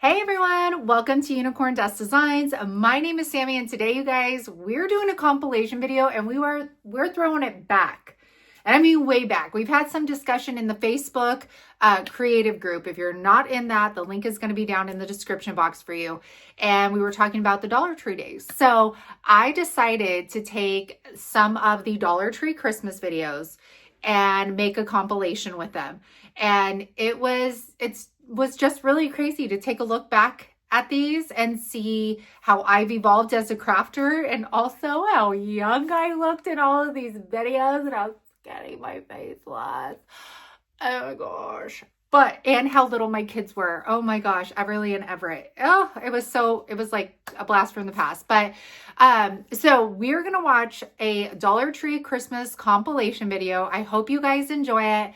Hey everyone, welcome to Unicorn Dust Designs. My name is Sammy and today you guys, we're doing a compilation video and we're throwing it back. And I mean way back. We've had some discussion in the Facebook creative group. If you're not in that, the link is going to be down in the description box for you. And we were talking about the Dollar Tree days. So I decided to take some of the Dollar Tree Christmas videos and make a compilation with them. And it was just really crazy to take a look back at these and see how I've evolved as a crafter and also how young I looked in all of these videos and how skinny my face was. Oh my gosh. And how little my kids were. Oh my gosh, Everly and Everett. Oh, it was like a blast from the past. But so we're gonna watch a Dollar Tree Christmas compilation video. I hope you guys enjoy it.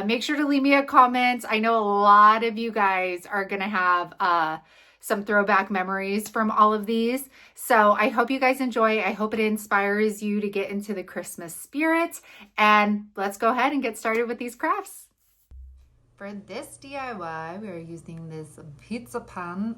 Make sure to leave me a comment. I know a lot of you guys are gonna have some throwback memories from all of these. So I hope you guys enjoy. I hope it inspires you to get into the Christmas spirit. And let's go ahead and get started with these crafts. For this DIY, we are using this pizza pan,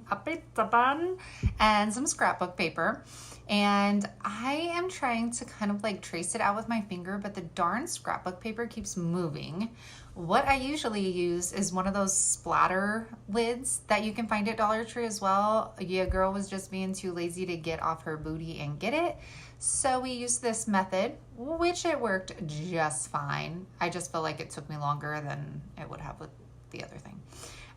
and some scrapbook paper. And I am trying to kind of like trace it out with my finger, but the darn scrapbook paper keeps moving. What I usually use is one of those splatter lids that you can find at Dollar Tree as well. Your girl was just being too lazy to get off her booty and get it. So we used this method, which it worked just fine. I just feel like it took me longer than it would have with the other thing.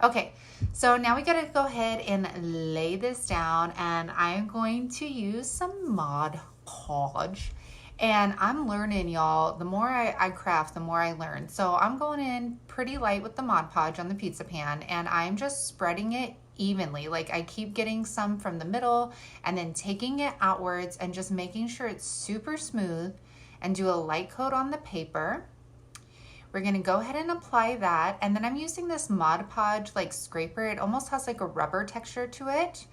Okay, so now we gotta go ahead and lay this down, and I'm going to use some Mod Podge. And I'm learning, y'all. The more I craft, the more I learn. So I'm going in pretty light with the Mod Podge on the pizza pan, and I'm just spreading it evenly. Like I keep getting some from the middle and then taking it outwards and just making sure it's super smooth, and do a light coat on the paper. We're gonna go ahead and apply that, and then I'm using this Mod Podge like scraper. It almost has like a rubber texture to it.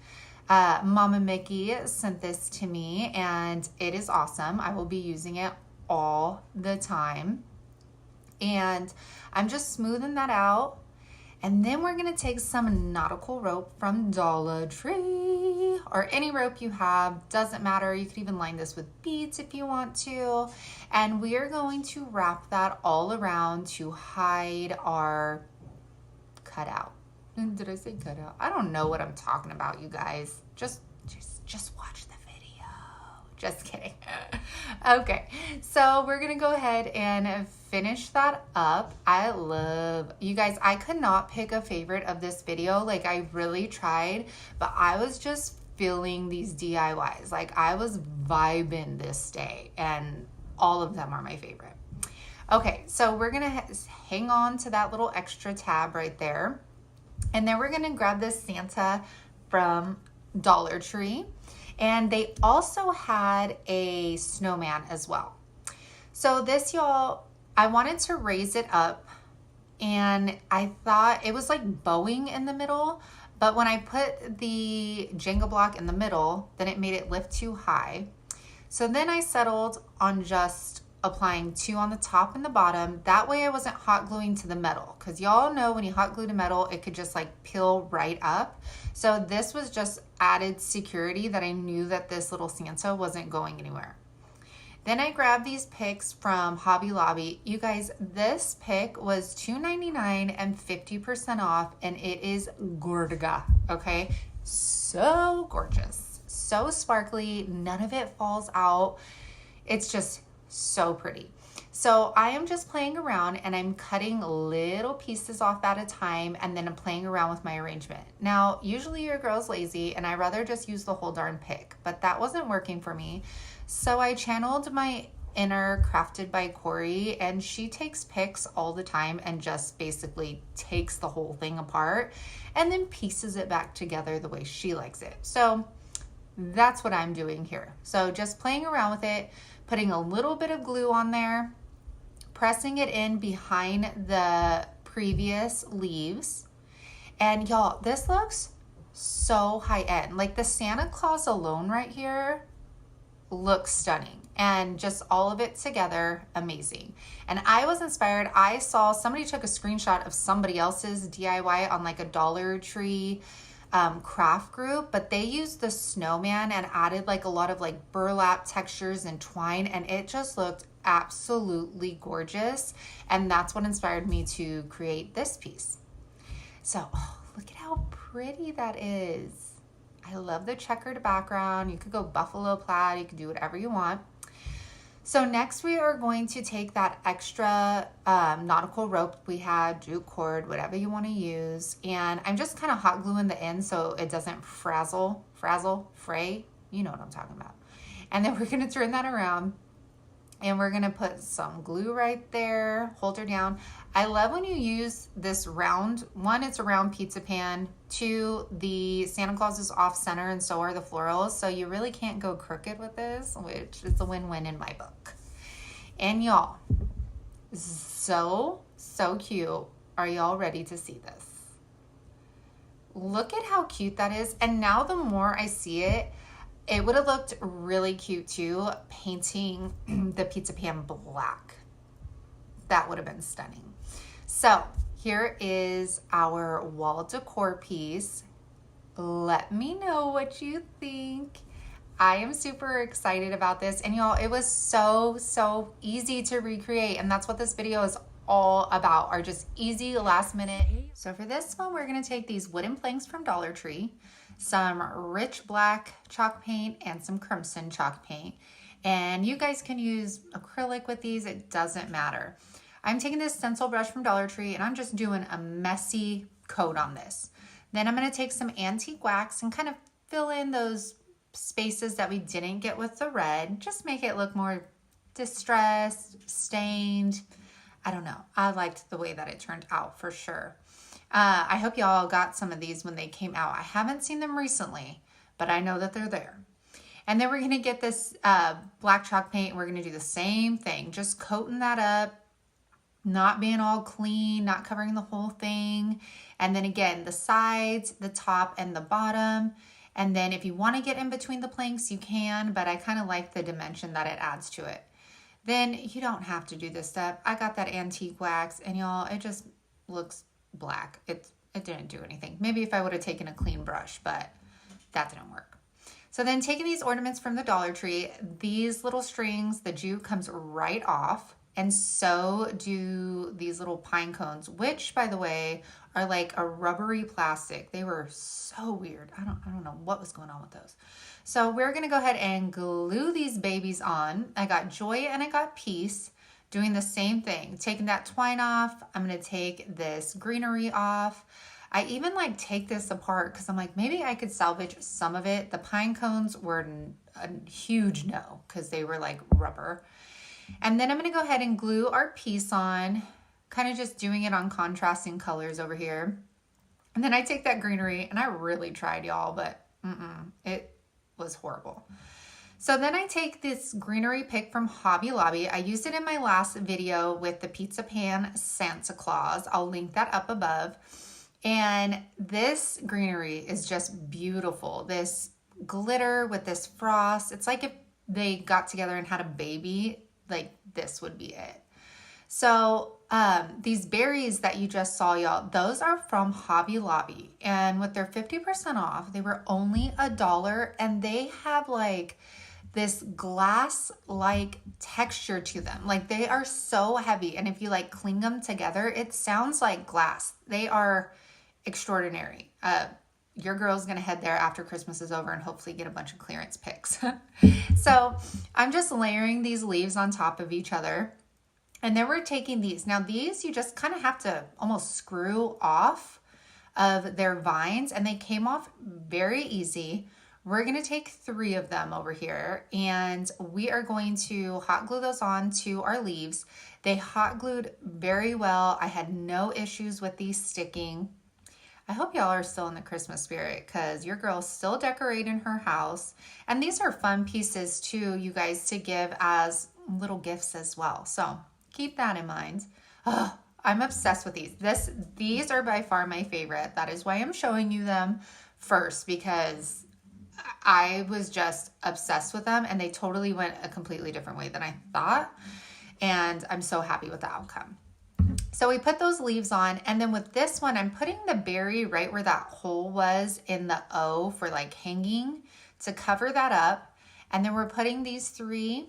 Mama Mickey sent this to me and it is awesome. I will be using it all the time. And I'm just smoothing that out. And then we're gonna take some nautical rope from Dollar Tree, or any rope you have, doesn't matter. You could even line this with beads if you want to. And we are going to wrap that all around to hide our cutout. Did I say cutout? I don't know what I'm talking about, you guys. Just watch the video. Just kidding. Okay, so we're gonna go ahead and finish that up. You guys, I could not pick a favorite of this video. Like I really tried, but I was just feeling these DIYs. Like I was vibing this day, and all of them are my favorite. Okay, so we're gonna hang on to that little extra tab right there. And then we're gonna grab this Santa from Dollar Tree. And they also had a snowman as well. So this, y'all, I wanted to raise it up, and I thought it was like bowing in the middle, but when I put the Jenga block in the middle, then it made it lift too high. So then I settled on just applying 2 on the top and the bottom. That way I wasn't hot gluing to the metal, because y'all know when you hot glue to metal, it could just like peel right up. So this was just added security that I knew that this little Santa wasn't going anywhere. Then I grabbed these picks from Hobby Lobby. You guys, this pick was $2.99 and 50% off, and it is gorga, okay? So gorgeous, so sparkly, none of it falls out. It's just so pretty. So I am just playing around, and I'm cutting little pieces off at a time, and then I'm playing around with my arrangement. Now, usually your girl's lazy and I rather just use the whole darn pick, but that wasn't working for me. So I channeled my inner Crafted by Corey, and she takes picks all the time and just basically takes the whole thing apart and then pieces it back together the way she likes it. So that's what I'm doing here. So just playing around with it, putting a little bit of glue on there, pressing it in behind the previous leaves. And y'all, this looks so high end. Like the Santa Claus alone right here looks stunning, and just all of it together, amazing. And I was inspired. I saw somebody took a screenshot of somebody else's DIY on like a Dollar Tree craft group, but they used the Snowman and added like a lot of like burlap textures and twine, and it just looked absolutely gorgeous. And that's what inspired me to create this piece. So look at how pretty that is. I love the checkered background. You could go buffalo plaid, you can do whatever you want. So next we are going to take that extra nautical rope we had, jute cord, whatever you want to use. And I'm just kind of hot gluing the end so it doesn't fray. You know what I'm talking about. And then we're going to turn that around and we're going to put some glue right there, hold her down. I love when you use this round, one, it's a round pizza pan, two, the Santa Claus is off center and so are the florals. So you really can't go crooked with this, which is a win-win in my book. And y'all, so cute. Are y'all ready to see this? Look at how cute that is. And now the more I see it, it would have looked really cute too, painting the pizza pan black. That would have been stunning. So here is our wall decor piece. Let me know what you think. I am super excited about this. And y'all, it was so easy to recreate. And that's what this video is all about, are just easy last minute. So for this one, we're gonna take these wooden planks from Dollar Tree, some rich black chalk paint and some crimson chalk paint. And you guys can use acrylic with these, it doesn't matter. I'm taking this stencil brush from Dollar Tree and I'm just doing a messy coat on this. Then I'm gonna take some antique wax and kind of fill in those spaces that we didn't get with the red, just make it look more distressed, stained. I don't know, I liked the way that it turned out for sure. I hope y'all got some of these when they came out. I haven't seen them recently, but I know that they're there. And then we're gonna get this black chalk paint. We're gonna do the same thing, just coating that up, not being all clean, not covering the whole thing. And then again, the sides, the top and the bottom. And then if you wanna get in between the planks, you can, but I kind of like the dimension that it adds to it. Then you don't have to do this step. I got that antique wax and y'all, it just looks black. It didn't do anything. Maybe if I would have taken a clean brush, but that didn't work. So then taking these ornaments from the Dollar Tree, these little strings, the jute comes right off. And so do these little pine cones, which by the way, are like a rubbery plastic. They were so weird. I don't know what was going on with those. So we're gonna go ahead and glue these babies on. I got Joy and I got Peace doing the same thing. Taking that twine off, I'm gonna take this greenery off. I even like take this apart because I'm like, maybe I could salvage some of it. The pine cones were a huge no because they were like rubber. And then I'm gonna go ahead and glue our piece on, kind of just doing it on contrasting colors over here. And then I take that greenery, and I really tried, y'all, but it was horrible. So then I take this greenery pick from Hobby Lobby. I used it in my last video with the pizza pan Santa Claus. I'll link that up above. And this greenery is just beautiful. This glitter with this frost. It's like if they got together and had a baby, like this would be it. So these berries that you just saw, y'all, those are from Hobby Lobby. And with their 50% off, they were only $1, and they have like this glass-like texture to them. Like they are so heavy. And if you like cling them together, it sounds like glass. They are extraordinary. Your girl's gonna head there after Christmas is over and hopefully get a bunch of clearance picks. So I'm just layering these leaves on top of each other. And then we're taking these. Now these, you just kind of have to almost screw off of their vines, and they came off very easy. We're gonna take 3 of them over here, and we are going to hot glue those on to our leaves. They hot glued very well. I had no issues with these sticking. I hope y'all are still in the Christmas spirit because your girl's still decorating her house. And these are fun pieces too, you guys, to give as little gifts as well. So keep that in mind. Oh, I'm obsessed with these. These are by far my favorite. That is why I'm showing you them first, because I was just obsessed with them and they totally went a completely different way than I thought. And I'm so happy with the outcome. So we put those leaves on, and then with this one, I'm putting the berry right where that hole was in the O for like hanging to cover that up. And then we're putting these 3.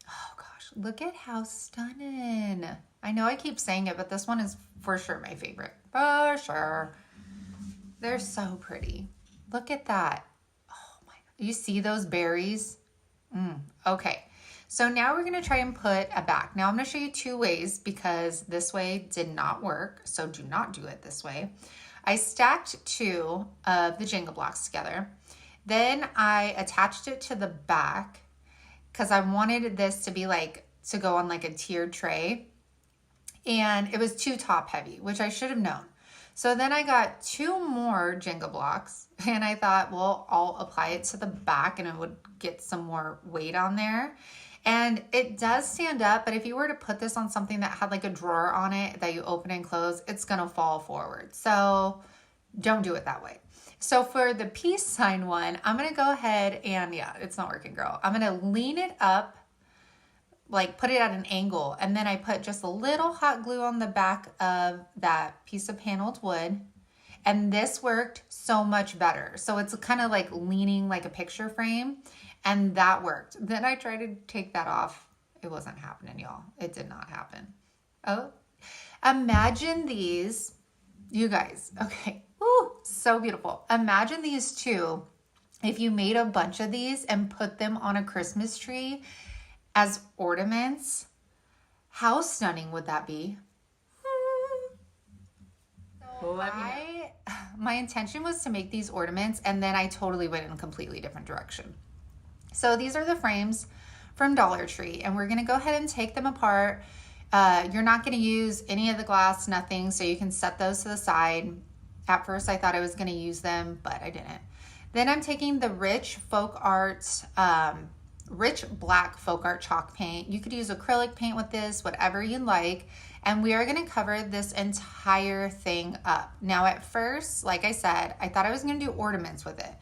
Oh gosh, look at how stunning. I know I keep saying it, but this one is for sure my favorite. For sure. They're so pretty. Look at that. Oh my God. You see those berries? Okay. So now we're going to try and put a back. Now I'm going to show you 2 ways because this way did not work. So do not do it this way. I stacked 2 of the Jenga blocks together. Then I attached it to the back because I wanted this to be like, to go on like a tiered tray. And it was too top heavy, which I should have known. So then I got 2 more Jenga blocks and I thought, well, I'll apply it to the back and it would get some more weight on there. And it does stand up, but if you were to put this on something that had like a drawer on it that you open and close, it's gonna fall forward. So don't do it that way. So for the peace sign one, I'm gonna go ahead and, yeah, it's not working, girl. I'm gonna lean it up, like put it at an angle, and then I put just a little hot glue on the back of that piece of paneled wood. And this worked so much better. So it's kind of like leaning like a picture frame. And that worked. Then I tried to take that off. It wasn't happening, y'all. It did not happen. Oh, imagine these, you guys. Okay. Ooh, so beautiful. Imagine these 2. If you made a bunch of these and put them on a Christmas tree as ornaments, how stunning would that be? So my intention was to make these ornaments, and then I totally went in a completely different direction. So these are the frames from Dollar Tree, and we're gonna go ahead and take them apart. You're not gonna use any of the glass, nothing, so you can set those to the side. At first I thought I was gonna use them, but I didn't. Then I'm taking the rich black folk art chalk paint. You could use acrylic paint with this, whatever you like. And we are gonna cover this entire thing up. Now at first, like I said, I thought I was gonna do ornaments with it.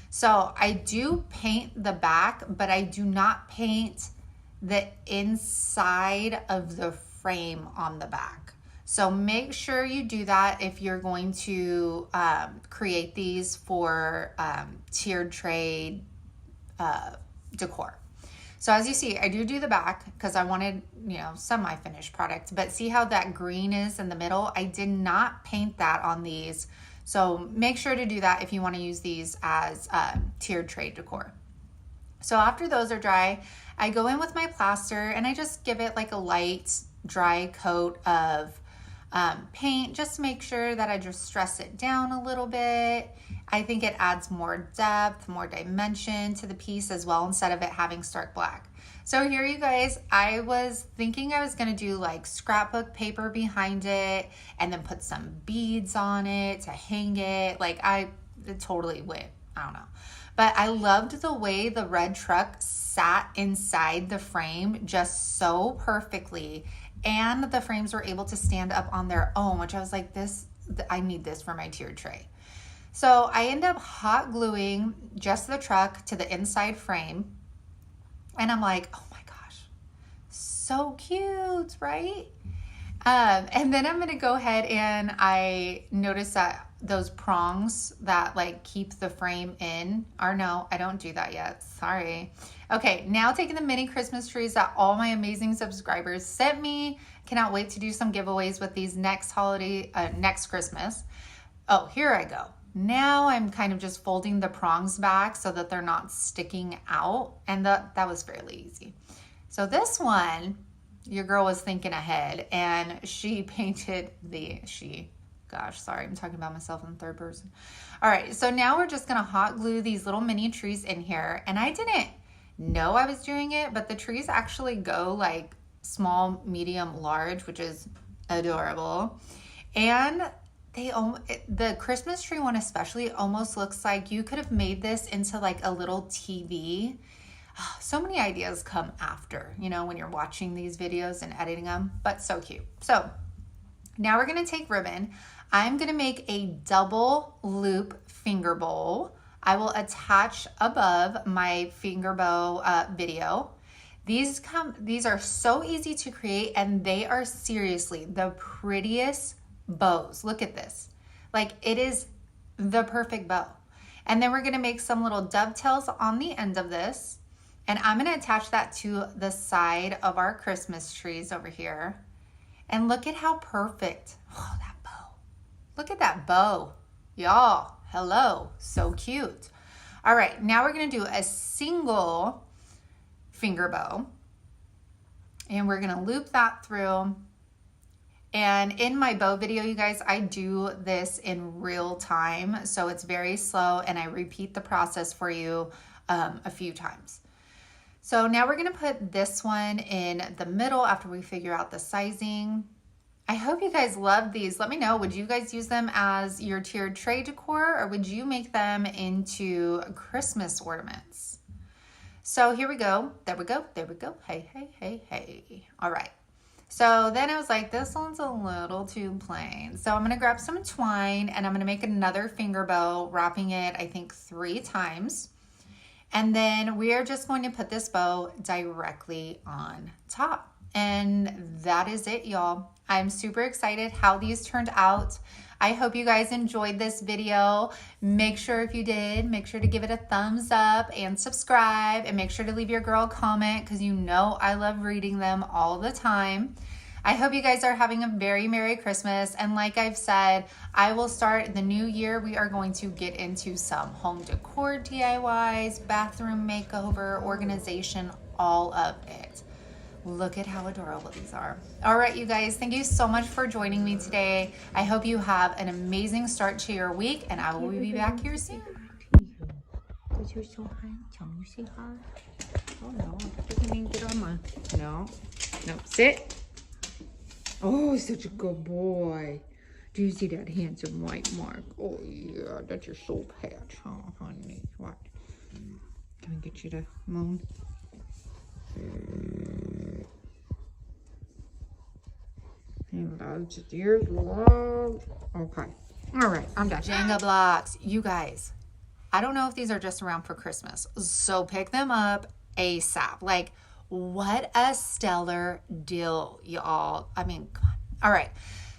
So I do paint the back, but I do not paint the inside of the frame on the back. So make sure you do that if you're going to create these for tiered tray decor. So as you see, I do the back because I wanted, you know, semi-finished product, but see how that green is in the middle? I did not paint that on these. So make sure to do that if you want to use these as tiered tray decor. So after those are dry, I go in with my plaster and I just give it like a light dry coat of paint, just to make sure that I just stress it down a little bit. I think it adds more depth, more dimension to the piece as well, instead of it having stark black. So here you guys, I was thinking I was gonna do like scrapbook paper behind it and then put some beads on it to hang it. Like it totally went, I don't know. But I loved the way the red truck sat inside the frame just so perfectly. And the frames were able to stand up on their own, which I was like, I need this for my tiered tray. So I end up hot gluing just the truck to the inside frame. And I'm like, oh my gosh, so cute, right? And then I'm gonna go ahead and I noticed that those prongs that like keep the frame in, or no, I don't do that yet, sorry. Okay, now taking the mini Christmas trees that all my amazing subscribers sent me. Cannot wait to do some giveaways with these next holiday, next Christmas. Oh, here I go. Now I'm kind of just folding the prongs back so that they're not sticking out, and that was fairly easy. So this one, your girl was thinking ahead, and she painted gosh, sorry, I'm talking about myself in the third person. All right, so now we're just gonna hot glue these little mini trees in here, and I didn't know I was doing it, but the trees actually go like small, medium, large, which is adorable. And the Christmas tree one especially almost looks like you could have made this into like a little TV. Oh, so many ideas come after, you know, when you're watching these videos and editing them, but so cute. So now we're gonna take ribbon. I'm gonna make a double loop finger bowl. I will attach above my finger bow video. These are so easy to create, and they are seriously the prettiest bows. Look at this. Like, it is the perfect bow. And then we're gonna make some little dovetails on the end of this. And I'm gonna attach that to the side of our Christmas trees over here. And look at how perfect. Oh, that bow. Look at that bow. Y'all, hello, so cute. All right, now we're gonna do a single finger bow. And we're gonna loop that through. And in my bow video, you guys, I do this in real time. So it's very slow, and I repeat the process for you a few times. So now we're gonna put this one in the middle after we figure out the sizing. I hope you guys love these. Let me know, would you guys use them as your tiered tray decor, or would you make them into Christmas ornaments? So here we go. There we go. There we go. Hey, hey, hey, hey. All right. So then I was like, this one's a little too plain. So I'm going to grab some twine, and I'm going to make another finger bow, wrapping it, I think, 3 times. And then we are just going to put this bow directly on top. And that is it, y'all. I'm super excited how these turned out. I hope you guys enjoyed this video. Make sure, if you did, make sure to give it a thumbs up and subscribe, and make sure to leave your girl a comment, because you know I love reading them all the time. I hope you guys are having a very Merry Christmas. And like I've said, I will start the new year. We are going to get into some home decor DIYs, bathroom makeover, organization, all of it. Look at how adorable these are. All right, you guys, thank you so much for joining me today. I hope you have an amazing start to your week, and I will be back here soon. Because you're so handsome. You say hi. Oh, no. You can even get on my... No. No. Sit. Oh, such a good boy. Do you see that handsome white mark? Oh, yeah. That's your soul patch, huh, honey? What? Can I get you to moan? He loves his ears long. Okay. All right, I'm done. Jenga blocks. You guys, I don't know if these are just around for Christmas, so pick them up ASAP. Like, what a stellar deal, y'all. I mean, come on. All right.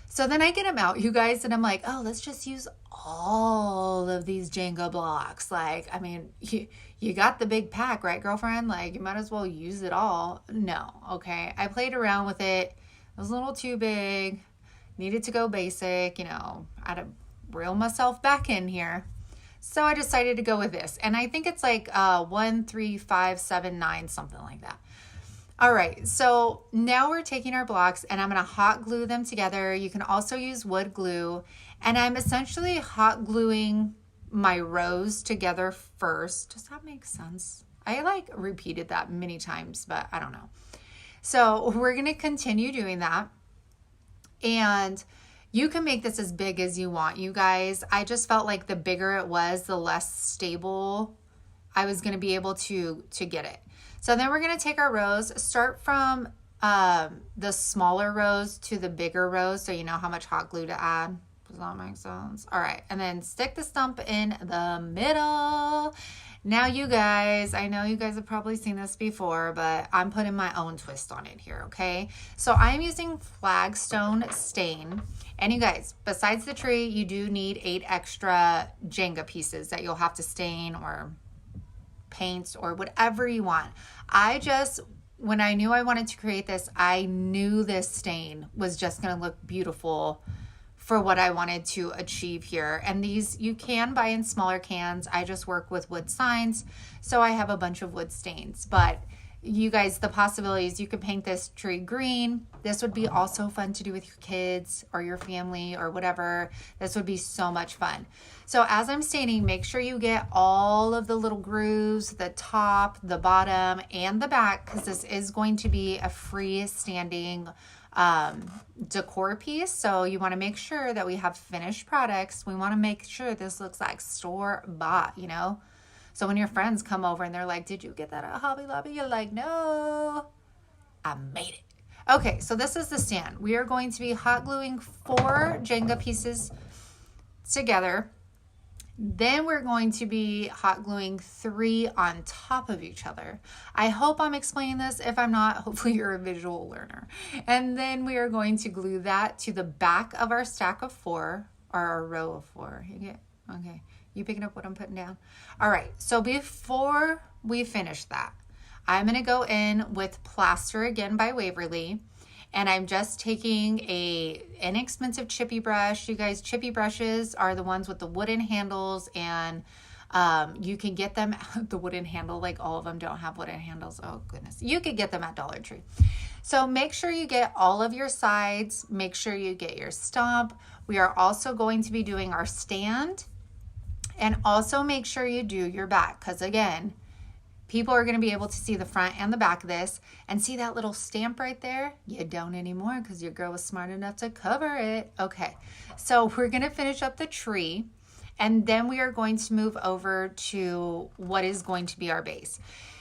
So then I get them out, you guys, and I'm like, oh, let's just use all of these Jenga blocks. Like, I mean, you got the big pack, right, girlfriend? Like, you might as well use it all. No, okay. I played around with it. It was a little too big. Needed to go basic, you know. I had to reel myself back in here. So I decided to go with this. And I think it's like 1, 3, 5, 7, 9, something like that. All right, so now we're taking our blocks, and I'm going to hot glue them together. You can also use wood glue, and I'm essentially hot gluing my rows together first. Does that make sense? I like repeated that many times, but I don't know. So we're going to continue doing that, and you can make this as big as you want, you guys. I just felt like the bigger it was, the less stable I was going to be able to get it. So then we're going to take our rows, start from the smaller rows to the bigger rows, so you know how much hot glue to add. Does that make sense? All right, and then stick the stump in the middle. Now, you guys, I know you guys have probably seen this before, but I'm putting my own twist on it here, okay? So I'm using flagstone stain. And you guys, besides the tree, you do need 8 extra Jenga pieces that you'll have to stain or paints or whatever you want. When I knew I wanted to create this, I knew this stain was just going to look beautiful for what I wanted to achieve here. And these you can buy in smaller cans. I just work with wood signs, so I have a bunch of wood stains. But you guys, the possibilities, you could paint this tree green. This would be also fun to do with your kids or your family or whatever. This would be so much fun. So as I'm staining, make sure you get all of the little grooves, the top, the bottom, and the back, because this is going to be a freestanding decor piece. So you want to make sure that we have finished products. We want to make sure this looks like store-bought, you know? So when your friends come over and they're like, did you get that at Hobby Lobby? You're like, no, I made it. Okay, so this is the stand. We are going to be hot gluing 4 Jenga pieces together. Then we're going to be hot gluing 3 on top of each other. I hope I'm explaining this. If I'm not, hopefully you're a visual learner. And then we are going to glue that to the back of our stack of 4, or our row of 4. You get, okay, you picking up what I'm putting down? All right, so before we finish that, I'm gonna go in with Plaster again by Waverly. And I'm just taking a inexpensive chippy brush. You guys, chippy brushes are the ones with the wooden handles, and you can get them, the wooden handle, like all of them don't have wooden handles. Oh goodness. You could get them at Dollar Tree. So make sure you get all of your sides. Make sure you get your stump. We are also going to be doing our stand, and also make sure you do your back, because again, people are going to be able to see the front and the back of this. And see that little stamp right there? You don't anymore because your girl was smart enough to cover it. Okay, so we're going to finish up the tree. And then we are going to move over to what is going to be our base.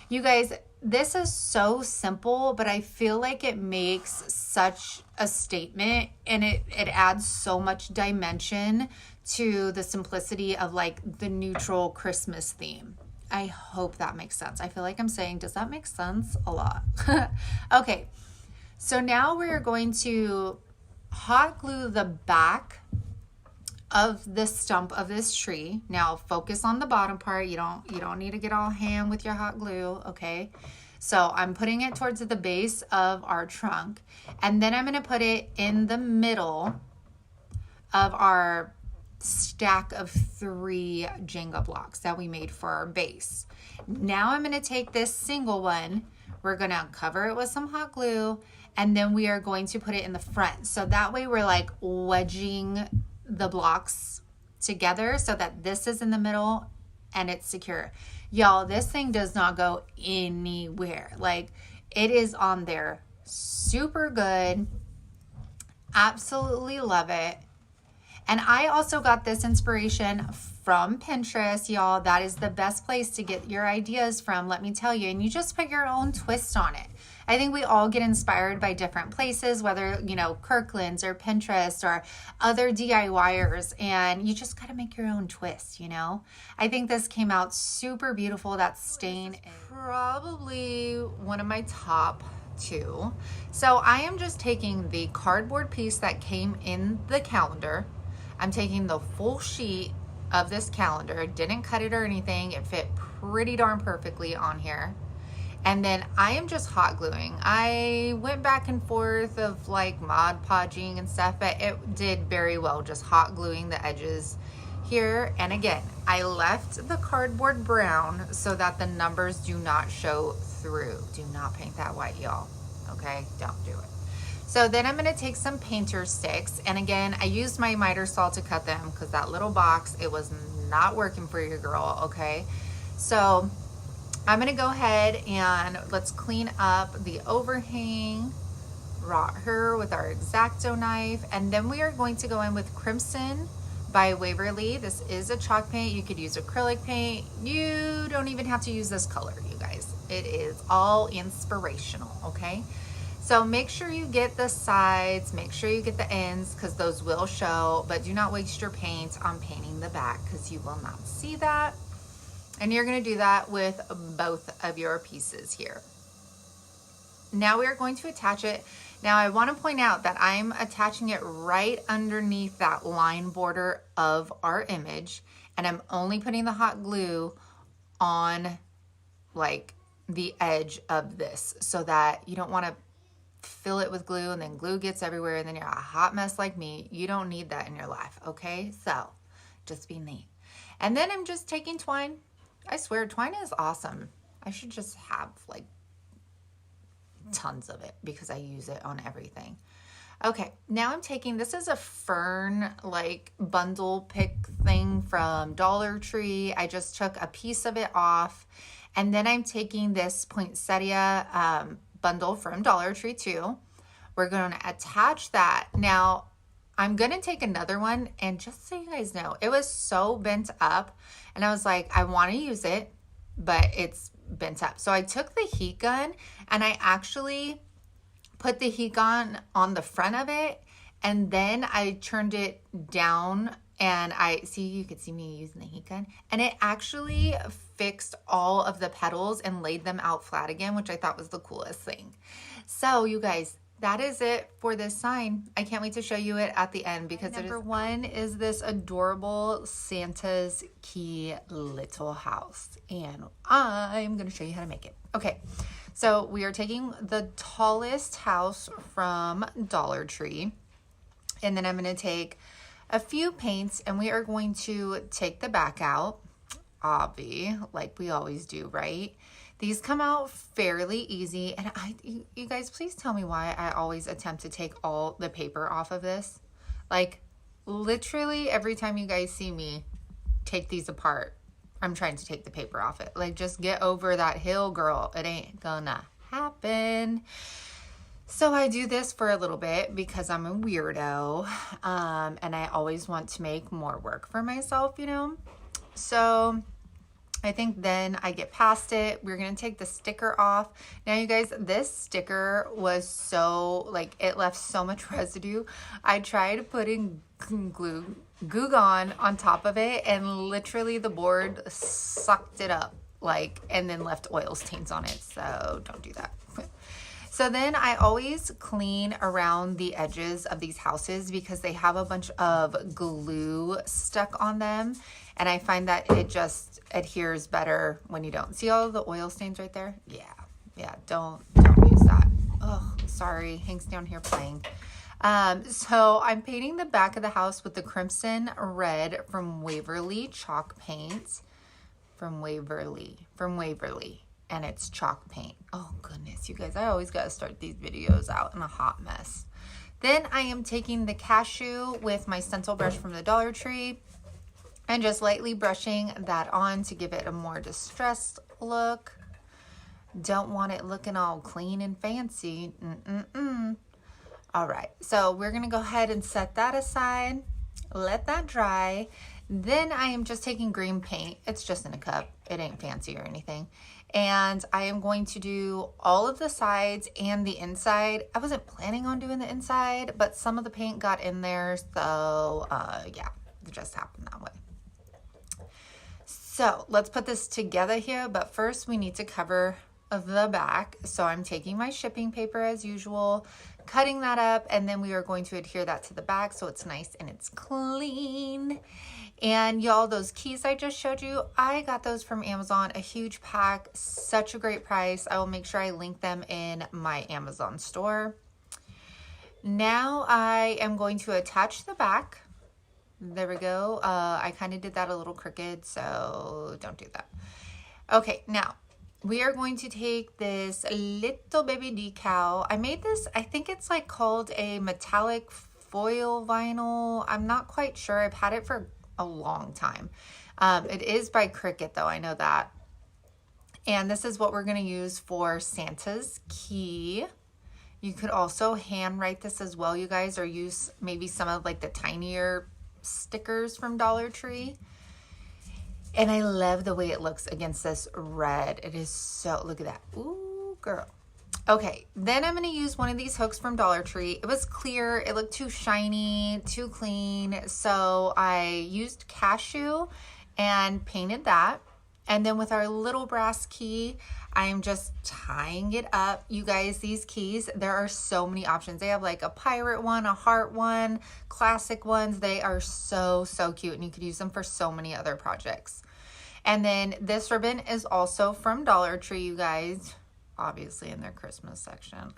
You guys, this is so simple, but I feel like it makes such a statement, and it adds so much dimension to the simplicity of like the neutral Christmas theme. I hope that makes sense. I feel like I'm saying, does that make sense? A lot. Okay, so now we're going to hot glue the back of the stump of this tree. Now focus on the bottom part. You don't need to get all ham with your hot glue, okay? So I'm putting it towards the base of our trunk, and then I'm going to put it in the middle of our stack of 3 Jenga blocks that we made for our base. Now I'm going to take this single one, we're going to cover it with some hot glue, and then we are going to put it in the front. So that way we're like wedging the blocks together so that this is in the middle and it's secure. Y'all, this thing does not go anywhere. Like, it is on there super good. Absolutely love it. And I also got this inspiration from Pinterest, y'all. That is the best place to get your ideas from, let me tell you. And you just put your own twist on it. I think we all get inspired by different places, whether, you know, Kirkland's or Pinterest or other DIYers, and you just got to make your own twist, you know? I think this came out super beautiful. That stain is probably one of my top 2. So I am just taking the cardboard piece that came in the calendar. I'm taking the full sheet of this calendar, didn't cut it or anything. It fit pretty darn perfectly on here. And then I am just hot gluing. I went back and forth of like Mod Podging and stuff, but it did very well just hot gluing the edges here. And again, I left the cardboard brown so that the numbers do not show through. Do not paint that white, y'all. Okay, don't do it. So then I'm going to take some painter sticks, and again, I used my miter saw to cut them because that little box, it was not working for your girl, okay? So I'm going to go ahead and let's clean up the overhang, rot her with our X-Acto knife, and then we are going to go in with Crimson by Waverly. This is a chalk paint. You could use acrylic paint. You don't even have to use this color, you guys. It is all inspirational, okay? So make sure you get the sides, make sure you get the ends because those will show, but do not waste your paint on painting the back because you will not see that. And you're going to do that with both of your pieces here. Now we are going to attach it. Now I want to point out that I'm attaching it right underneath that line border of our image, and I'm only putting the hot glue on like the edge of this so that you don't want to fill it with glue and then glue gets everywhere and then you're a hot mess like me. You don't need that in your life, okay? So just be neat. And then I'm just taking twine. I swear twine is awesome. I should just have like tons of it because I use it on everything. Okay, now I'm taking, this is a fern like bundle pick thing from Dollar Tree. I just took a piece of it off, and then I'm taking this poinsettia bundle from Dollar Tree too. We're going to attach that. Now I'm going to take another one, and just so you guys know, it was so bent up and I was like, I want to use it, but it's bent up. So I took the heat gun and I actually put the heat gun on the front of it, and then I turned it down And you could see me using the heat gun, and it actually fixed all of the petals and laid them out flat again, which I thought was the coolest thing. So you guys, that is it for this sign. I can't wait to show you it at the end because number one is this adorable Santa's key little house, and I'm gonna show you how to make it. Okay, so we are taking the tallest house from Dollar Tree, and then I'm gonna take a few paints, and we are going to take the back out, like we always do, right? These come out fairly easy, and you guys, please tell me why I always attempt to take all the paper off of this. Like, literally every time you guys see me take these apart, I'm trying to take the paper off it. Like, just get over that hill, girl. It ain't gonna happen. So I do this for a little bit because I'm a weirdo, and I always want to make more work for myself, you know? So I think then I get past it. We're going to take the sticker off. Now, you guys, this sticker was so, like, it left so much residue. I tried putting Goo Gone on top of it, and literally the board sucked it up, like, and then left oil stains on it. So don't do that. So then I always clean around the edges of these houses because they have a bunch of glue stuck on them. And I find that it just adheres better when you don't. See all the oil stains right there? Yeah, don't use that. Oh, sorry, Hank's down here playing. So I'm painting the back of the house with the crimson red from Waverly chalk paint. From Waverly. And it's chalk paint. Oh goodness, you guys, I always gotta start these videos out in a hot mess. Then I am taking the cashew with my stencil brush from the Dollar Tree and just lightly brushing that on to give it a more distressed look. Don't want it looking all clean and fancy. All right, so we're gonna go ahead and set that aside, let that dry. Then I am just taking green paint. It's just in a cup. It ain't fancy or anything. And I am going to do all of the sides and the inside. I wasn't planning on doing the inside, but some of the paint got in there. So yeah, it just happened that way. So let's put this together here. But first we need to cover the back. So I'm taking my shipping paper as usual, cutting that up, and then we are going to adhere that to the back so it's nice and it's clean. And y'all, those keys I just showed you, I got those from Amazon, a huge pack, such a great price. I will make sure I link them in my Amazon store. Now I am going to attach the back. There we go. I kind of did that a little crooked, so don't do that. Okay, now we are going to take this little baby decal. I made this, I think it's like called a metallic foil vinyl. I'm not quite sure. I've had it for a long time. It is by Cricut though, I know that. And this is what we're going to use for Santa's key. You could also hand write this as well, you guys, or use maybe some of like the tinier stickers from Dollar Tree. And I love the way it looks against this red. It is so, look at that. Ooh, girl. Okay, then I'm going to use one of these hooks from Dollar Tree. It was clear. It looked too shiny, too clean. So I used cashew and painted that. And then with our little brass key, I am just tying it up. You guys, these keys, there are so many options. They have like a pirate one, a heart one, classic ones. They are so, so cute, and you could use them for so many other projects. And then this ribbon is also from Dollar Tree, you guys. Obviously in their Christmas section.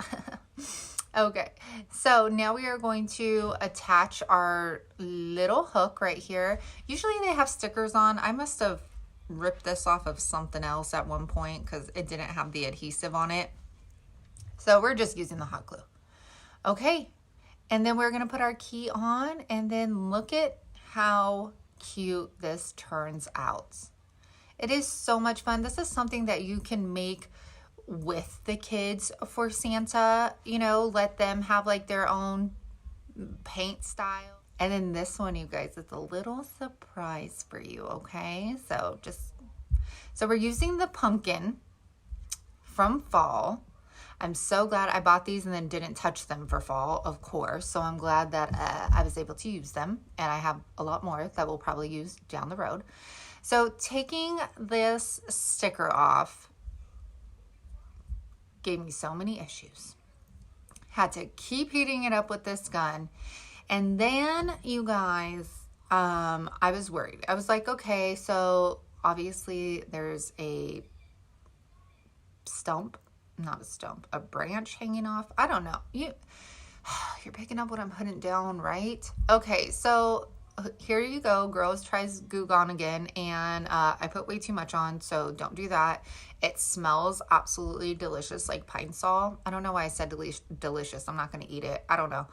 Okay, so now we are going to attach our little hook right here. Usually they have stickers on. I must have ripped this off of something else at one point because it didn't have the adhesive on it. So we're just using the hot glue. Okay, and then we're gonna put our key on, and then look at how cute this turns out. It is so much fun. This is something that you can make with the kids for Santa, you know, let them have like their own paint style. And then this one, you guys, is a little surprise for you, okay? So we're using the pumpkin from fall. I'm so glad I bought these and then didn't touch them for fall, of course. So I'm glad that I was able to use them, and I have a lot more that we'll probably use down the road. So taking this sticker off gave me so many issues. Had to keep heating it up with this gun. And then, you guys, I was worried. I was like, okay, so obviously there's a a branch hanging off. I don't know. You're picking up what I'm putting down, right? Okay, so here you go. Girls tries Goo Gone again, and I put way too much on, so don't do that. It smells absolutely delicious, like pine sol. I don't know why I said delicious. I'm not going to eat it. I don't know.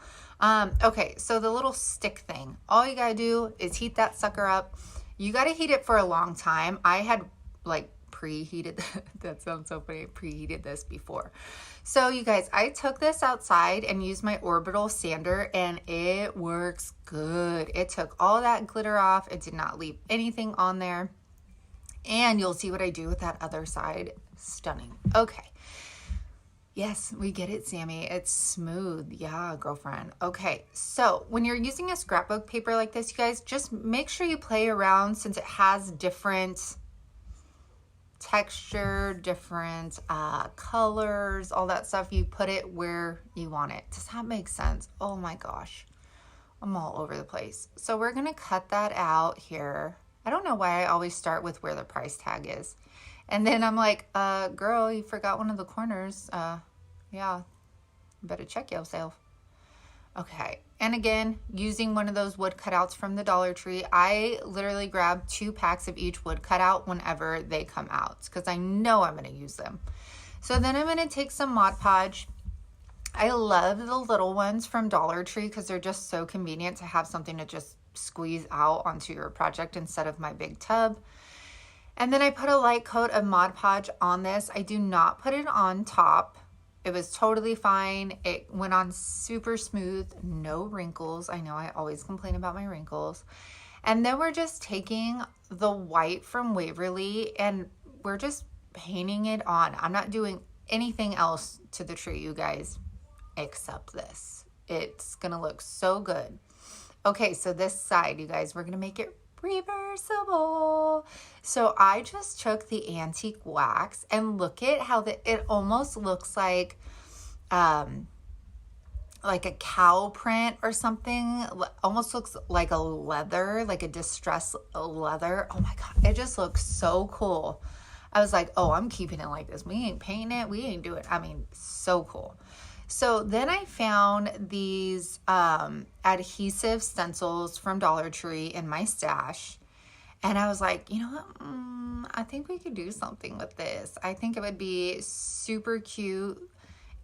Okay, so the little stick thing. All you got to do is heat that sucker up. You got to heat it for a long time. I had like preheated, that sounds so funny, preheated this before. So you guys, I took this outside and used my orbital sander, and it works good. It took all that glitter off. It did not leave anything on there. And you'll see what I do with that other side. Stunning. Okay. Yes, we get it, Sammy. It's smooth. Yeah, girlfriend. Okay, so when you're using a scrapbook paper like this, you guys, just make sure you play around, since it has different texture, different colors, all that stuff. You put it where you want it. Does that make sense? Oh my gosh, I'm all over the place. So we're gonna cut that out here. I don't know why I always start with where the price tag is, and then I'm like, girl, you forgot one of the corners. Yeah, better check yourself. Okay, and again, using one of those wood cutouts from the Dollar Tree. I literally grab 2 packs of each wood cutout whenever they come out, because I know I'm going to use them. So then I'm going to take some Mod Podge. I love the little ones from Dollar Tree because they're just so convenient to have something to just squeeze out onto your project instead of my big tub. And then I put a light coat of Mod Podge on this. I do not put it on top. It was totally fine. It went on super smooth, no wrinkles. I know I always complain about my wrinkles. And then we're just taking the white from Waverly and we're just painting it on. I'm not doing anything else to the tree, you guys, except this. It's gonna look so good. Okay, so this side, you guys, we're gonna make it reversible. So I just took the antique wax and look at how it almost looks like a cow print or something. Almost looks like a leather, like a distressed leather. Oh my God, it just looks so cool. I was like, oh, I'm keeping it like this. We ain't painting it. We ain't doing it. I mean, so cool. So then I found these adhesive stencils from Dollar Tree in my stash. And I was like, you know what? I think we could do something with this. I think it would be super cute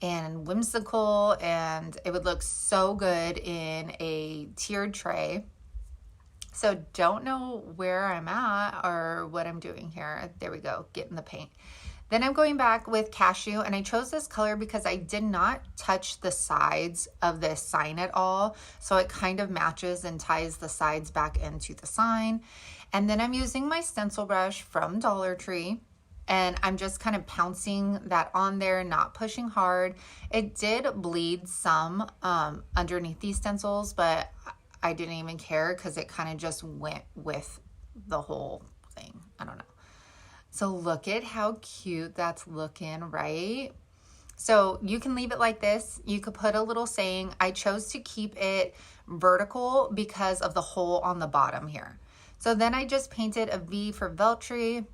and whimsical, and it would look so good in a tiered tray. So don't know where I'm at or what I'm doing here. There we go, getting the paint. Then I'm going back with cashew, and I chose this color because I did not touch the sides of this sign at all. So it kind of matches and ties the sides back into the sign. And then I'm using my stencil brush from Dollar Tree, and I'm just kind of pouncing that on there, not pushing hard. It did bleed some underneath these stencils, but I didn't even care because it kind of just went with the whole thing. I don't know. So look at how cute that's looking, right? So you can leave it like this. You could put a little saying. I chose to keep it vertical because of the hole on the bottom here. So then I just painted a V for Veltri.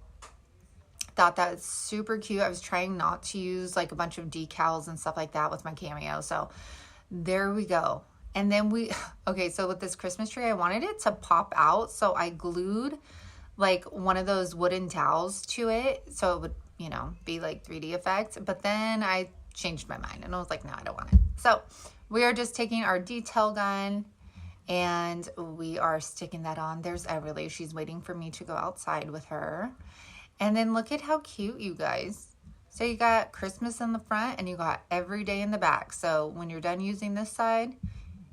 Thought that was super cute. I was trying not to use like a bunch of decals and stuff like that with my cameo. So there we go. And then okay, so with this Christmas tree, I wanted it to pop out. So I glued like one of those wooden dowels to it, so it would, you know, be like 3D effect. But then I changed my mind and I was like, no, I don't want it. So we are just taking our detail gun and we are sticking that on. There's Everly. She's waiting for me to go outside with her. And then look at how cute, you guys. So you got Christmas in the front and you got every day in the back. So when you're done using this side,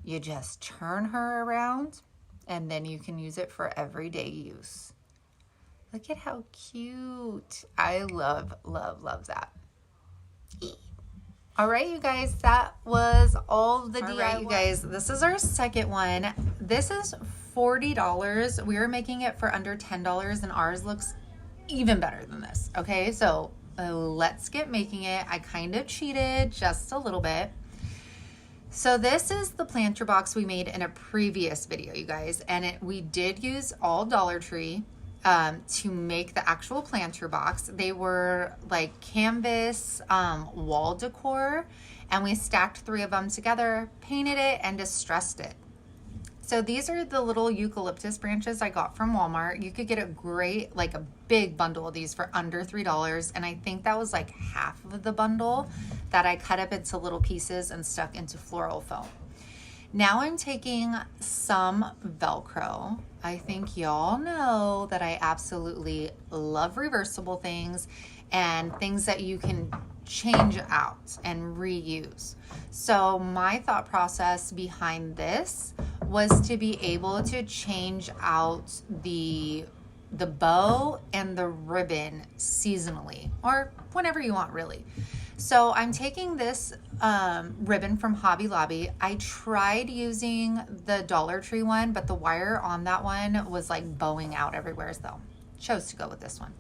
you just turn her around and then you can use it for everyday use. Look at how cute. I love, love, love that. All right, you guys, that was all the DIY. All right, you guys, this is our second one. This is $40. We are making it for under $10, and ours looks even better than this. Okay, so let's get making it. I kind of cheated just a little bit. So this is the planter box we made in a previous video, you guys, and we did use all Dollar Tree to make the actual planter box. They were like canvas wall decor, and we stacked 3 of them together, painted it, and distressed it. So these are the little eucalyptus branches I got from Walmart. You could get a great, like a big bundle of these for under $3, and I think that was like half of the bundle that I cut up into little pieces and stuck into floral foam. Now I'm taking some Velcro. I think y'all know that I absolutely love reversible things and things that you can change out and reuse. So my thought process behind this was to be able to change out the bow and the ribbon seasonally, or whenever you want, really. So I'm taking this ribbon from Hobby Lobby. I tried using the Dollar Tree one, but the wire on that one was like bowing out everywhere, so chose to go with this one.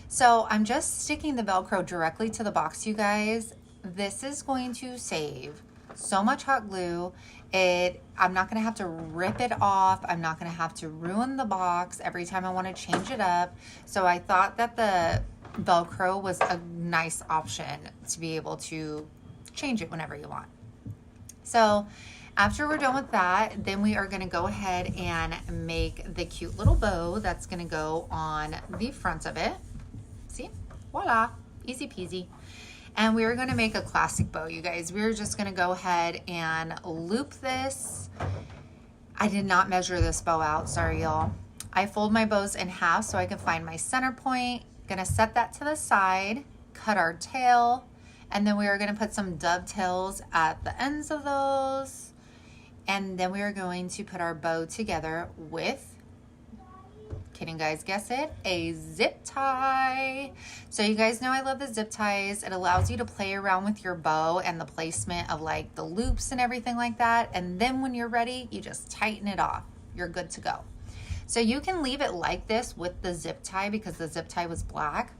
So I'm just sticking the Velcro directly to the box, you guys. This is going to save so much hot glue. I'm not going to have to rip it off. I'm not going to have to ruin the box every time I want to change it up. So I thought that the Velcro was a nice option to be able to change it whenever you want. So after we're done with that, then we are going to go ahead and make the cute little bow that's going to go on the front of it. See? Voila. Easy peasy. And we are going to make a classic bow, you guys. We're just going to go ahead and loop this. I did not measure this bow out. Sorry, y'all. I fold my bows in half so I can find my center point. Gonna set that to the side, cut our tail, and then we are gonna put some dovetails at the ends of those. And then we are going to put our bow together with, can you guys guess it? A zip tie. So you guys know I love the zip ties. It allows you to play around with your bow and the placement of like the loops and everything like that. And then when you're ready, you just tighten it off. You're good to go. So you can leave it like this with the zip tie because the zip tie was black.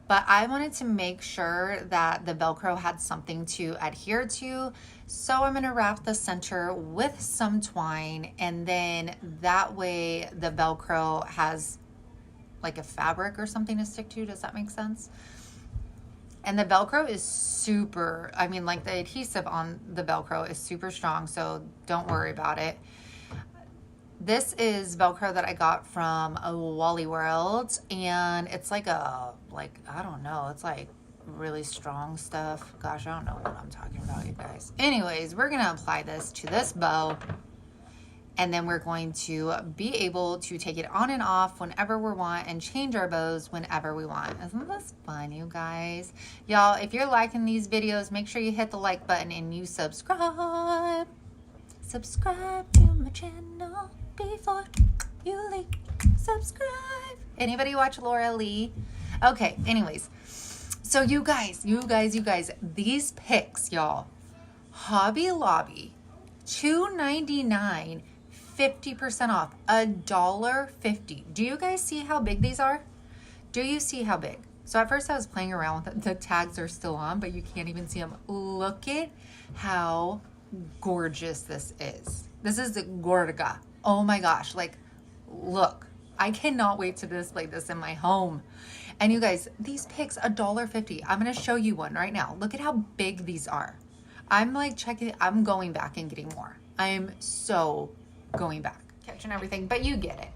But I wanted to make sure that the Velcro had something to adhere to. So I'm going to wrap the center with some twine, and then that way the Velcro has like a fabric or something to stick to. Does that make sense? And the Velcro is super, I mean, like the adhesive on the Velcro is super strong, so don't worry about it. This is Velcro that I got from Wally World, and it's like I don't know, it's like really strong stuff. Gosh, I don't know what I'm talking about, you guys. Anyways, we're gonna apply this to this bow, and then we're going to be able to take it on and off whenever we want and change our bows whenever we want. Isn't this fun, you guys? Y'all, if you're liking these videos, make sure you hit the like button and you subscribe. Subscribe to my channel before you leave. Subscribe. Anybody watch Laura Lee? Okay, anyways. So you guys, these picks, y'all. Hobby Lobby, $2.99, 50% off, $1.50. Do you guys see how big these are? Do you see how big? So at first I was playing around with it. The tags are still on, but you can't even see them. Look at how gorgeous this is. This is the Gorga. Oh my gosh, like, look, I cannot wait to display this in my home. And you guys, these picks, $1.50. I'm gonna show you one right now. Look at how big these are. I'm like checking, I'm going back and getting more. I'm so going back, catching everything, but you get it.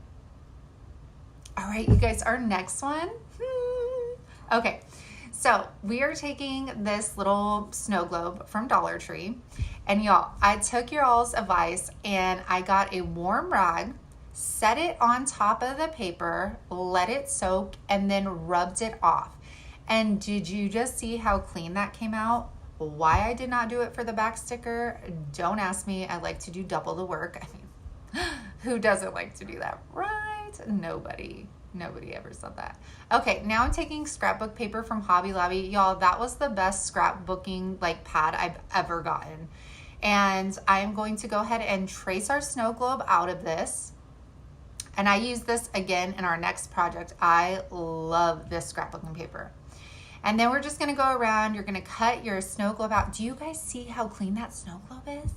All right, you guys, our next one. Okay, so we are taking this little snow globe from Dollar Tree, and y'all, I took your all's advice and I got a warm rag, set it on top of the paper, let it soak, and then rubbed it off. And did you just see how clean that came out? Why I did not do it for the back sticker, don't ask me. I like to do double the work. I mean, who doesn't like to do that, right? Nobody. Nobody ever said that. Okay, now I'm taking scrapbook paper from Hobby Lobby. Y'all, that was the best scrapbooking like pad I've ever gotten. And I am going to go ahead and trace our snow globe out of this. And I use this again in our next project. I love this scrapbooking paper. And then we're just gonna go around. You're gonna cut your snow globe out. Do you guys see how clean that snow globe is?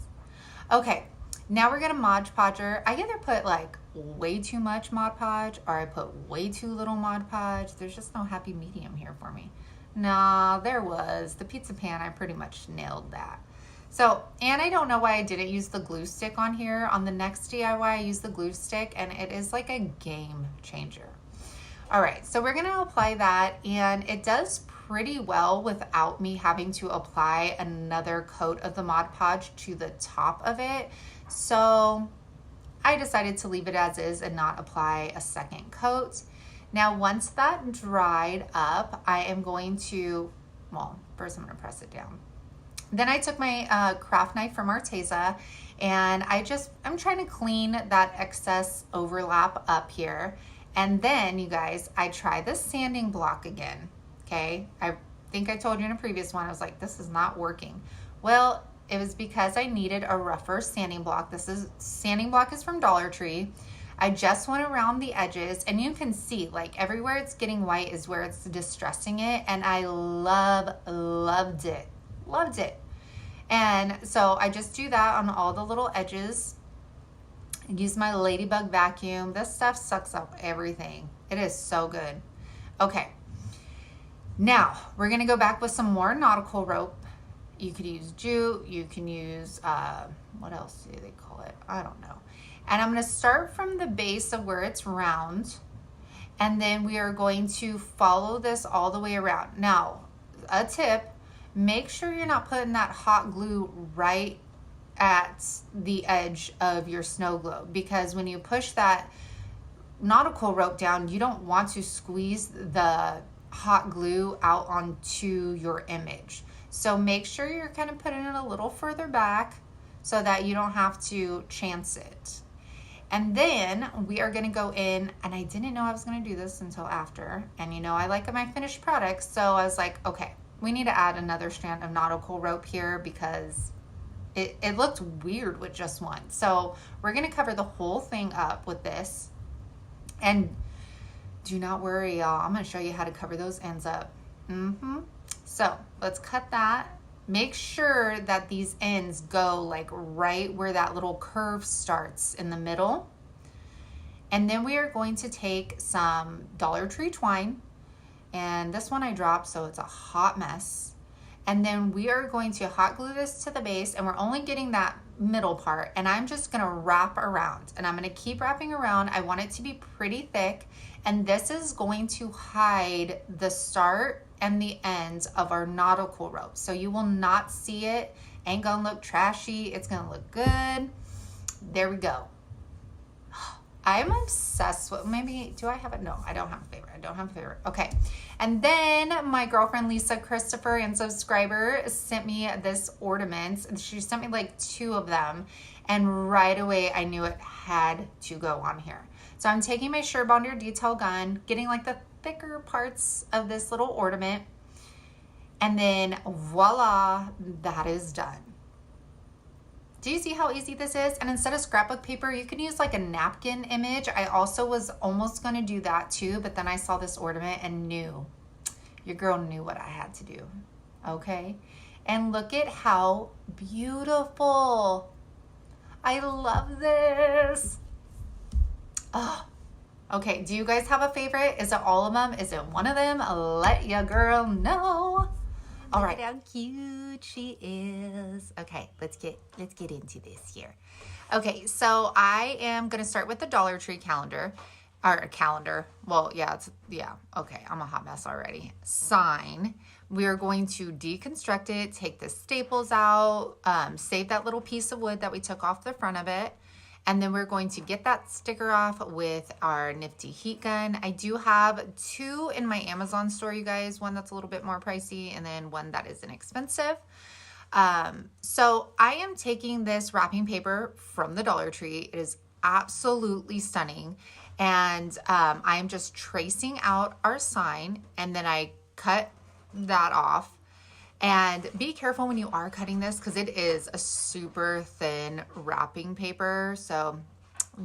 Okay, now we're gonna Mod Podger. I either put like way too much Mod Podge or I put way too little Mod Podge. There's just no happy medium here for me. No, there was. The pizza pan, I pretty much nailed that. So, and I don't know why I didn't use the glue stick on here. On the next DIY, I used the glue stick and it is like a game changer. All right, so we're gonna apply that and it does pretty well without me having to apply another coat of the Mod Podge to the top of it. So I decided to leave it as is and not apply a second coat. Now, once that dried up, I am going to, well, first I'm gonna press it down. Then I took my craft knife from Arteza and I'm trying to clean that excess overlap up here. And then you guys, I try the sanding block again, okay? I think I told you in a previous one, I was like, this is not working. Well, it was because I needed a rougher sanding block. Sanding block is from Dollar Tree. I just went around the edges and you can see like everywhere it's getting white is where it's distressing it. And I loved it. Loved it. And so I just do that on all the little edges. I use my ladybug vacuum. This stuff sucks up everything. It is so good. Okay. Now we're going to go back with some more nautical rope. You could use jute. You can use, what else do they call it? I don't know. And I'm going to start from the base of where it's round. And then we are going to follow this all the way around. Now, a tip. Make sure you're not putting that hot glue right at the edge of your snow globe, because when you push that nautical rope down, you don't want to squeeze the hot glue out onto your image. So make sure you're kind of putting it a little further back so that you don't have to chance it. And then we are going to go in, and I didn't know I was going to do this until after. And you know, I like my finished products. So I was like, okay, we need to add another strand of nautical rope here because it looked weird with just one. So we're going to cover the whole thing up with this. And do not worry, y'all. I'm going to show you how to cover those ends up. So let's cut that. Make sure that these ends go like right where that little curve starts in the middle. And then we are going to take some Dollar Tree twine. And this one I dropped, so it's a hot mess. And then we are going to hot glue this to the base, and we're only getting that middle part. And I'm just gonna wrap around, and I'm gonna keep wrapping around. I want it to be pretty thick. And this is going to hide the start and the ends of our nautical rope. So you will not see it. Ain't gonna look trashy. It's gonna look good. There we go. I'm obsessed with, maybe, do I have it? No, I don't have a favorite. I don't have a favorite. Okay. And then my girlfriend, Lisa Christopher, and subscriber, sent me this ornament. She sent me like 2 of them. And right away, I knew it had to go on here. So I'm taking my Surebonder detail gun, getting like the thicker parts of this little ornament. And then voila, that is done. Do you see how easy this is? And instead of scrapbook paper, you can use like a napkin image. I also was almost gonna do that too, but then I saw this ornament and knew, your girl knew what I had to do, okay? And look at how beautiful. I love this. Oh, okay, do you guys have a favorite? Is it all of them? Is it one of them? Let your girl know. All right, how cute she is. Okay, let's get into this here. Okay, so I am gonna start with the Dollar Tree calendar, or calendar. Well, yeah, okay, I'm a hot mess already. Sign. We are going to deconstruct it, take the staples out, save that little piece of wood that we took off the front of it. And then we're going to get that sticker off with our nifty heat gun. I do have 2 in my Amazon store, you guys. One that's a little bit more pricey and then one that is inexpensive. So I am taking this wrapping paper from the Dollar Tree. It is absolutely stunning. And I'm just tracing out our sign, and then I cut that off. And be careful when you are cutting this because it is a super thin wrapping paper. So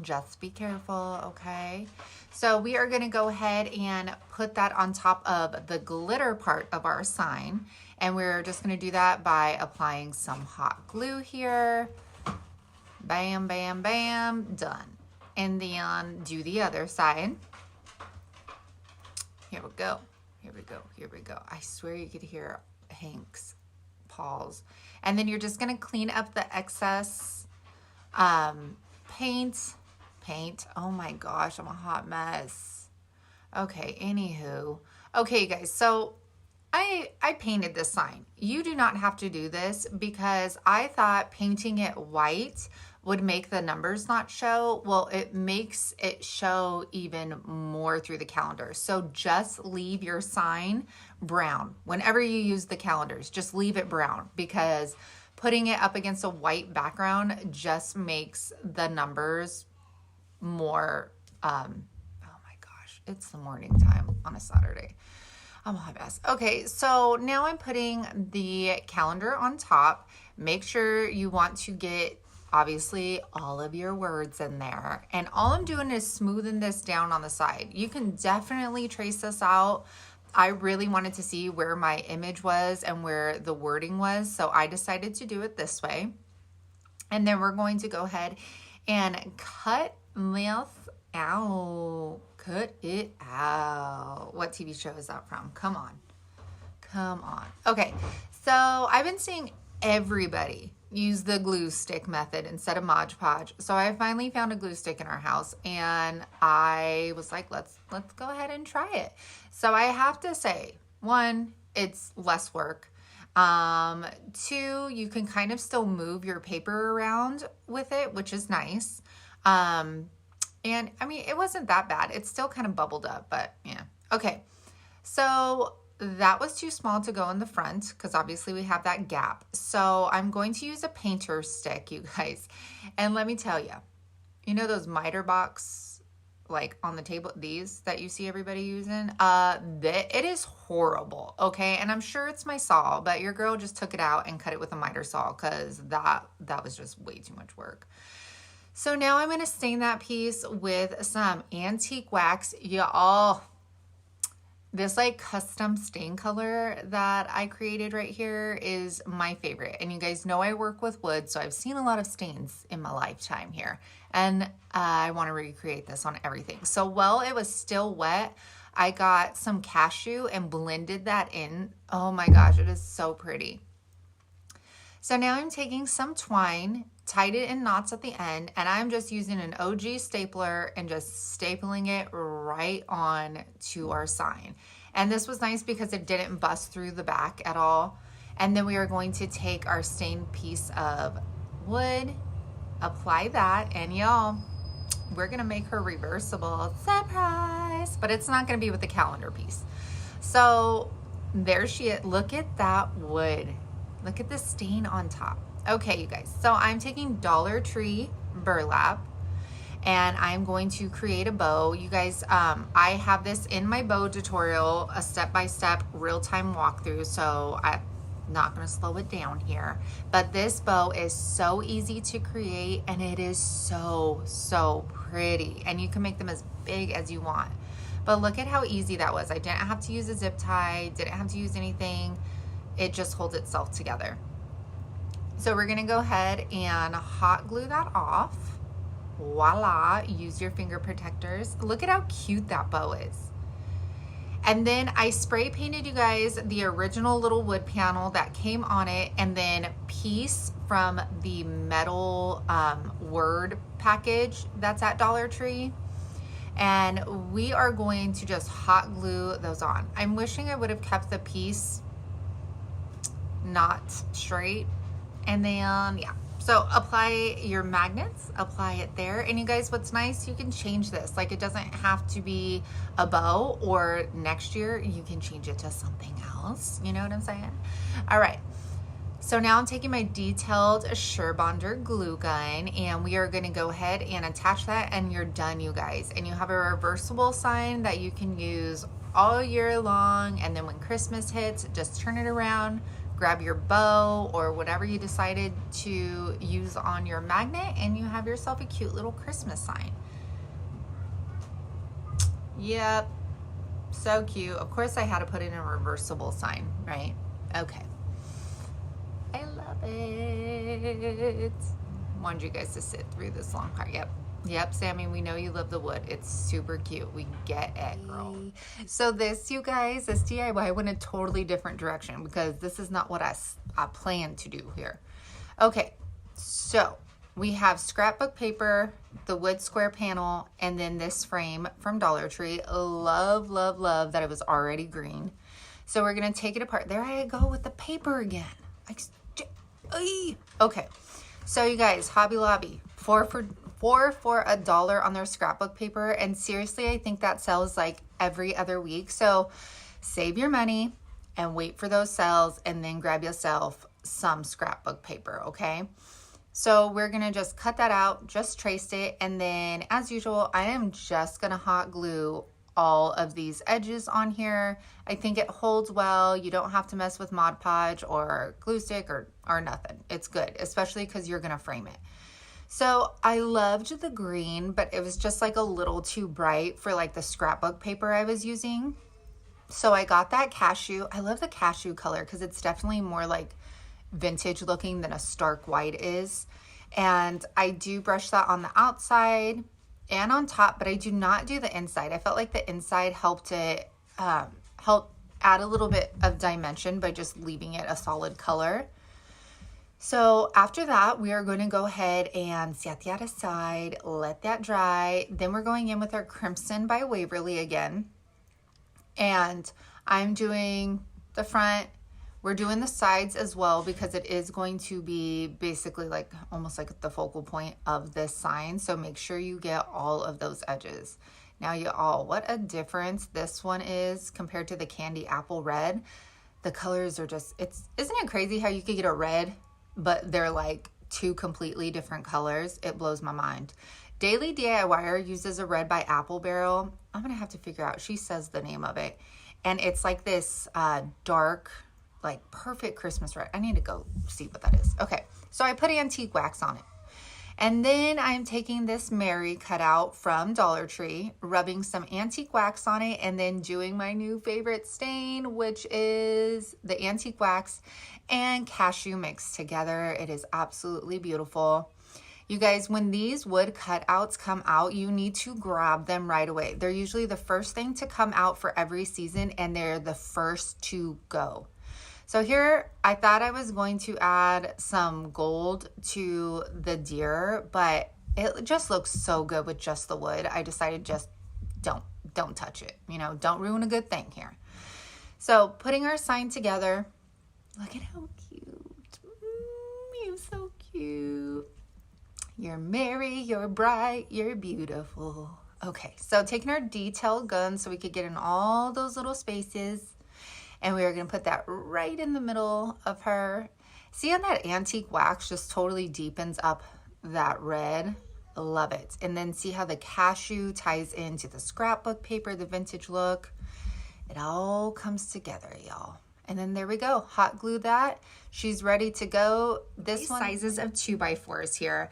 just be careful, okay? So we are gonna go ahead and put that on top of the glitter part of our sign. And we're just gonna do that by applying some hot glue here. Bam, bam, bam, done. And then do the other side. Here we go, here we go, here we go. I swear you could hear Hank's paws. And then you're just gonna clean up the excess paint. Oh my gosh, I'm a hot mess. Okay, anywho. Okay, you guys, so I painted this sign. You do not have to do this because I thought painting it white would make the numbers not show. Well, it makes it show even more through the calendar. So just leave your sign brown. Whenever you use the calendars, just leave it brown because putting it up against a white background just makes the numbers more, oh my gosh, it's the morning time on a Saturday. I'm a hot mess. Okay, so now I'm putting the calendar on top. Make sure you want to get obviously all of your words in there. And all I'm doing is smoothing this down on the side. You can definitely trace this out. I really wanted to see where my image was and where the wording was, so I decided to do it this way. And then we're going to go ahead and cut this out. Cut it out. What TV show is that from? Come on. Come on. Okay, so I've been seeing everybody use the glue stick method instead of Mod Podge. So I finally found a glue stick in our house and I was like, let's go ahead and try it. So I have to say, one, it's less work. Two, you can kind of still move your paper around with it, which is nice. And I mean, it wasn't that bad. It's still kind of bubbled up, but yeah. Okay, so that was too small to go in the front because obviously we have that gap. So I'm going to use a painter stick, you guys. And let me tell you, you know those miter box, like on the table, these that you see everybody using? It is horrible, okay? And I'm sure it's my saw, but your girl just took it out and cut it with a miter saw because that was just way too much work. So now I'm going to stain that piece with some antique wax. Y'all, this like custom stain color that I created right here is my favorite. And you guys know I work with wood, so I've seen a lot of stains in my lifetime here. And I want to recreate this on everything. So while it was still wet, I got some cashew and blended that in. Oh my gosh, it is so pretty. So now I'm taking some twine, tied it in knots at the end, and I'm just using an OG stapler and just stapling it right on to our sign. And this was nice because it didn't bust through the back at all. And then we are going to take our stained piece of wood, apply that, and y'all, we're gonna make her reversible. Surprise! But it's not gonna be with the calendar piece. So there she is. Look at that wood. Look at the stain on top. Okay, you guys, so I'm taking Dollar Tree burlap and I'm going to create a bow. You guys, I have this in my bow tutorial, a step-by-step real-time walkthrough, so I'm not gonna slow it down here. But this bow is so easy to create and it is so pretty. And you can make them as big as you want. But look at how easy that was. I didn't have to use a zip tie, didn't have to use anything. It just holds itself together. So we're gonna go ahead and hot glue that off. Voila, use your finger protectors. Look at how cute that bow is. And then I spray painted, you guys, the original little wood panel that came on it, and then piece from the metal word package that's at Dollar Tree. And we are going to just hot glue those on. I'm wishing I would have kept the piece not straight. And then, yeah. So apply your magnets, apply it there. And you guys, what's nice, you can change this. Like, it doesn't have to be a bow, or next year you can change it to something else. You know what I'm saying? All right. So now I'm taking my detailed Surebonder glue gun, and we are going to go ahead and attach that, and you're done, you guys. And you have a reversible sign that you can use all year long, and then when Christmas hits, just turn it around, grab your bow or whatever you decided to use on your magnet, and you have yourself a cute little Christmas sign. Yep, so cute. Of course I had to put in a reversible sign, right? Okay. I love it. Wanted you guys to sit through this long part. Yep, Sammy, we know you love the wood. It's super cute. We get it, girl. So this, you guys, this DIY went a totally different direction because this is not what I planned to do here. Okay, so we have scrapbook paper, the wood square panel, and then this frame from Dollar Tree. Love, love, love that it was already green. So we're going to take it apart. There I go with the paper again. Okay, so you guys, Hobby Lobby, four for $1 on their scrapbook paper, and seriously, I think that sells like every other week. So save your money and wait for those sales, and then grab yourself some scrapbook paper. Okay, so we're gonna just cut that out, just traced it, and then as usual, I am just gonna hot glue all of these edges on here. I think it holds well. You don't have to mess with Mod Podge or glue stick or nothing. It's good, especially because you're gonna frame it. So I loved the green, but it was just like a little too bright for like the scrapbook paper I was using. So I got that cashew. I love the cashew color because it's definitely more like vintage looking than a stark white is. And I do brush that on the outside and on top, but I do not do the inside. I felt like the inside helped it, help add a little bit of dimension by just leaving it a solid color. So after that, we are going to go ahead and set that aside, let that dry. Then we're going in with our Crimson by Waverly again. And I'm doing the front. We're doing the sides as well because it is going to be basically like almost like the focal point of this sign. So make sure you get all of those edges. Now you all, what a difference this one is compared to the candy apple red. The colors are just, isn't it crazy how you could get a red, but they're like two completely different colors? It blows my mind. Daily DIYer uses a red by Apple Barrel. I'm gonna have to figure out, she says the name of it. And it's like this dark, like perfect Christmas red. I need to go see what that is. Okay, so I put antique wax on it. And then I'm taking this Mary cutout from Dollar Tree, rubbing some antique wax on it, and then doing my new favorite stain, which is the antique wax and cashew mixed together. It is absolutely beautiful. You guys, when these wood cutouts come out, you need to grab them right away. They're usually the first thing to come out for every season, and they're the first to go. So here, I thought I was going to add some gold to the deer, but it just looks so good with just the wood. I decided just don't touch it. You know, don't ruin a good thing here. So putting our sign together, look at how cute. You're so cute. You're merry, you're bright, you're beautiful. Okay, so taking our detailed gun so we could get in all those little spaces. And we are going to put that right in the middle of her. See how that antique wax just totally deepens up that red? Love it. And then see how the cashew ties into the scrapbook paper, the vintage look. It all comes together, y'all. And then there we go. Hot glue that. She's ready to go. This one, sizes of 2x4s here.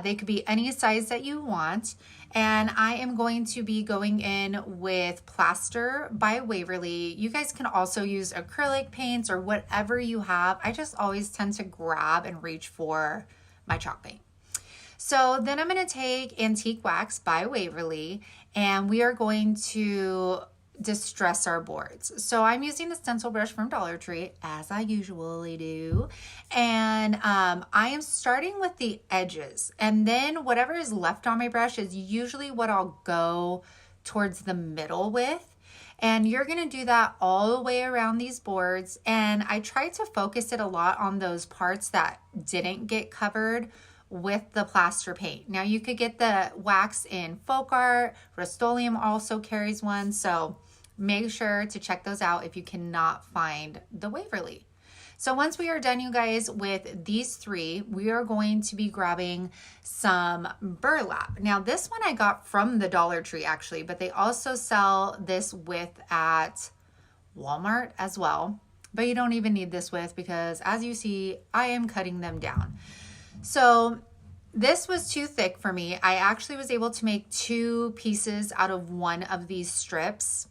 They could be any size that you want. And I am going to be going in with Plaster by Waverly. You guys can also use acrylic paints or whatever you have. I just always tend to grab and reach for my chalk paint. So then I'm going to take Antique Wax by Waverly, and we are going to distress our boards. So I'm using the stencil brush from Dollar Tree, as I usually do, and I am starting with the edges, and then whatever is left on my brush is usually what I'll go towards the middle with. And you're going to do that all the way around these boards, and I try to focus it a lot on those parts that didn't get covered with the plaster paint. Now you could get the wax in Folk Art. Rust-Oleum also carries one, so make sure to check those out if you cannot find the Waverly. So once we are done, you guys, with these three, we are going to be grabbing some burlap. Now this one I got from the Dollar Tree actually, but they also sell this width at Walmart as well. But you don't even need this width because as you see, I am cutting them down. So this was too thick for me. I actually was able to make 2 pieces out of one of these strips.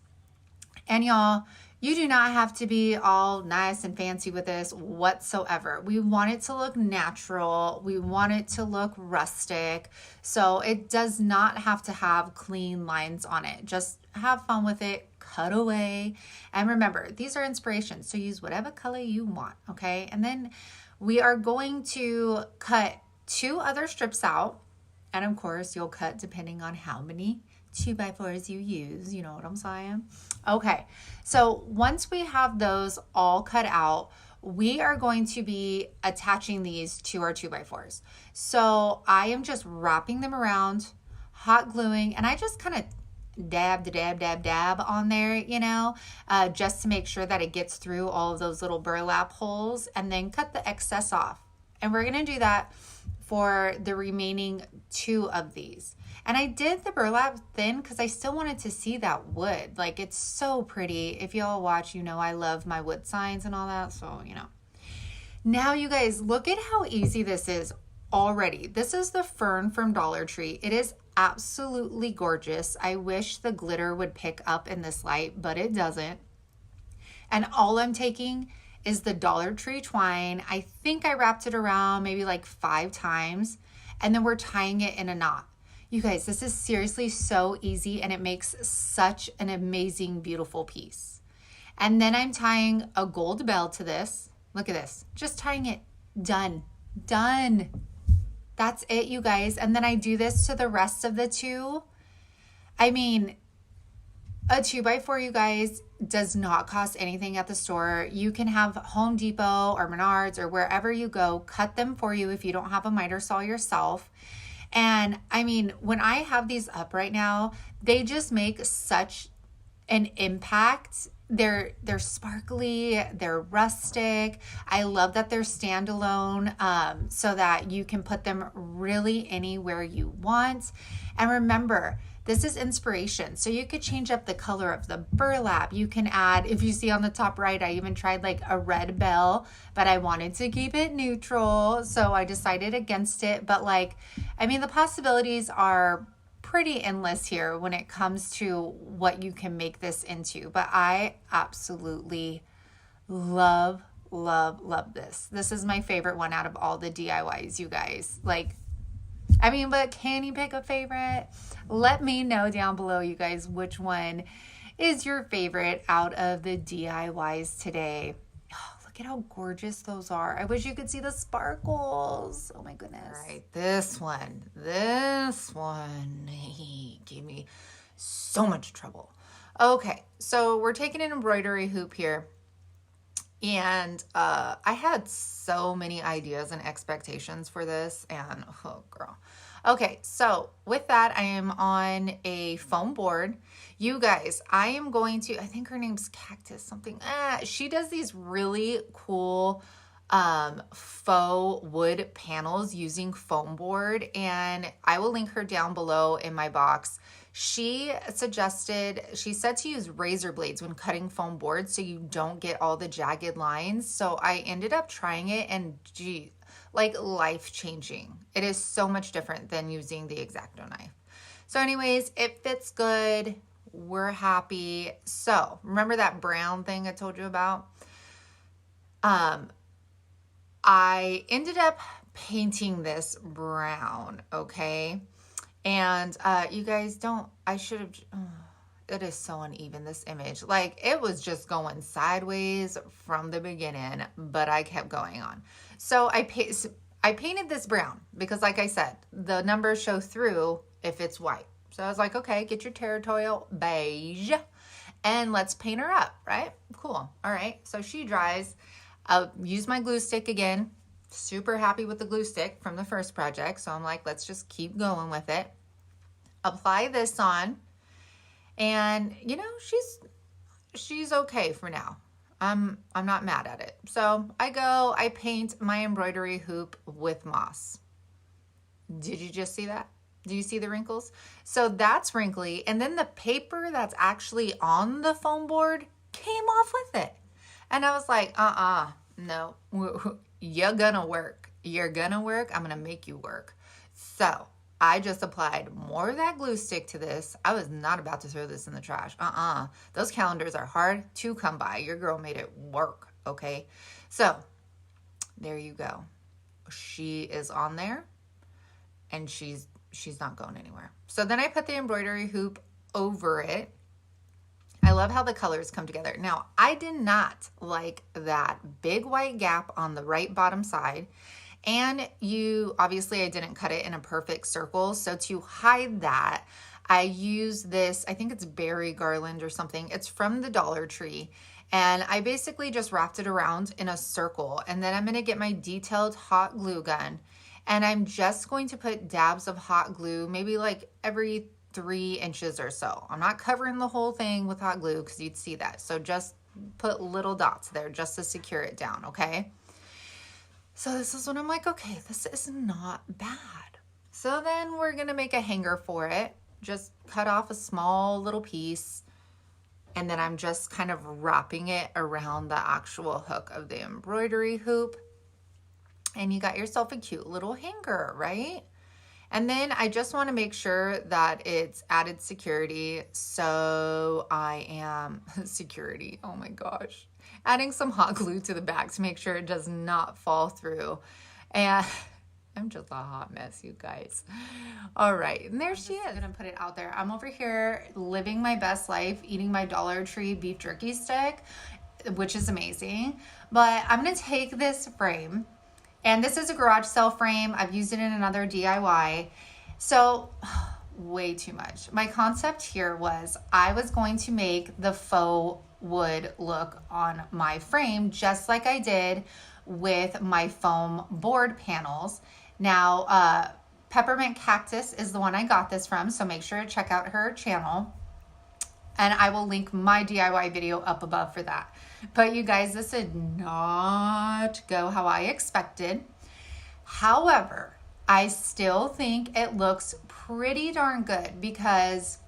And y'all, you do not have to be all nice and fancy with this whatsoever. We want it to look natural. We want it to look rustic. So it does not have to have clean lines on it. Just have fun with it, cut away. And remember, these are inspirations, so use whatever color you want, okay? And then we are going to cut 2 other strips out. And of course, you'll cut depending on how many 2x4s you use, you know what I'm saying? Okay, so once we have those all cut out, we are going to be attaching these to our 2x4s. So I am just wrapping them around, hot gluing, and I just kind of dab on there, you know, just to make sure that it gets through all of those little burlap holes, and then cut the excess off. And we're going to do that for the remaining 2 of these. And I did the burlap thin because I still wanted to see that wood. Like, it's so pretty. If y'all watch, you know I love my wood signs and all that. So, you know. Now, you guys, look at how easy this is already. This is the fern from Dollar Tree. It is absolutely gorgeous. I wish the glitter would pick up in this light, but it doesn't. And all I'm taking is the Dollar Tree twine. I think I wrapped it around maybe like 5 times. And then we're tying it in a knot. You guys, this is seriously so easy, and it makes such an amazing, beautiful piece. And then I'm tying a gold bell to this. Look at this. Just tying it. Done. Done. That's it, you guys. And then I do this to the rest of the 2. I mean, a 2x4, you guys, does not cost anything at the store. You can have Home Depot or Menards or wherever you go cut them for you if you don't have a miter saw yourself. And I mean, when I have these up right now, they just make such an impact. They're sparkly, they're rustic. I love that they're standalone, so that you can put them really anywhere you want. And remember, this is inspiration. So you could change up the color of the burlap. You can add, if you see on the top right, I even tried like a red bell, but I wanted to keep it neutral. So I decided against it. But like, I mean, the possibilities are pretty endless here when it comes to what you can make this into. But I absolutely love this. This is my favorite one out of all the DIYs, you guys. Like, I mean, but can you pick a favorite? Let me know down below, you guys, which one is your favorite out of the DIYs today. Oh, look at how gorgeous those are. I wish you could see the sparkles. Oh my goodness. All right, this one gave me so much trouble. Okay, so we're taking an embroidery hoop here. And I had so many ideas and expectations for this, and oh girl. Okay, so with that, I am on a foam board. You guys, I am going to, I think her name's Cactus something. She does these really cool faux wood panels using foam board, and I will link her down below in my box. She said to use razor blades when cutting foam boards so you don't get all the jagged lines. So I ended up trying it, and gee, like life-changing. It is so much different than using the X-Acto knife. So anyways, it fits good. We're happy. So remember that brown thing I told you about? I ended up painting this brown, okay? And you guys it is so uneven, this image. Like, it was just going sideways from the beginning, but I kept going on. So I painted this brown because, like I said, the numbers show through if it's white. So I was like, okay, get your territorial beige and let's paint her up, right? Cool. All right. So she dries. I'll use my glue stick again. Super happy with the glue stick from the first project. So I'm like, let's just keep going with it. Apply this on. And, you know, she's okay for now. I'm not mad at it. So I paint my embroidery hoop with moss. Did you just see that? Do you see the wrinkles? So that's wrinkly. And then the paper that's actually on the foam board came off with it. And I was like, no, you're gonna work. You're gonna work. I'm gonna make you work. So I just applied more of that glue stick to this. I was not about to throw this in the trash. Those calendars are hard to come by. Your girl made it work, okay? So there you go. She is on there and she's not going anywhere. So then I put the embroidery hoop over it. I love how the colors come together. Now, I did not like that big white gap on the right bottom side. And obviously I didn't cut it in a perfect circle. So to hide that, I use this, I think it's berry garland or something. It's from the Dollar Tree. And I basically just wrapped it around in a circle. And then I'm gonna get my detailed hot glue gun. And I'm just going to put dabs of hot glue, maybe like every 3 inches or so. I'm not covering the whole thing with hot glue because you'd see that. So just put little dots there just to secure it down, okay? So this is when I'm like, okay, this is not bad. So then we're gonna make a hanger for it. Just cut off a small little piece. And then I'm just kind of wrapping it around the actual hook of the embroidery hoop. And you got yourself a cute little hanger, right? And then I just want to make sure that it's added security. So I am security. Oh my gosh. Adding some hot glue to the back to make sure it does not fall through. And I'm just a hot mess, you guys. All right. And there she is. I'm going to put it out there. I'm over here living my best life, eating my Dollar Tree beef jerky stick, which is amazing. But I'm going to take this frame. And this is a garage sale frame. I've used it in another DIY. So way too much. My concept here was I was going to make the faux wood look on my frame, just like I did with my foam board panels. Now, Peppermint Cactus is the one I got this from. So make sure to check out her channel. And I will link my DIY video up above for that. But you guys, this did not go how I expected. However, I still think it looks pretty darn good because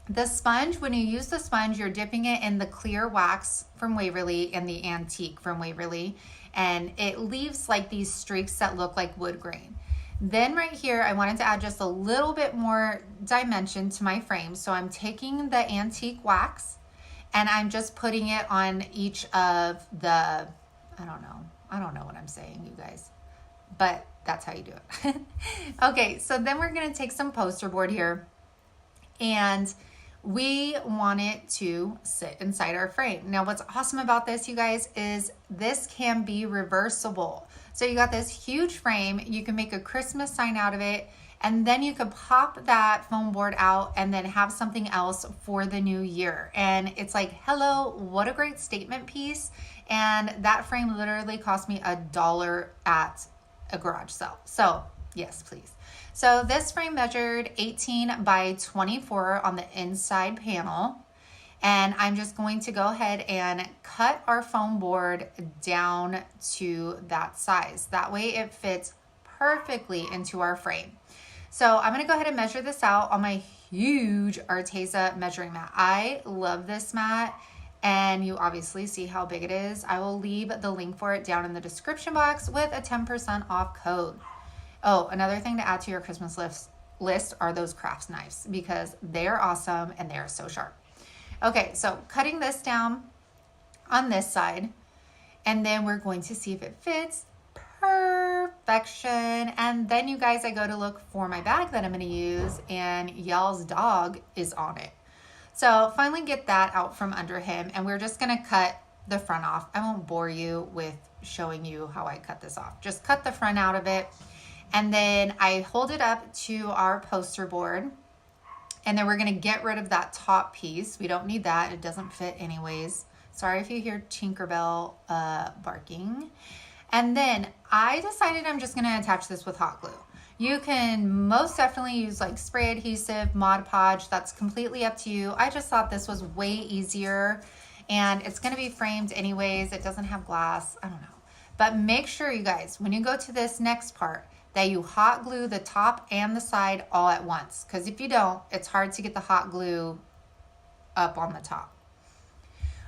the sponge, when you use the sponge, you're dipping it in the clear wax from Waverly and the antique from Waverly. And it leaves like these streaks that look like wood grain. Then right here, I wanted to add just a little bit more dimension to my frame. So I'm taking the antique wax and I'm just putting it on each of the, I don't know what I'm saying, you guys, but that's how you do it. Okay, so then we're gonna take some poster board here and we want it to sit inside our frame. Now, what's awesome about this, you guys, is this can be reversible. So you got this huge frame, you can make a Christmas sign out of it, and then you could pop that foam board out and then have something else for the new year. And it's like, hello, what a great statement piece. And that frame literally cost me $1 at a garage sale. So yes, please. So this frame measured 18 by 24 on the inside panel. And I'm just going to go ahead and cut our foam board down to that size. That way it fits perfectly into our frame. So I'm gonna go ahead and measure this out on my huge Arteza measuring mat. I love this mat and you obviously see how big it is. I will leave the link for it down in the description box with a 10% off code. Oh, another thing to add to your Christmas list are those crafts knives because they're awesome and they're so sharp. Okay, so cutting this down on this side, and then we're going to see if it fits perfection. And then you guys, I go to look for my bag that I'm gonna use and Y'all's dog is on it. So finally get that out from under him and we're just gonna cut the front off. I won't bore you with showing you how I cut this off. Just cut the front out of it. And then I hold it up to our poster board. And then we're gonna get rid of that top piece. We don't need that, it doesn't fit anyways. Sorry if you hear Tinkerbell barking. And then I decided I'm just gonna attach this with hot glue. You can most definitely use like spray adhesive, Mod Podge, that's completely up to you. I just thought this was way easier and it's going to be framed anyways. It doesn't have glass. I don't know. But make sure, you guys, when you go to this next part, that you hot glue the top and the side all at once. Because if you don't, it's hard to get the hot glue up on the top.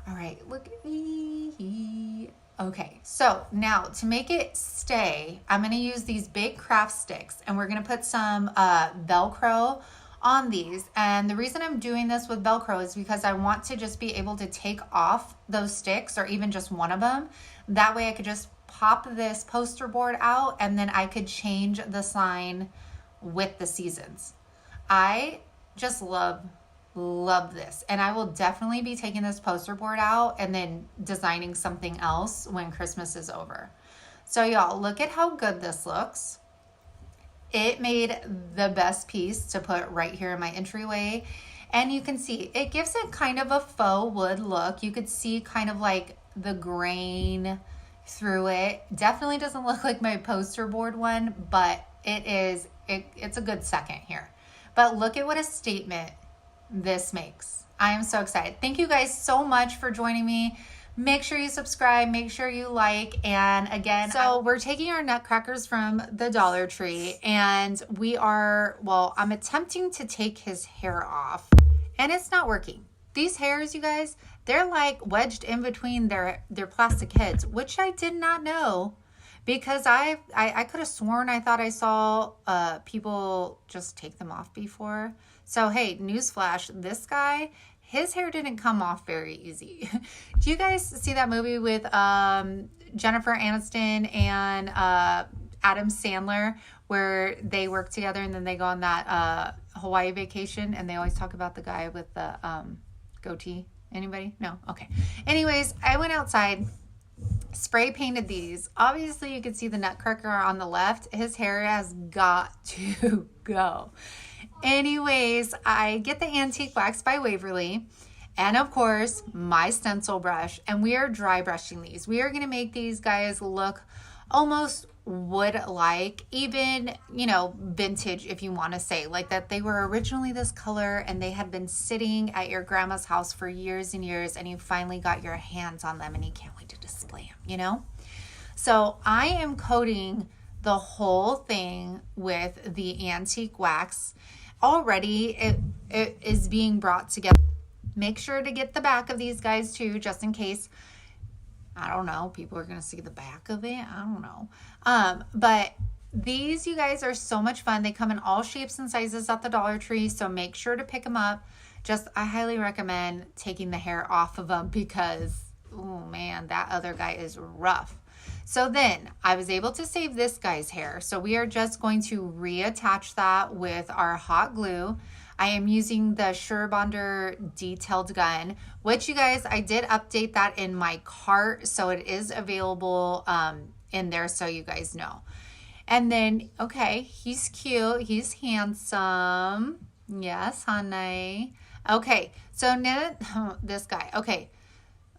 All right, look at me. Okay, so now to make it stay, I'm going to use these big craft sticks, and we're going to put some Velcro on these. And the reason I'm doing this with Velcro is because I want to just be able to take off those sticks, or even just one of them. That way I could just pop this poster board out, and then I could change the sign with the seasons. I just love this, and I will definitely be taking this poster board out and then designing something else when Christmas is over. So y'all, look at how good this looks. It made the best piece to put right here in my entryway, and you can see it gives it kind of a faux wood look. You could see kind of like the grain through it. Definitely doesn't look like my poster board one, but it's a good second here. But look at what a statement this makes. I am so excited. Thank you guys so much for joining me. Make sure you subscribe, make sure you like, and again, so we're taking our Nutcrackers from the Dollar Tree, and I'm attempting to take his hair off, and it's not working. These hairs, you guys, they're like wedged in between their plastic heads, which I did not know, because I could have sworn I thought I saw people just take them off before. So hey, newsflash, this guy, his hair didn't come off very easy. Do you guys see that movie with Jennifer Aniston and Adam Sandler, where they work together and then they go on that Hawaii vacation, and they always talk about the guy with the goatee? Anybody? No? Okay. Anyways, I went outside, spray painted these. Obviously, you can see the Nutcracker on the left. His hair has got to go. Anyways, I get the antique wax by Waverly, and of course, my stencil brush, and we are dry brushing these. We are going to make these guys look almost wood-like, even, vintage, if you want to say, like that they were originally this color and they had been sitting at your grandma's house for years and years, and you finally got your hands on them and you can't wait to display them, So I am coating the whole thing with the antique wax. Already it is being brought together. Make sure to get the back of these guys too, just in case, I don't know, people are going to see the back of it. I don't know. But these, you guys, are so much fun. They come in all shapes and sizes at the Dollar Tree, so make sure to pick them up. I highly recommend taking the hair off of them, because, oh man, that other guy is rough. So then I was able to save this guy's hair. So we are just going to reattach that with our hot glue. I am using the Surebonder detailed gun, which, you guys, I did update that in my cart, so it is available in there, so you guys know. And then, okay, he's cute, he's handsome. Yes, honey. Okay, so now this guy. Okay,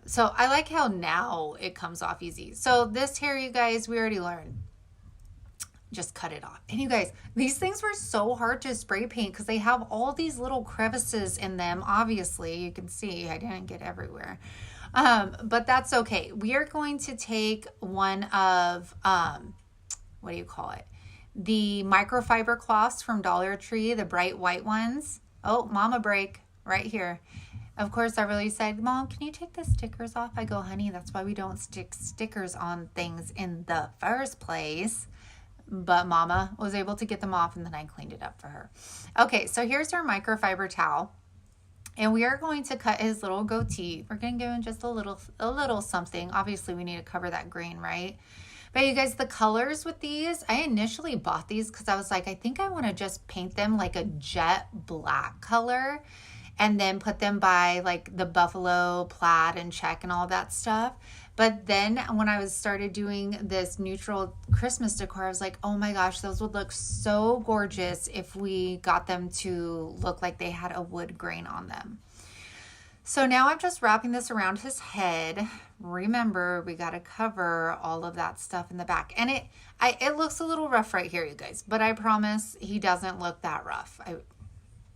so I like how now it comes off easy. So this hair, you guys, we already learned. Just cut it off. And you guys, these things were so hard to spray paint because they have all these little crevices in them. Obviously, you can see I didn't get everywhere. But that's okay. We are going to take one of, what do you call it? The microfiber cloths from Dollar Tree, the bright white ones. Oh, mama break right here. Of course, I really said, Mom, can you take the stickers off? I go, honey, that's why we don't stick stickers on things in the first place. But Mama was able to get them off, and then I cleaned it up for her. Okay, so here's our microfiber towel. And we are going to cut his little goatee. We're going to give him just a little something. Obviously, we need to cover that green, right? But you guys, the colors with these, I initially bought these because I was like, I think I want to just paint them like a jet black color, and then put them by like the buffalo plaid and check and all that stuff. But then when I started doing this neutral Christmas decor, I was like, oh my gosh, those would look so gorgeous if we got them to look like they had a wood grain on them. So now I'm just wrapping this around his head. Remember, we got to cover all of that stuff in the back. And it looks a little rough right here, you guys, but I promise he doesn't look that rough. I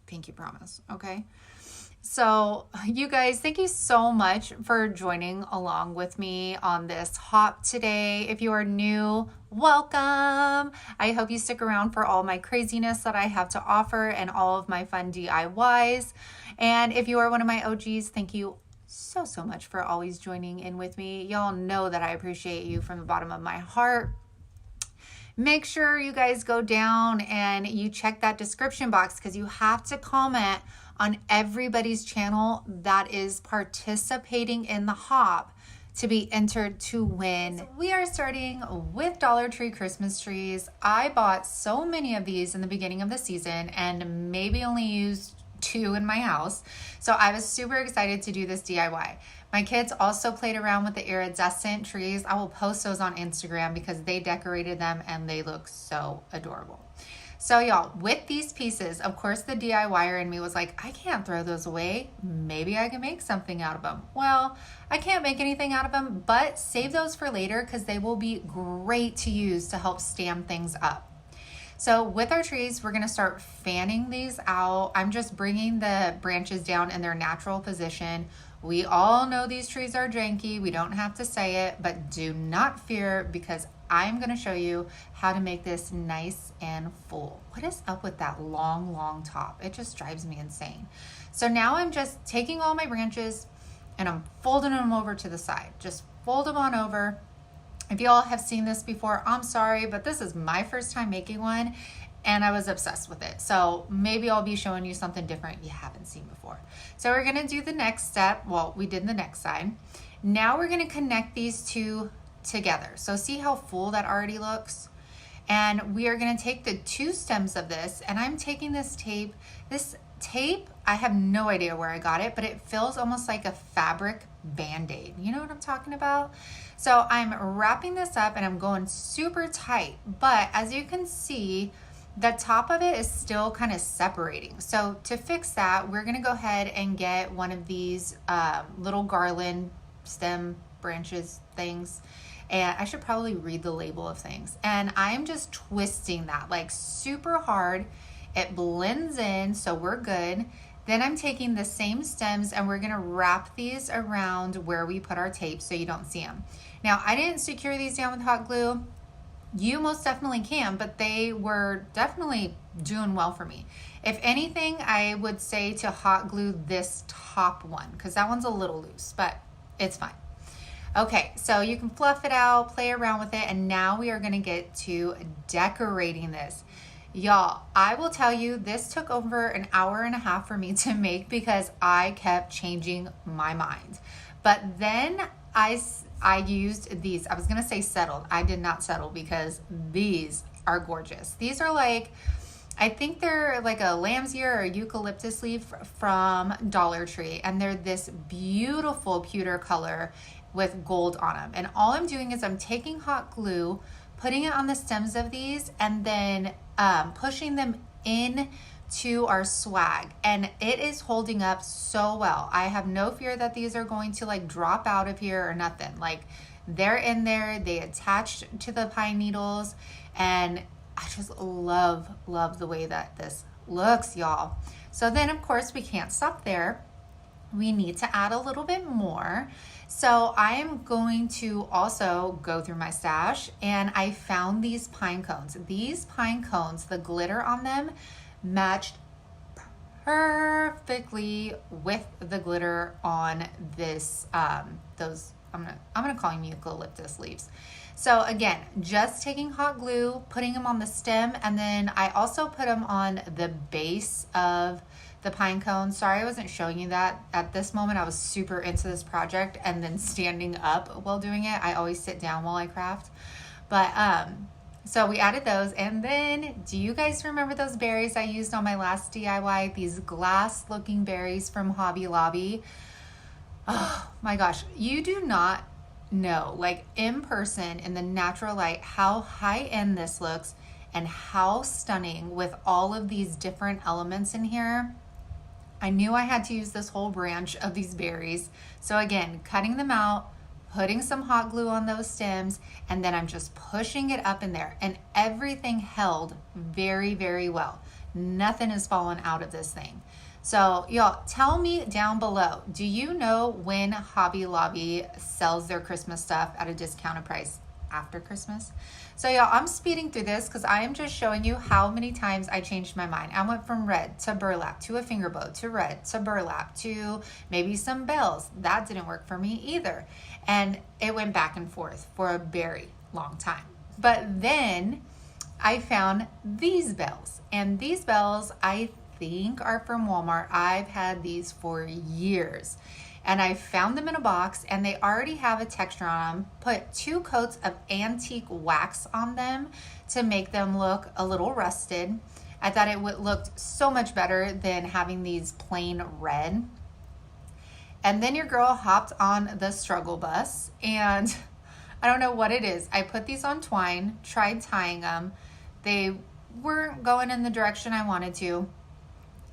pinky promise, okay? So, you guys, thank you so much for joining along with me on this hop today. If you are new, welcome. I hope you stick around for all my craziness that I have to offer and all of my fun DIYs. And if you are one of my OGs, thank you so much for always joining in with me. Y'all know that I appreciate you from the bottom of my heart. Make sure you guys go down and you check that description box because you have to comment on everybody's channel that is participating in the hop to be entered to win. So we are starting with Dollar Tree Christmas trees. I bought so many of these in the beginning of the season and maybe only used 2 in my house. So I was super excited to do this DIY. My kids also played around with the iridescent trees. I will post those on Instagram because they decorated them and they look so adorable. So y'all, with these pieces, of course the DIYer in me was like, I can't throw those away. Maybe I can make something out of them. Well, I can't make anything out of them, but save those for later because they will be great to use to help stand things up. So with our trees, we're gonna start fanning these out. I'm just bringing the branches down in their natural position. We all know these trees are janky. We don't have to say it, but do not fear because I'm gonna show you how to make this nice and full. What is up with that long top? It just drives me insane. So now I'm just taking all my branches and I'm folding them over to the side. Just fold them on over. If y'all have seen this before, I'm sorry, but this is my first time making one and I was obsessed with it. So maybe I'll be showing you something different you haven't seen before. So we're gonna do the next step. Well, we did the next side. Now we're gonna connect these two together. So see how full that already looks? And we are gonna take the 2 stems of this and I'm taking this tape. This tape, I have no idea where I got it, but it feels almost like a fabric Band-Aid. You know what I'm talking about? So I'm wrapping this up and I'm going super tight, but as you can see, the top of it is still kind of separating. So to fix that, we're gonna go ahead and get one of these little garland stem branches things. And I should probably read the label of things. And I'm just twisting that like super hard. It blends in, so we're good. Then I'm taking the same stems and we're gonna wrap these around where we put our tape so you don't see them. Now, I didn't secure these down with hot glue. You most definitely can, but they were definitely doing well for me. If anything, I would say to hot glue this top one because that one's a little loose, but it's fine. Okay, so you can fluff it out, play around with it, and now we are gonna get to decorating this. Y'all, I will tell you, this took over an hour and a half for me to make because I kept changing my mind. But then I used these. I was gonna say settled. I did not settle because these are gorgeous. These are like, I think they're like a lamb's ear or a eucalyptus leaf from Dollar Tree. And they're this beautiful pewter color with gold on them. And all I'm doing is I'm taking hot glue, putting it on the stems of these, and then pushing them in to our swag, and it is holding up so well. I have no fear that these are going to like drop out of here or nothing. Like they're in there, they attached to the pine needles, and I just love the way that this looks, y'all. So then of course we can't stop there. We need to add a little bit more. So I am going to also go through my stash and I found these pine cones. These pine cones, the glitter on them matched perfectly with the glitter on this, those, I'm gonna call them eucalyptus leaves. So again, just taking hot glue, putting them on the stem, and then I also put them on the base of the pine cone. Sorry I wasn't showing you that at this moment. I was super into this project and then standing up while doing it. I always sit down while I craft. But so we added those, and then do you guys remember those berries I used on my last DIY? These glass looking berries from Hobby Lobby. Oh my gosh, you do not know, like in person in the natural light, how high end this looks and how stunning with all of these different elements in here. I knew I had to use this whole branch of these berries. So again, cutting them out, putting some hot glue on those stems, and then I'm just pushing it up in there, and everything held very, very well. Nothing has fallen out of this thing. So y'all, tell me down below, do you know when Hobby Lobby sells their Christmas stuff at a discounted price? After Christmas? So y'all, I'm speeding through this because I am just showing you how many times I changed my mind. I went from red to burlap to a finger bow to red to burlap to maybe some bells. That didn't work for me either. And it went back and forth for a very long time. But then I found these bells, and these bells I think are from Walmart. I've had these for years, and I found them in a box, and they already have a texture on them. Put 2 coats of antique wax on them to make them look a little rusted. I thought it would look so much better than having these plain red. And then your girl hopped on the struggle bus, and I don't know what it is. I put these on twine, tried tying them. They weren't going in the direction I wanted to.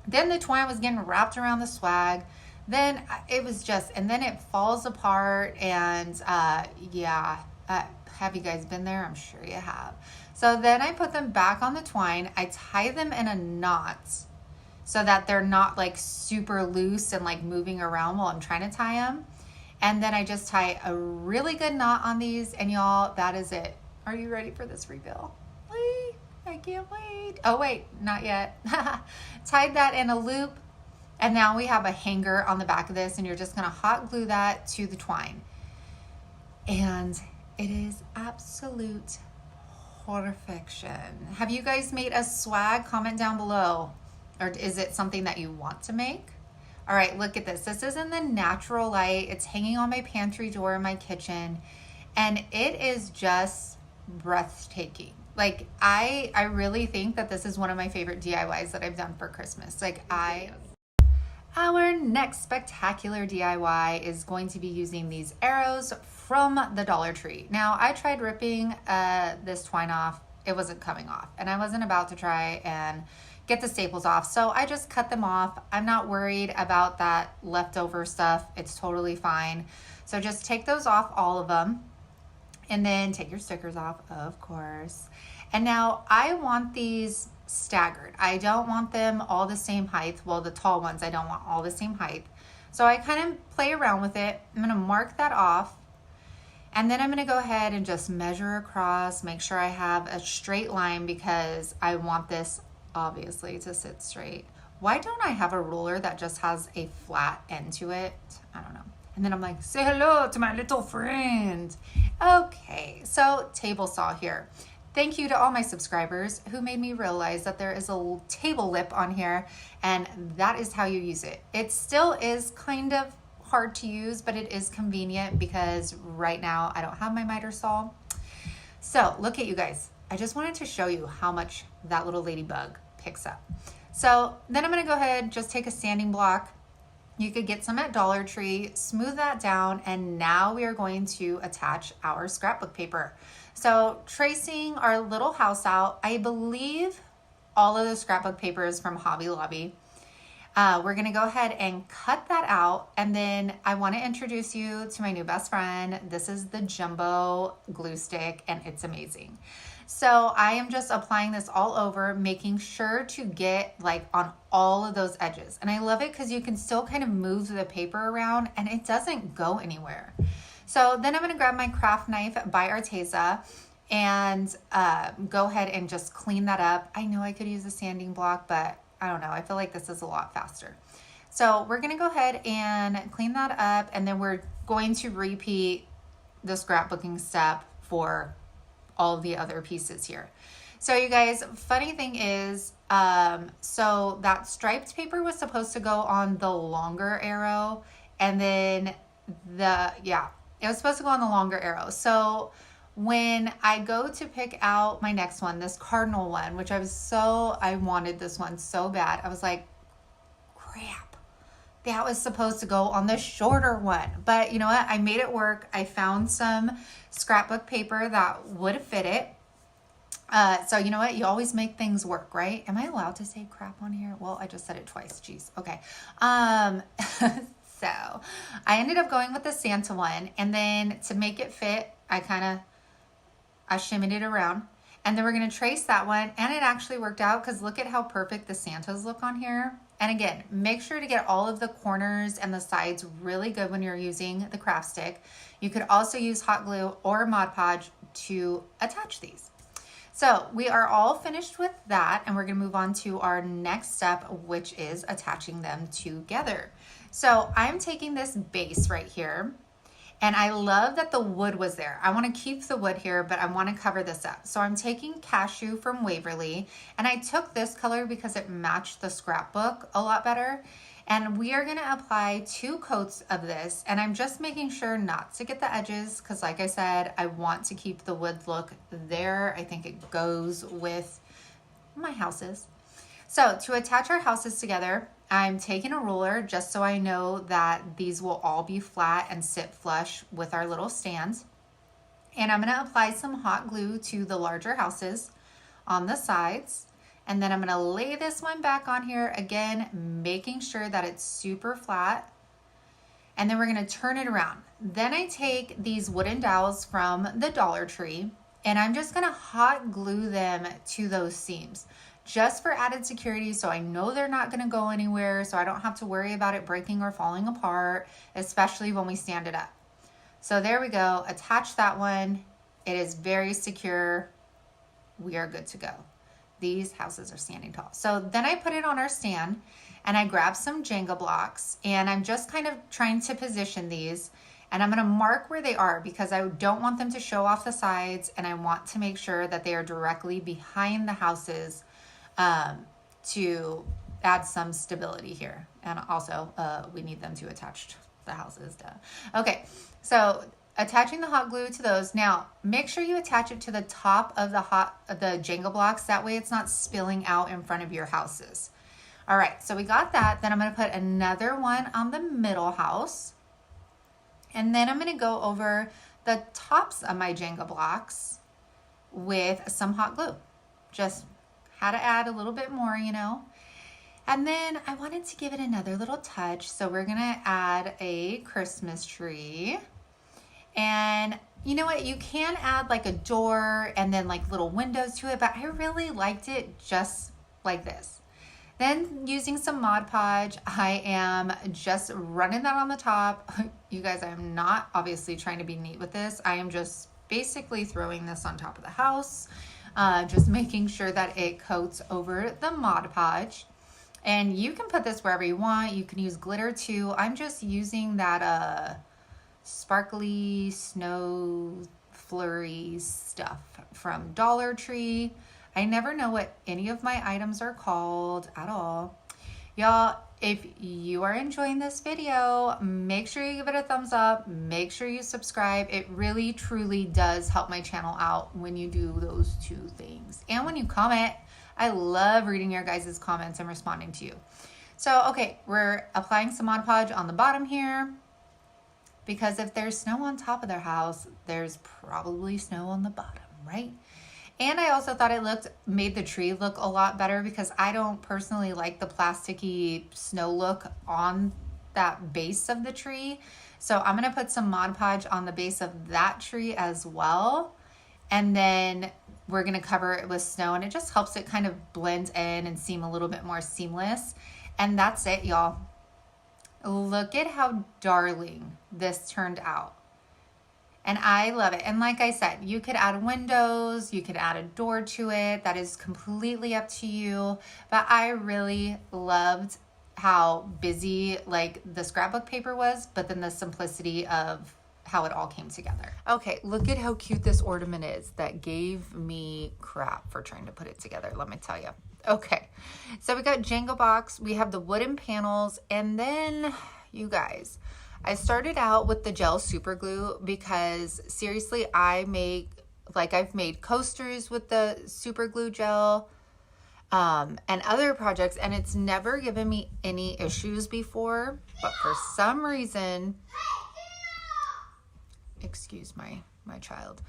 Then the twine was getting wrapped around the swag. Then it was just, and then it falls apart. And yeah, have you guys been there? I'm sure you have. So then I put them back on the twine. I tie them in a knot so that they're not like super loose and like moving around while I'm trying to tie them. And then I just tie a really good knot on these, and y'all, that is it. Are you ready for this reveal? I can't wait. Oh wait, not yet. Tied that in a loop, and now we have a hanger on the back of this, and you're just gonna hot glue that to the twine. And it is absolute perfection. Have you guys made a swag? Comment down below. Or is it something that you want to make? All right, look at this. This is in the natural light. It's hanging on my pantry door in my kitchen, and it is just breathtaking. Like I really think that this is one of my favorite DIYs that I've done for Christmas. Our next spectacular DIY is going to be using these arrows from the Dollar Tree. Now, I tried ripping this twine off. It wasn't coming off, and I wasn't about to try and get the staples off, so I just cut them off. I'm not worried about that leftover stuff. It's totally fine. So just take those off, all of them, and then take your stickers off, of course. And now I want these staggered. I don't want them all the same height. Well, the tall ones, I don't want all the same height. So I kind of play around with it. I'm gonna mark that off, and then I'm gonna go ahead and just measure across, make sure I have a straight line because I want this obviously to sit straight. Why don't I have a ruler that just has a flat end to it? I don't know. And then I'm like, say hello to my little friend. Okay, so table saw here. Thank you to all my subscribers who made me realize that there is a table lip on here, and that is how you use it. It still is kind of hard to use, but it is convenient because right now I don't have my miter saw. So look at you guys. I just wanted to show you how much that little ladybug picks up. So then I'm gonna go ahead, just take a sanding block. You could get some at Dollar Tree, smooth that down, and now we are going to attach our scrapbook paper. So tracing our little house out, I believe all of the scrapbook paper is from Hobby Lobby. We're gonna go ahead and cut that out, and then I wanna introduce you to my new best friend. This is the Jumbo glue stick, and it's amazing. So I am just applying this all over, making sure to get like on all of those edges. And I love it because you can still kind of move the paper around and it doesn't go anywhere. So then I'm gonna grab my craft knife by Arteza and go ahead and just clean that up. I know I could use a sanding block, but I don't know. I feel like this is a lot faster. So we're gonna go ahead and clean that up, and then we're going to repeat the scrapbooking step for all of the other pieces here. So you guys, funny thing is, so that striped paper was supposed to go on the longer arrow, and then it was supposed to go on the longer arrow. So when I go to pick out my next one, this cardinal one, which I wanted this one so bad. I was like, crap, that was supposed to go on the shorter one. But you know what? I made it work. I found some scrapbook paper that would fit it. So you know what? You always make things work, right? Am I allowed to say crap on here? Well, I just said it twice. Jeez. Okay. So I ended up going with the Santa one, and then to make it fit, I shimmied it around, and then we're going to trace that one, and it actually worked out because look at how perfect the Santas look on here. And again, make sure to get all of the corners and the sides really good when you're using the craft stick. You could also use hot glue or Mod Podge to attach these. So we are all finished with that, and we're gonna move on to our next step, which is attaching them together. So I'm taking this base right here, and I love that the wood was there. I wanna keep the wood here, but I wanna cover this up. So I'm taking Cashew from Waverly, and I took this color because it matched the scrapbook a lot better. And we are gonna apply 2 coats of this, and I'm just making sure not to get the edges, because like I said, I want to keep the wood look there. I think it goes with my houses. So to attach our houses together, I'm taking a ruler just so I know that these will all be flat and sit flush with our little stands. And I'm gonna apply some hot glue to the larger houses on the sides. And then I'm gonna lay this one back on here again, making sure that it's super flat. And then we're gonna turn it around. Then I take these wooden dowels from the Dollar Tree, and I'm just gonna hot glue them to those seams, just for added security, so I know they're not gonna go anywhere, so I don't have to worry about it breaking or falling apart, especially when we stand it up. So there we go, attach that one. It is very secure. We are good to go. These houses are standing tall. So then I put it on our stand, and I grab some Jenga blocks, and I'm just kind of trying to position these, and I'm gonna mark where they are because I don't want them to show off the sides, and I want to make sure that they are directly behind the houses to add some stability here. And also we need them to attach the houses. Okay, so attaching the hot glue to those. Now, make sure you attach it to the top of the Jenga blocks. That way it's not spilling out in front of your houses. All right, so we got that. Then I'm gonna put another one on the middle house. And then I'm gonna go over the tops of my Jenga blocks with some hot glue. Just had to add a little bit more, you know. And then I wanted to give it another little touch. So we're gonna add a Christmas tree. And you know what, you can add like a door and then like little windows to it, but I really liked it just like this. Then using some Mod Podge, I am just running that on the top. You guys, I'm not obviously trying to be neat with this. I am just basically throwing this on top of the house, just making sure that it coats over the Mod Podge. And you can put this wherever you want. You can use glitter too. I'm just using that sparkly snow flurry stuff from Dollar Tree. I never know what any of my items are called at all. Y'all, if you are enjoying this video, make sure you give it a thumbs up. Make sure you subscribe. It really, truly does help my channel out when you do those 2 things. And when you comment, I love reading your guys' comments and responding to you. So, okay, we're applying some Mod Podge on the bottom here, because if there's snow on top of their house, there's probably snow on the bottom, right? And I also thought it made the tree look a lot better, because I don't personally like the plasticky snow look on that base of the tree. So I'm gonna put some Mod Podge on the base of that tree as well. And then we're gonna cover it with snow, and it just helps it kind of blend in and seem a little bit more seamless. And that's it, y'all. Look at how darling this turned out. And I love it. And like I said, you could add windows, you could add a door to it. That is completely up to you. But I really loved how busy like the scrapbook paper was, but then the simplicity of how it all came together. Okay, look at how cute this ornament is. That gave me crap for trying to put it together, let me tell you. Okay, so we got Jenga box, we have the wooden panels, and then you guys, I started out with the gel super glue because seriously, I've made coasters with the super glue gel and other projects, and it's never given me any issues before, but for some reason, excuse my child,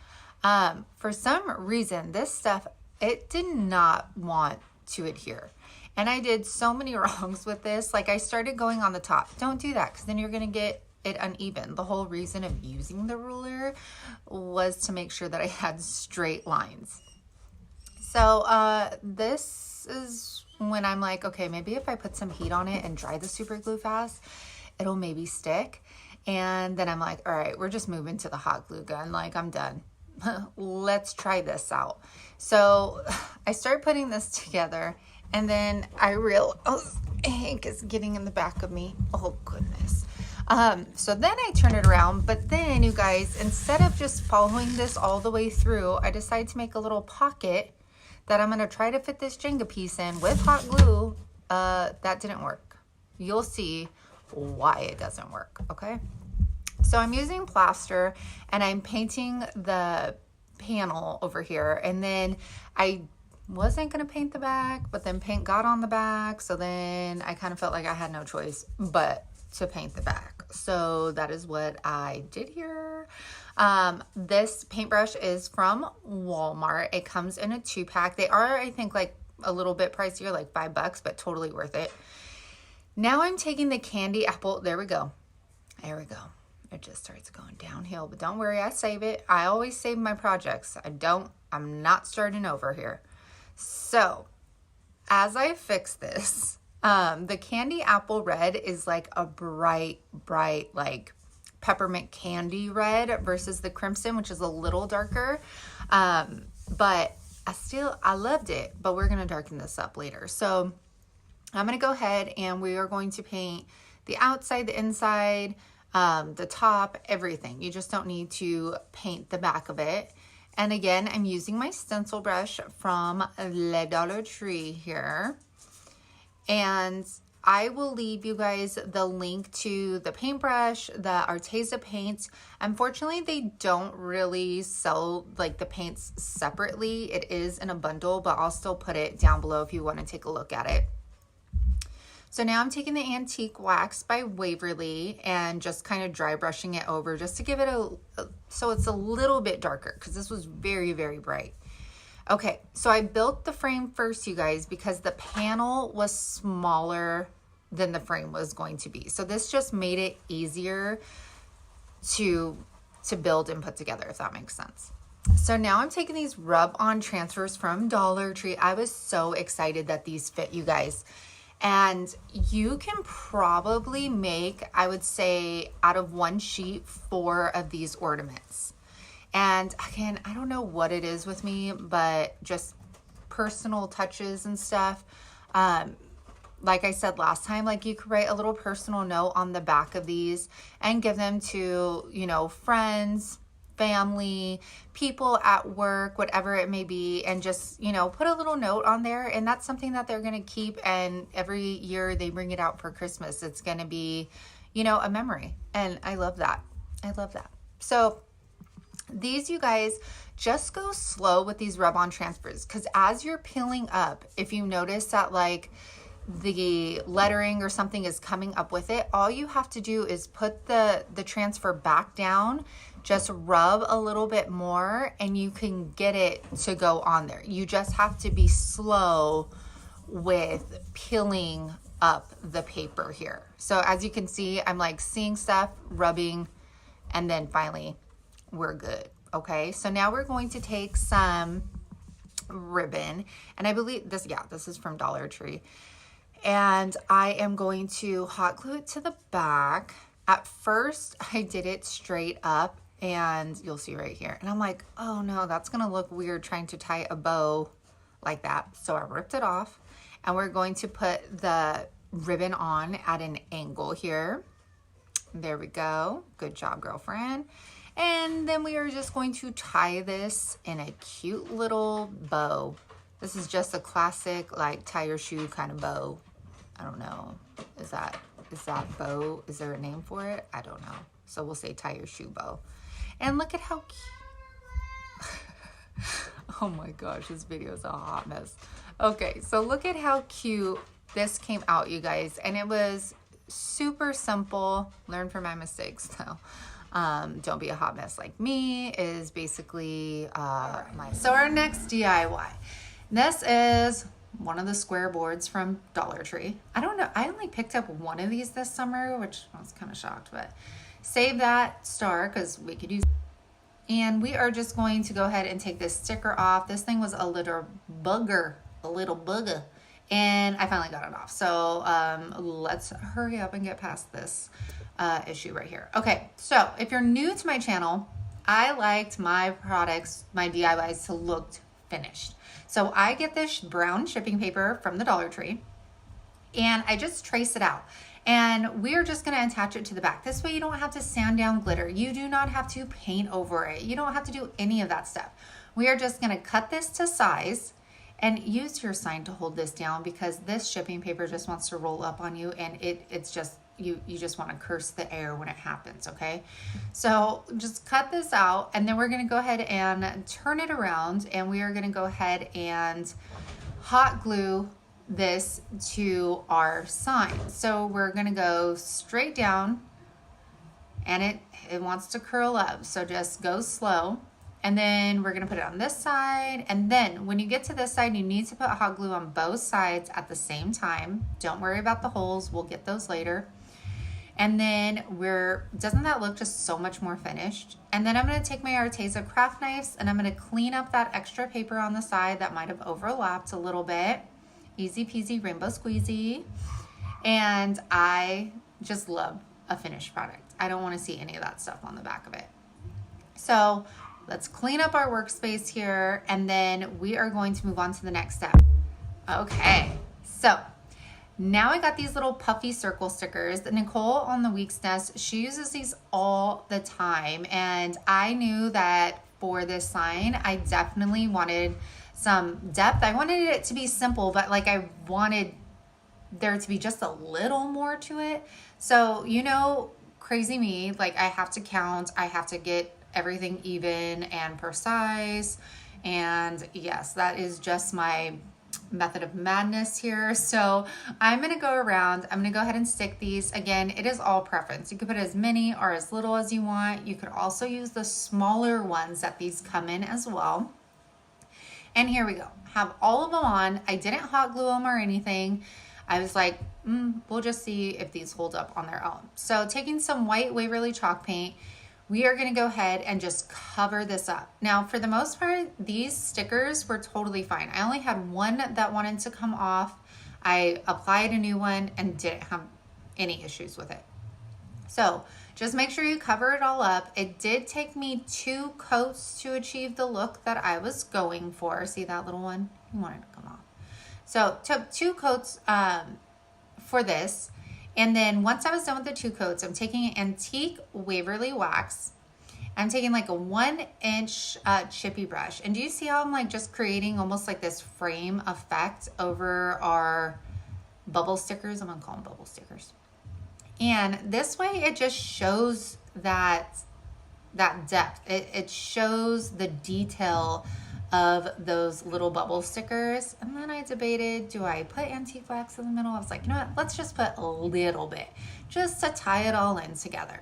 for some reason this stuff, it did not want to adhere. And I did so many wrongs with this. Like I started going on the top. Don't do that, because then you're gonna get it uneven. The whole reason of using the ruler was to make sure that I had straight lines. So this is when I'm like, okay, maybe if I put some heat on it and dry the super glue fast, it'll maybe stick. And then I'm like, all right, we're just moving to the hot glue gun. Like, I'm done. Let's try this out. So I start putting this together, and then I realized, oh, Hank is getting in the back of me. Oh, goodness. So then I turn it around, but then you guys, instead of just following this all the way through, I decided to make a little pocket that I'm going to try to fit this Jenga piece in with hot glue. That didn't work. You'll see why it doesn't work. Okay. So I'm using plaster and I'm painting the panel over here, and then I wasn't going to paint the back, but then paint got on the back. So then I kind of felt like I had no choice but to paint the back. So that is what I did here. This paintbrush is from Walmart. It comes in a 2-pack. They are, I think, like a little bit pricier, like $5, but totally worth it. Now I'm taking the candy apple. There we go. There we go. It just starts going downhill, but don't worry, I save it. I always save my projects. I'm not starting over here. So as I fix this, the candy apple red is like a bright, like peppermint candy red versus the crimson, which is a little darker. But I loved it, but we're going to darken this up later. So I'm going to go ahead and we are going to paint the outside, the inside, the top, everything. You just don't need to paint the back of it. And again, I'm using my stencil brush from Le Dollar Tree here. And I will leave you guys the link to the paintbrush, the Arteza paints. Unfortunately, they don't really sell like the paints separately. It is in a bundle, but I'll still put it down below if you want to take a look at it. So now I'm taking the Antique Wax by Waverly and just kind of dry brushing it over just to give it so it's a little bit darker, because this was very, very bright. Okay, so I built the frame first, you guys, because the panel was smaller than the frame was going to be. So this just made it easier to build and put together, if that makes sense. So now I'm taking these rub-on transfers from Dollar Tree. I was so excited that these fit, you guys. And you can probably make, I would say, out of one sheet, 4 of these ornaments. And again, I don't know what it is with me, but just personal touches and stuff. Like I said last time, like you could write a little personal note on the back of these and give them to, you know, friends, family, people at work, whatever it may be, and just, you know, put a little note on there. And that's something that they're going to keep. And every year they bring it out for Christmas, it's going to be, you know, a memory. And I love that. I love that. So these, you guys, just go slow with these rub-on transfers, because as you're peeling up, if you notice that like the lettering or something is coming up with it, all you have to do is put the transfer back down, just rub a little bit more, and you can get it to go on there. You just have to be slow with peeling up the paper here. So as you can see, I'm like seeing stuff, rubbing, and then finally we're good. Okay, so now we're going to take some ribbon, and I believe this is from Dollar Tree, and I am going to hot glue it to the back. At first I did it straight up, and you'll see right here, and I'm like, oh no, that's gonna look weird trying to tie a bow like that. So I ripped it off, and we're going to put the ribbon on at an angle here. There we go. Good job, girlfriend. And then we are just going to tie this in a cute little bow. This is just a classic, like, tie your shoe kind of bow. I don't know. Is that bow? Is there a name for it? I don't know. So we'll say tie your shoe bow. And look at how cute. Oh my gosh, this video is a hot mess. Okay, so look at how cute this came out, you guys. And it was super simple. Learn from my mistakes, though. Don't be a hot mess like me is basically So our next DIY. This is one of the square boards from Dollar Tree. I don't know. I only picked up one of these this summer, which I was kind of shocked, but save that star because we could use. And we are just going to go ahead and take this sticker off. This thing was a little bugger, and I finally got it off. So let's hurry up and get past this issue right here. Okay, so if you're new to my channel, I liked my products, my DIYs to look finished. So I get this brown shipping paper from the Dollar Tree, and I just trace it out. And we're just gonna attach it to the back. This way you don't have to sand down glitter. You do not have to paint over it. You don't have to do any of that stuff. We are just gonna cut this to size and use your sign to hold this down, because this shipping paper just wants to roll up on you, and it's just, you just wanna curse the air when it happens, okay? So just cut this out, and then we're gonna go ahead and turn it around, and we are gonna go ahead and hot glue this to our sign. So we're gonna go straight down, and it wants to curl up, so just go slow. And then we're gonna put it on this side, and then when you get to this side, you need to put hot glue on both sides at the same time. Don't worry about the holes, we'll get those later. And then doesn't that look just so much more finished? And then I'm gonna take my Arteza craft knives, and I'm gonna clean up that extra paper on the side that might have overlapped a little bit. Easy peasy rainbow squeezy. And I just love a finished product. I don't want to see any of that stuff on the back of it. So let's clean up our workspace here, and then we are going to move on to the next step. Okay, so now I got these little puffy circle stickers. Nicole on the Week's Nest, she uses these all the time, and I knew that for this sign, I definitely wanted some depth. I wanted it to be simple, but like I wanted there to be just a little more to it. So, you know, crazy me, like I have to count, I have to get everything even and precise. And yes, that is just my method of madness here. So I'm going to go around, I'm going to go ahead and stick these. Again, it is all preference. You could put as many or as little as you want. You could also use the smaller ones that these come in as well. And here we go. Have all of them on. I didn't hot glue them or anything. I was like, we'll just see if these hold up on their own. So taking some white Waverly chalk paint, we are gonna go ahead and just cover this up. Now, for the most part, these stickers were totally fine. I only had one that wanted to come off. I applied a new one and didn't have any issues with it. So just make sure you cover it all up. It did take me 2 coats to achieve the look that I was going for. See that little one? He wanted to come off. So took 2 coats for this. And then once I was done with the 2 coats, I'm taking an antique Waverly wax. I'm taking like a 1-inch chippy brush. And do you see how I'm like just creating almost like this frame effect over our bubble stickers? I'm gonna call them bubble stickers. And this way it just shows that depth. It shows the detail of those little bubble stickers. And then I debated, do I put antique wax in the middle? I was like, you know what, let's just put a little bit just to tie it all in together.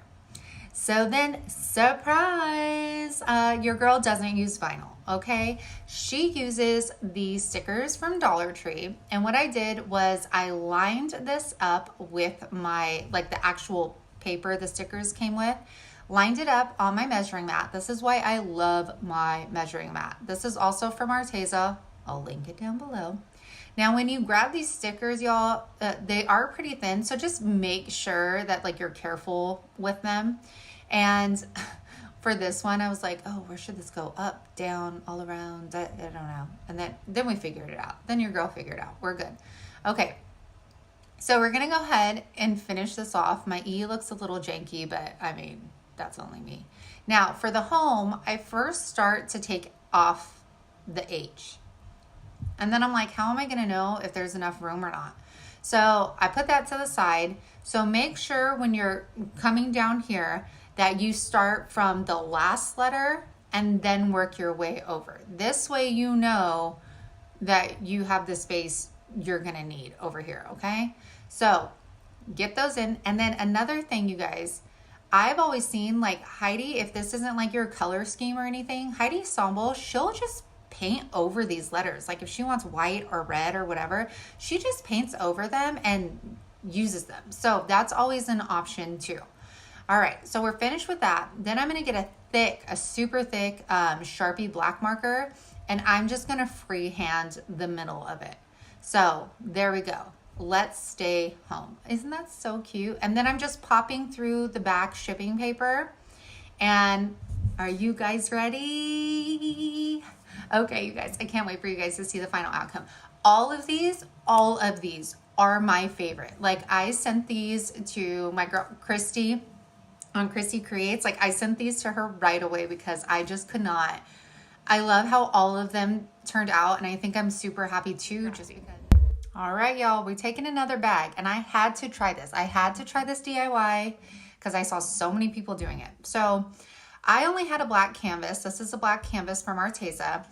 So then, surprise, your girl doesn't use vinyl, okay? She uses these stickers from Dollar Tree. And what I did was I lined this up with my, like the actual paper the stickers came with, lined it up on my measuring mat. This is why I love my measuring mat. This is also from Arteza. I'll link it down below. Now, when you grab these stickers, y'all, they are pretty thin. So just make sure that like you're careful with them. And for this one, I was like, oh, where should this go? Up, down, all around? I don't know. And then we figured it out. Then your girl figured it out. We're good. Okay. So we're going to go ahead and finish this off. My E looks a little janky, but I mean, that's only me. Now for the home, I first start to take off the H. And then I'm like, how am I going to know if there's enough room or not? So I put that to the side. So make sure when you're coming down here that you start from the last letter and then work your way over. This way you know that you have the space you're gonna need over here, okay? So get those in. And then another thing, you guys, I've always seen like Heidi, if this isn't like your color scheme or anything, Heidi Somble, she'll just paint over these letters. Like if she wants white or red or whatever, she just paints over them and uses them. So that's always an option too. All right, so we're finished with that. Then I'm gonna get a super thick Sharpie black marker, and I'm just gonna freehand the middle of it. So there we go. Let's stay home. Isn't that so cute? And then I'm just popping through the back shipping paper. And are you guys ready? Okay, you guys, I can't wait for you guys to see the final outcome. All of these are my favorite. Like, I sent these to my girl Christy on Christy Creates. Like, I sent these to her right away because I just could not. I love how all of them turned out, and I think I'm super happy too, just because. All right, y'all, we're taking another bag, and I had to try this. I had to try this DIY because I saw so many people doing it. So I only had a black canvas. This is a black canvas from Arteza,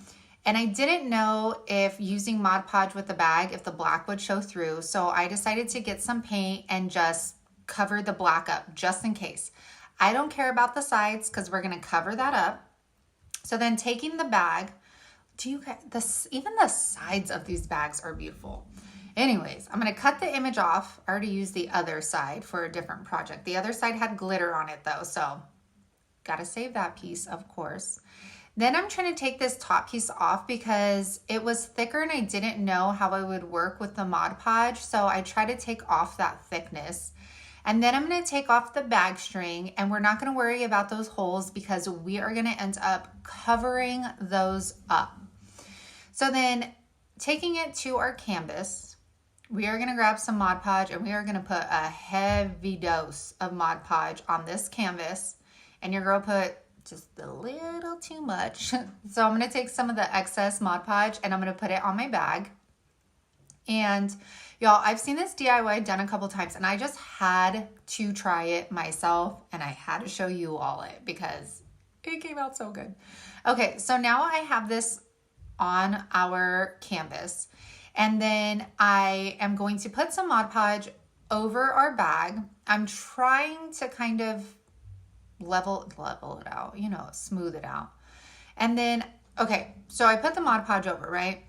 and I didn't know if using Mod Podge with the bag, if the black would show through. So I decided to get some paint and just cover the black up just in case. I don't care about the sides because we're going to cover that up. So then taking the bag, even the sides of these bags are beautiful. Anyways, I'm going to cut the image off. I already used the other side for a different project. The other side had glitter on it though, so got to save that piece, of course. Then I'm trying to take this top piece off because it was thicker and I didn't know how I would work with the Mod Podge. So I try to take off that thickness. And then I'm going to take off the bag string, and we're not going to worry about those holes because we are going to end up covering those up. So then taking it to our canvas, we are going to grab some Mod Podge and we are going to put a heavy dose of Mod Podge on this canvas. And your girl put just a little too much. So I'm going to take some of the excess Mod Podge and I'm going to put it on my bag. And y'all, I've seen this DIY done a couple times and I just had to try it myself and I had to show you all it because it came out so good. Okay, so now I have this on our canvas. And then I am going to put some Mod Podge over our bag. I'm trying to kind of level it out, you know, smooth it out. And then, okay, so I put the Mod Podge over, right?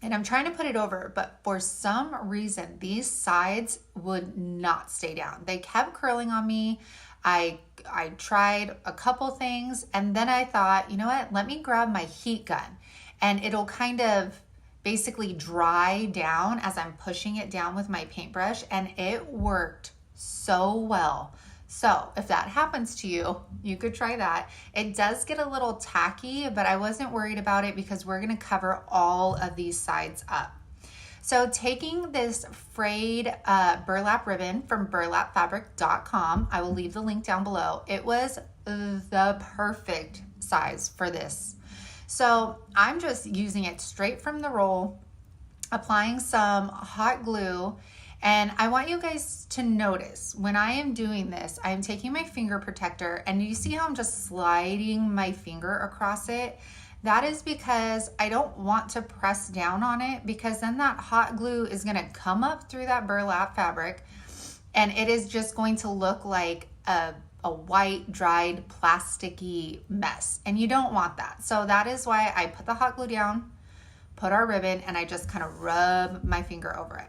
And I'm trying to put it over, but for some reason, these sides would not stay down. They kept curling on me. I tried a couple things, and then I thought, you know what? Let me grab my heat gun, and it'll kind of basically dry down as I'm pushing it down with my paintbrush, and it worked so well. So if that happens to you, you could try that. It does get a little tacky, but I wasn't worried about it because we're gonna cover all of these sides up. So taking this frayed burlap ribbon from burlapfabric.com, I will leave the link down below. It was the perfect size for this. So I'm just using it straight from the roll, applying some hot glue, and I want you guys to notice when I am doing this, I'm taking my finger protector, and you see how I'm just sliding my finger across it? That is because I don't want to press down on it because then that hot glue is gonna come up through that burlap fabric and it is just going to look like a white, dried, plasticky mess. And you don't want that. So that is why I put the hot glue down, put our ribbon, and I just kind of rub my finger over it.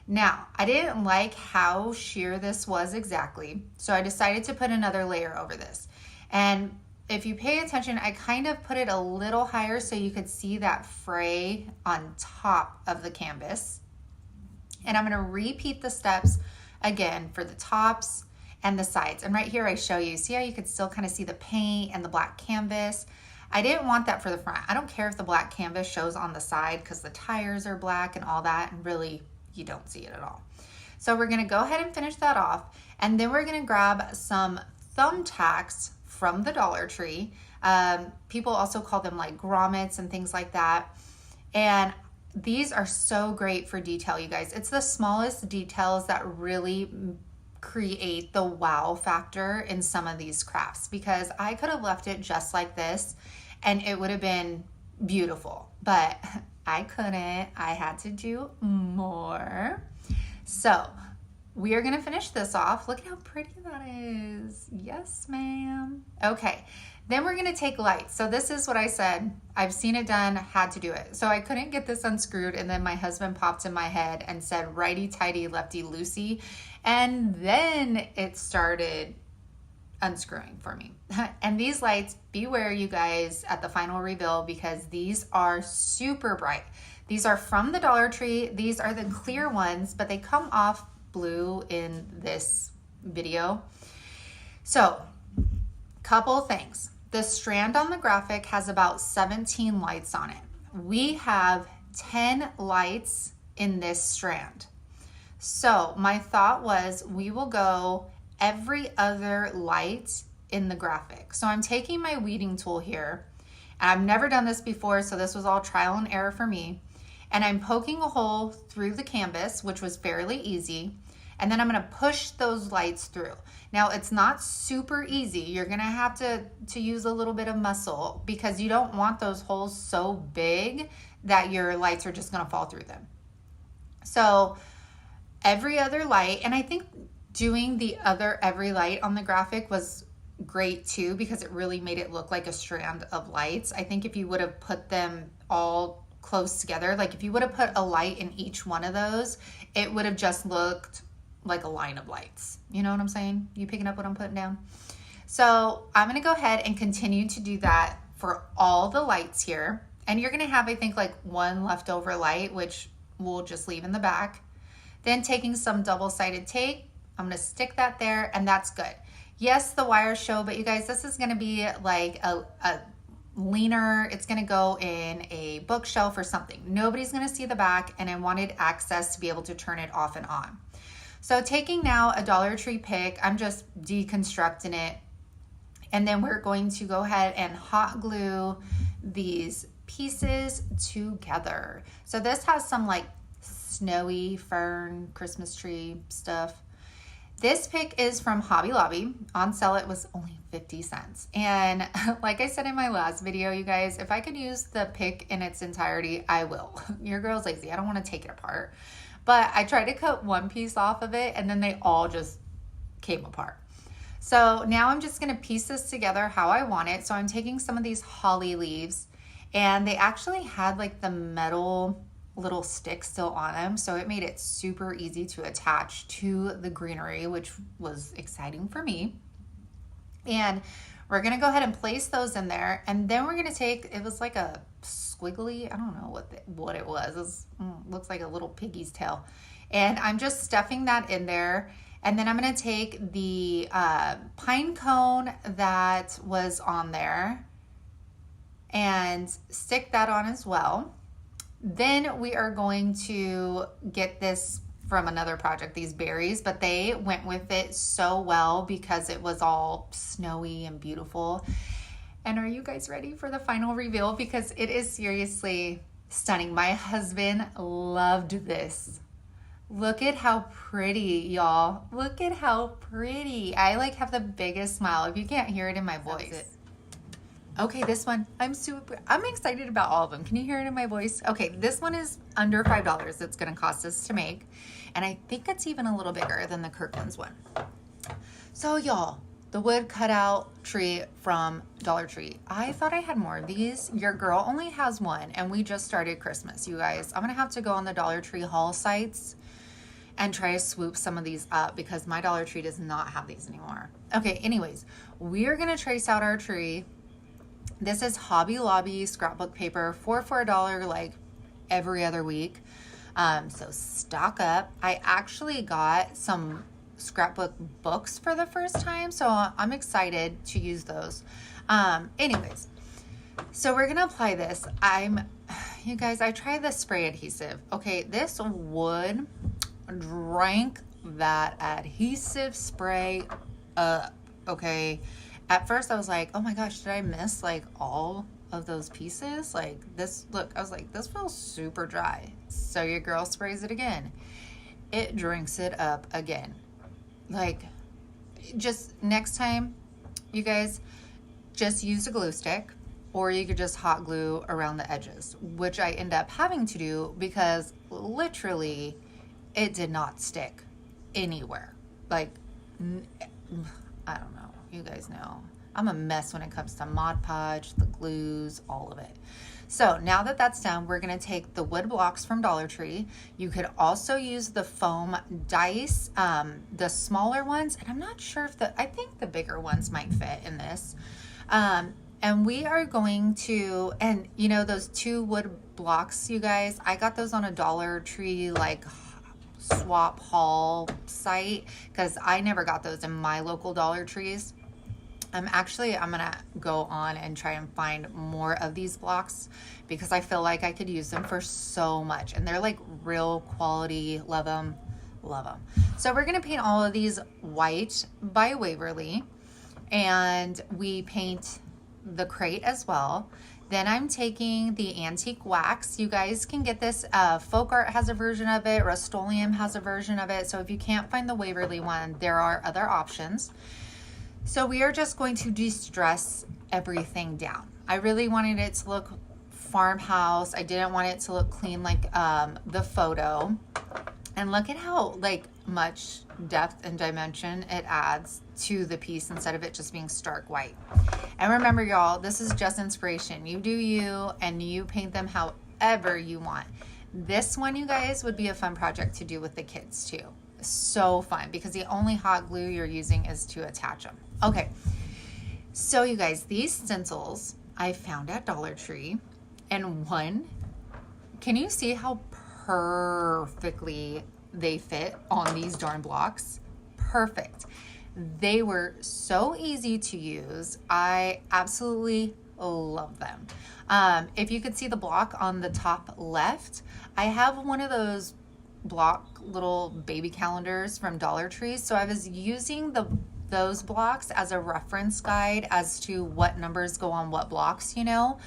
Now, I didn't like how sheer this was exactly, so I decided to put another layer over this. And if you pay attention, I kind of put it a little higher so you could see that fray on top of the canvas. And I'm gonna repeat the steps again for the tops and the sides. And right here I show you, see how you could still kind of see the paint and the black canvas? I didn't want that for the front. I don't care if the black canvas shows on the side because the tires are black and all that, and really you don't see it at all. So we're gonna go ahead and finish that off, and then we're gonna grab some thumbtacks from the Dollar Tree. People also call them like grommets and things like that. And these are so great for detail, you guys. It's the smallest details that really create the wow factor in some of these crafts, because I could have left it just like this and it would have been beautiful, but I couldn't. I had to do more. So we are gonna finish this off. Look at how pretty that is. Yes, ma'am. Okay, then we're gonna take lights. So this is what I said. I've seen it done, had to do it. So I couldn't get this unscrewed, and then my husband popped in my head and said, righty-tighty, lefty-loosey. And then it started unscrewing for me. And these lights, beware you guys at the final reveal, because these are super bright. These are from the Dollar Tree. These are the clear ones, but they come off blue in this video. So, couple things. The strand on the graphic has about 17 lights on it. We have 10 lights in this strand. So my thought was we will go every other light in the graphic. So I'm taking my weeding tool here, and I've never done this before, so this was all trial and error for me. And I'm poking a hole through the canvas, which was fairly easy. And then I'm gonna push those lights through. Now it's not super easy. You're gonna have to use a little bit of muscle, because you don't want those holes so big that your lights are just gonna fall through them. So every other light, and I think doing the other every light on the graphic was great too, because it really made it look like a strand of lights. I think if you would have put them all close together, like if you would have put a light in each one of those, it would have just looked like a line of lights. You know what I'm saying? You picking up what I'm putting down? So I'm gonna go ahead and continue to do that for all the lights here. And you're gonna have, I think, like one leftover light, which we'll just leave in the back. Then taking some double-sided tape, I'm gonna stick that there, and that's good. Yes, the wires show, but you guys, this is gonna be like a leaner, it's gonna go in a bookshelf or something. Nobody's gonna see the back, and I wanted access to be able to turn it off and on. So taking now a Dollar Tree pick, I'm just deconstructing it, and then we're going to go ahead and hot glue these pieces together. So this has some like snowy fern Christmas tree stuff. This pick is from Hobby Lobby. On sale it was only 50 cents. And like I said in my last video, you guys, if I could use the pick in its entirety, I will. Your girl's lazy. I don't want to take it apart. But I tried to cut one piece off of it, and then they all just came apart. So now I'm just gonna piece this together how I want it. So I'm taking some of these holly leaves, and they actually had like the metal little stick still on them, so it made it super easy to attach to the greenery, which was exciting for me. And we're gonna go ahead and place those in there, and then we're gonna take, it was like a squiggly, I don't know what it was. Looks like a little piggy's tail. And I'm just stuffing that in there. And then I'm gonna take the pine cone that was on there and stick that on as well. Then we are going to get this from another project, these berries, but they went with it so well because it was all snowy and beautiful. And are you guys ready for the final reveal? Because it is seriously stunning. My husband loved this. Look at how pretty, y'all. Look at how pretty. I like have the biggest smile. If you can't hear it in my voice. Okay, this one, I'm excited about all of them. Can you hear it in my voice? Okay, this one is under $5 it's gonna cost us to make. And I think it's even a little bigger than the Kirkland's one. So y'all, the wood cutout tree from Dollar Tree. I thought I had more of these. Your girl only has one, and we just started Christmas, you guys. I'm gonna have to go on the Dollar Tree haul sites and try to swoop some of these up, because my Dollar Tree does not have these anymore. Okay, anyways, we're gonna trace out our tree. This is Hobby Lobby scrapbook paper for $4 like every other week. So stock up. I actually got some scrapbook books for the first time, so I'm excited to use those. Anyways, so we're gonna apply this. You guys, I tried the spray adhesive. Okay, this wood drank that adhesive spray up. Okay, at first I was like, oh my gosh, did I miss like all of those pieces? Like this, look, I was like, this feels super dry. So your girl sprays it again. It drinks it up again. Like, just next time, you guys, just use a glue stick, or you could just hot glue around the edges, which I end up having to do because literally it did not stick anywhere. Like, I don't know. You guys know. I'm a mess when it comes to Mod Podge, the glues, all of it. So now that that's done, we're gonna take the wood blocks from Dollar Tree. You could also use the foam dice, the smaller ones, and I'm not sure if I think the bigger ones might fit in this. And we are going to, and you know, those 2 wood blocks, you guys, I got those on a Dollar Tree, like swap haul site, because I never got those in my local Dollar Trees. I'm gonna go on and try and find more of these blocks because I feel like I could use them for so much, and they're like real quality. Love them, love them. So we're gonna paint all of these white by Waverly, and we paint the crate as well. Then I'm taking the antique wax. You guys can get this. Folk Art has a version of it. Rust-Oleum has a version of it. So if you can't find the Waverly one, there are other options. So we are just going to de-stress everything down. I really wanted it to look farmhouse. I didn't want it to look clean like the photo. And look at how like much depth and dimension it adds to the piece instead of it just being stark white. And remember, y'all, this is just inspiration. You do you, and you paint them however you want. This one, you guys, would be a fun project to do with the kids too. So fun, because the only hot glue you're using is to attach them. Okay, so you guys, these stencils I found at Dollar Tree, and can you see how perfectly they fit on these darn blocks? Perfect. They were so easy to use. I absolutely love them. If you could see the block on the top left, I have one of those block little baby calendars from Dollar Tree. So I was using those blocks as a reference guide as to what numbers go on what blocks, you know,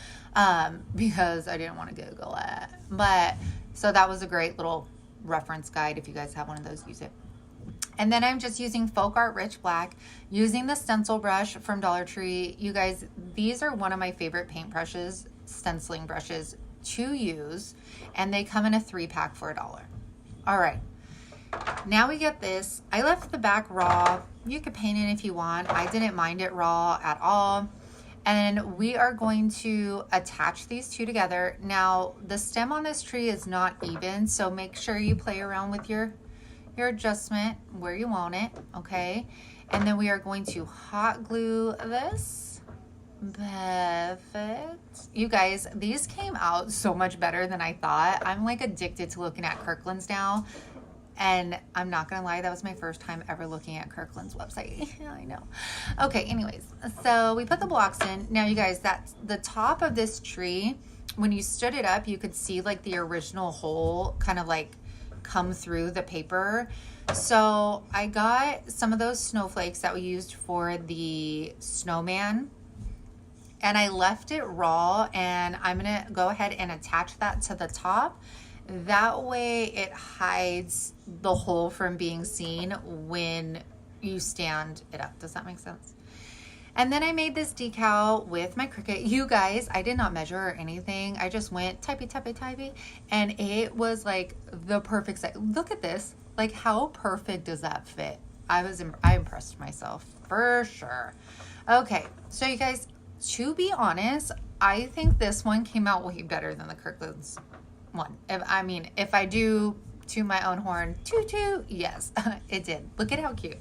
because I didn't want to Google it. But so that was a great little reference guide. If you guys have one of those, use it. And then I'm just using Folk Art Rich Black, using the stencil brush from Dollar Tree. You guys, these are one of my favorite paint brushes, stenciling brushes to use, and they come in a 3-pack for $1. All right, now we get this. I left the back raw. You could paint it if you want. I didn't mind it raw at all. And we are going to attach these 2 together. Now, the stem on this tree is not even, so make sure you play around with your adjustment where you want it, okay? And then we are going to hot glue this. Perfect. You guys, these came out so much better than I thought. I'm like addicted to looking at Kirkland's now. And I'm not gonna lie, that was my first time ever looking at Kirkland's website. I know. Okay, anyways, so we put the blocks in. Now you guys, that's the top of this tree. When you stood it up, you could see like the original hole kind of like come through the paper. So I got some of those snowflakes that we used for the snowman, and I left it raw, and I'm gonna go ahead and attach that to the top. That way it hides the hole from being seen when you stand it up. Does that make sense? And then I made this decal with my Cricut. You guys, I did not measure or anything. I just went typey, and it was like the perfect size. Look at this. Like, how perfect does that fit? I impressed myself for sure. Okay, so you guys, to be honest, I think this one came out way better than the Kirkland's one. If I do to my own horn, toot, yes, it did. Look at how cute.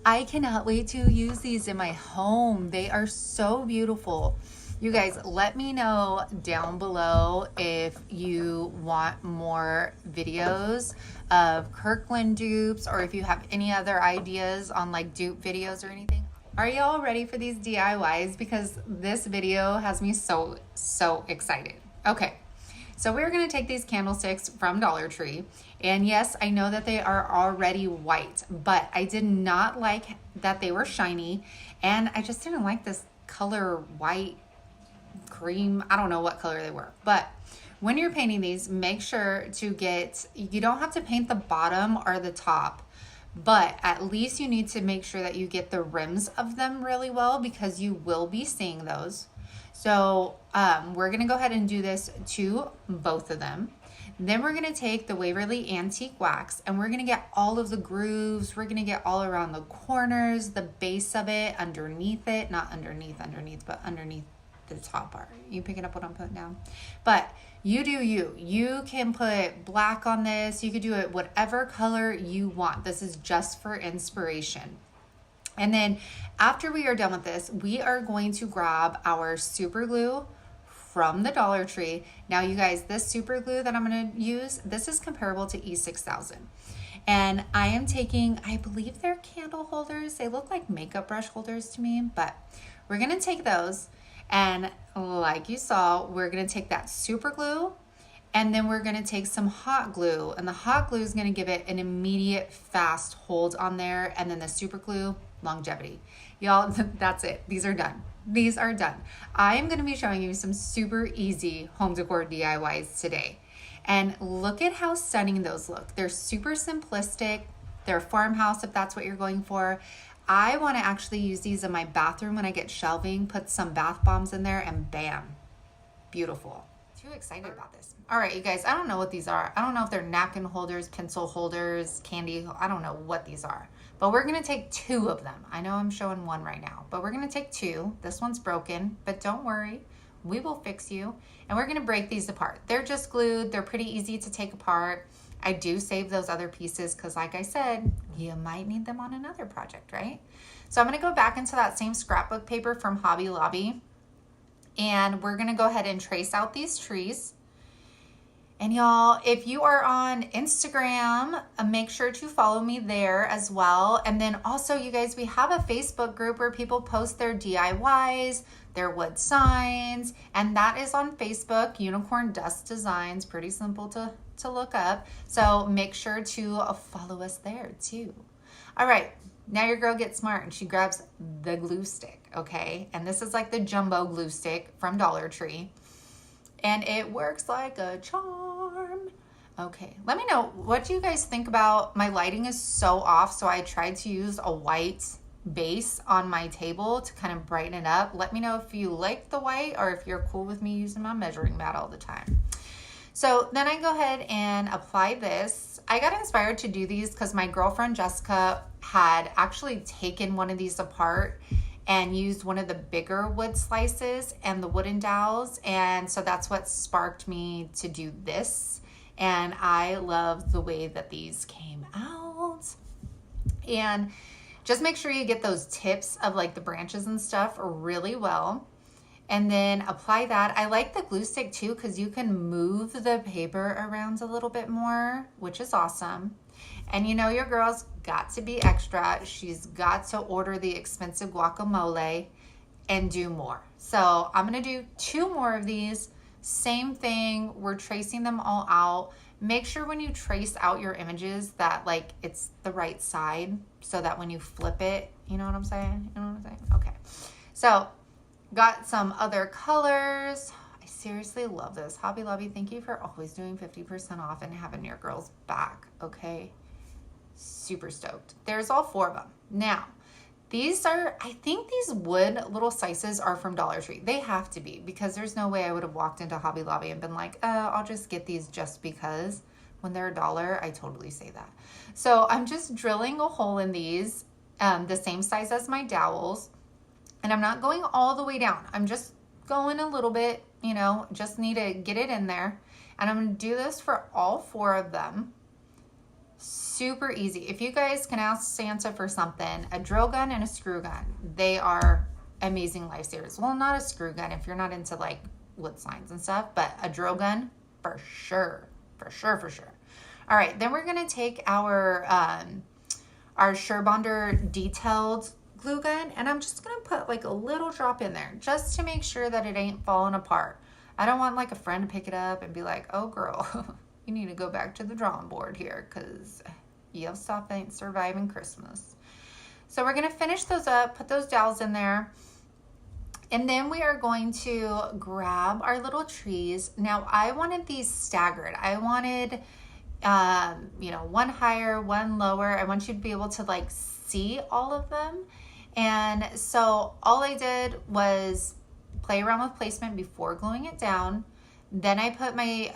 I cannot wait to use these in my home. They are so beautiful. You guys, let me know down below if you want more videos of Kirkland dupes, or if you have any other ideas on like dupe videos or anything. Are y'all ready for these DIYs? Because this video has me so excited. Okay. So we're going to take these candlesticks from Dollar Tree, and yes, I know that they are already white, but I did not like that they were shiny, and I just didn't like this color white, cream, I don't know what color they were. But when you're painting these, make sure to you don't have to paint the bottom or the top, but at least you need to make sure that you get the rims of them really well, because you will be seeing those. So we're gonna go ahead and do this to both of them. Then we're gonna take the Waverly Antique Wax and we're gonna get all of the grooves. We're gonna get all around the corners, the base of it, underneath it, not underneath, but underneath the top part. You picking up what I'm putting down? But you do you. You can put black on this. You could do it whatever color you want. This is just for inspiration. And then after we are done with this, we are going to grab our super glue from the Dollar Tree. Now you guys, this super glue that I'm going to use, this is comparable to E6000. And I am taking, I believe they're candle holders. They look like makeup brush holders to me, but we're going to take those. And like you saw, we're going to take that super glue and then we're going to take some hot glue, and the hot glue is going to give it an immediate fast hold on there. And then the super glue, longevity. Y'all, that's it. These are done. These are done. I am going to be showing you some super easy home decor DIYs today. And look at how stunning those look. They're super simplistic. They're farmhouse if that's what you're going for. I want to actually use these in my bathroom when I get shelving, put some bath bombs in there, and bam, beautiful. Too excited about this. All right, you guys, I don't know what these are. I don't know if they're napkin holders, pencil holders, candy. I don't know what these are. But we're going to take 2 of them. I know I'm showing 1 right now, but we're going to take 2. This one's broken, but don't worry. We will fix you. And we're going to break these apart. They're just glued. They're pretty easy to take apart. I do save those other pieces because, like I said, you might need them on another project, right? So I'm going to go back into that same scrapbook paper from Hobby Lobby. And we're going to go ahead and trace out these trees. And y'all, if you are on Instagram, make sure to follow me there as well. And then also, you guys, we have a Facebook group where people post their DIYs, their wood signs, and that is on Facebook, Unicorn Dust Designs. Pretty simple to look up. So make sure to follow us there too. All right, now your girl gets smart and she grabs the glue stick, okay? And this is like the jumbo glue stick from Dollar Tree. And it works like a charm. Okay, let me know, what do you guys think about, my lighting is so off, so I tried to use a white base on my table to kind of brighten it up. Let me know if you like the white or if you're cool with me using my measuring mat all the time. So then I go ahead and apply this. I got inspired to do these because my girlfriend Jessica had actually taken one of these apart and used one of the bigger wood slices and the wooden dowels. And so that's what sparked me to do this. And I love the way that these came out. And just make sure you get those tips of like the branches and stuff really well. And then apply that. I like the glue stick too because you can move the paper around a little bit more, which is awesome. And you know your girl's got to be extra. She's got to order the expensive guacamole and do more. So I'm going to do 2 more of these. Same thing. We're tracing them all out. Make sure when you trace out your images that like it's the right side so that when you flip it, you know what I'm saying? You know what I'm saying? Okay. So got some other colors. I seriously love this. Hobby Lobby, thank you for always doing 50% off and having your girls back. Okay. Super stoked. There's all 4 of them. Now, these are, I think these wood little slices are from Dollar Tree. They have to be because there's no way I would have walked into Hobby Lobby and been like, I'll just get these just because. When they're $1, I totally say that. So I'm just drilling a hole in these, the same size as my dowels. And I'm not going all the way down. I'm just going a little bit, you know, just need to get it in there. And I'm going to do this for all 4 of them. Super easy. If you guys can ask Santa for something, a drill gun and a screw gun, they are amazing lifesavers. Well, not a screw gun if you're not into like wood signs and stuff, but a drill gun for sure. For sure, for sure. All right, then we're going to take our Surebonder detailed glue gun, and I'm just going to put like a little drop in there just to make sure that it ain't falling apart. I don't want like a friend to pick it up and be like, oh girl, you need to go back to the drawing board here because your stuff ain't surviving Christmas. So we're going to finish those up, put those dowels in there. And then we are going to grab our little trees. Now I wanted these staggered. I wanted, you know, one higher, one lower. I want you to be able to like see all of them. And so all I did was play around with placement before gluing it down. Then I put my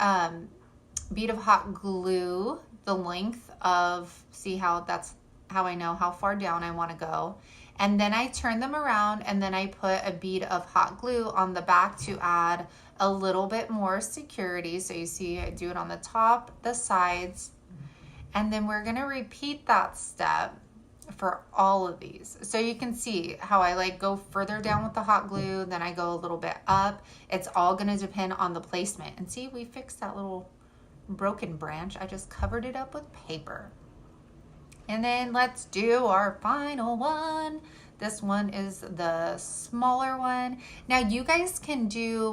bead of hot glue the length of, see how that's how I know how far down I want to go. And then I turn them around and then I put a bead of hot glue on the back to add a little bit more security. So you see I do it on the top, the sides, and then we're gonna repeat that step for all of these. So you can see how I like go further down with the hot glue, then I go a little bit up. It's all gonna depend on the placement. And see, we fixed that little broken branch. I just covered it up with paper. And then let's do our final one. This one is the smaller one. Now you guys can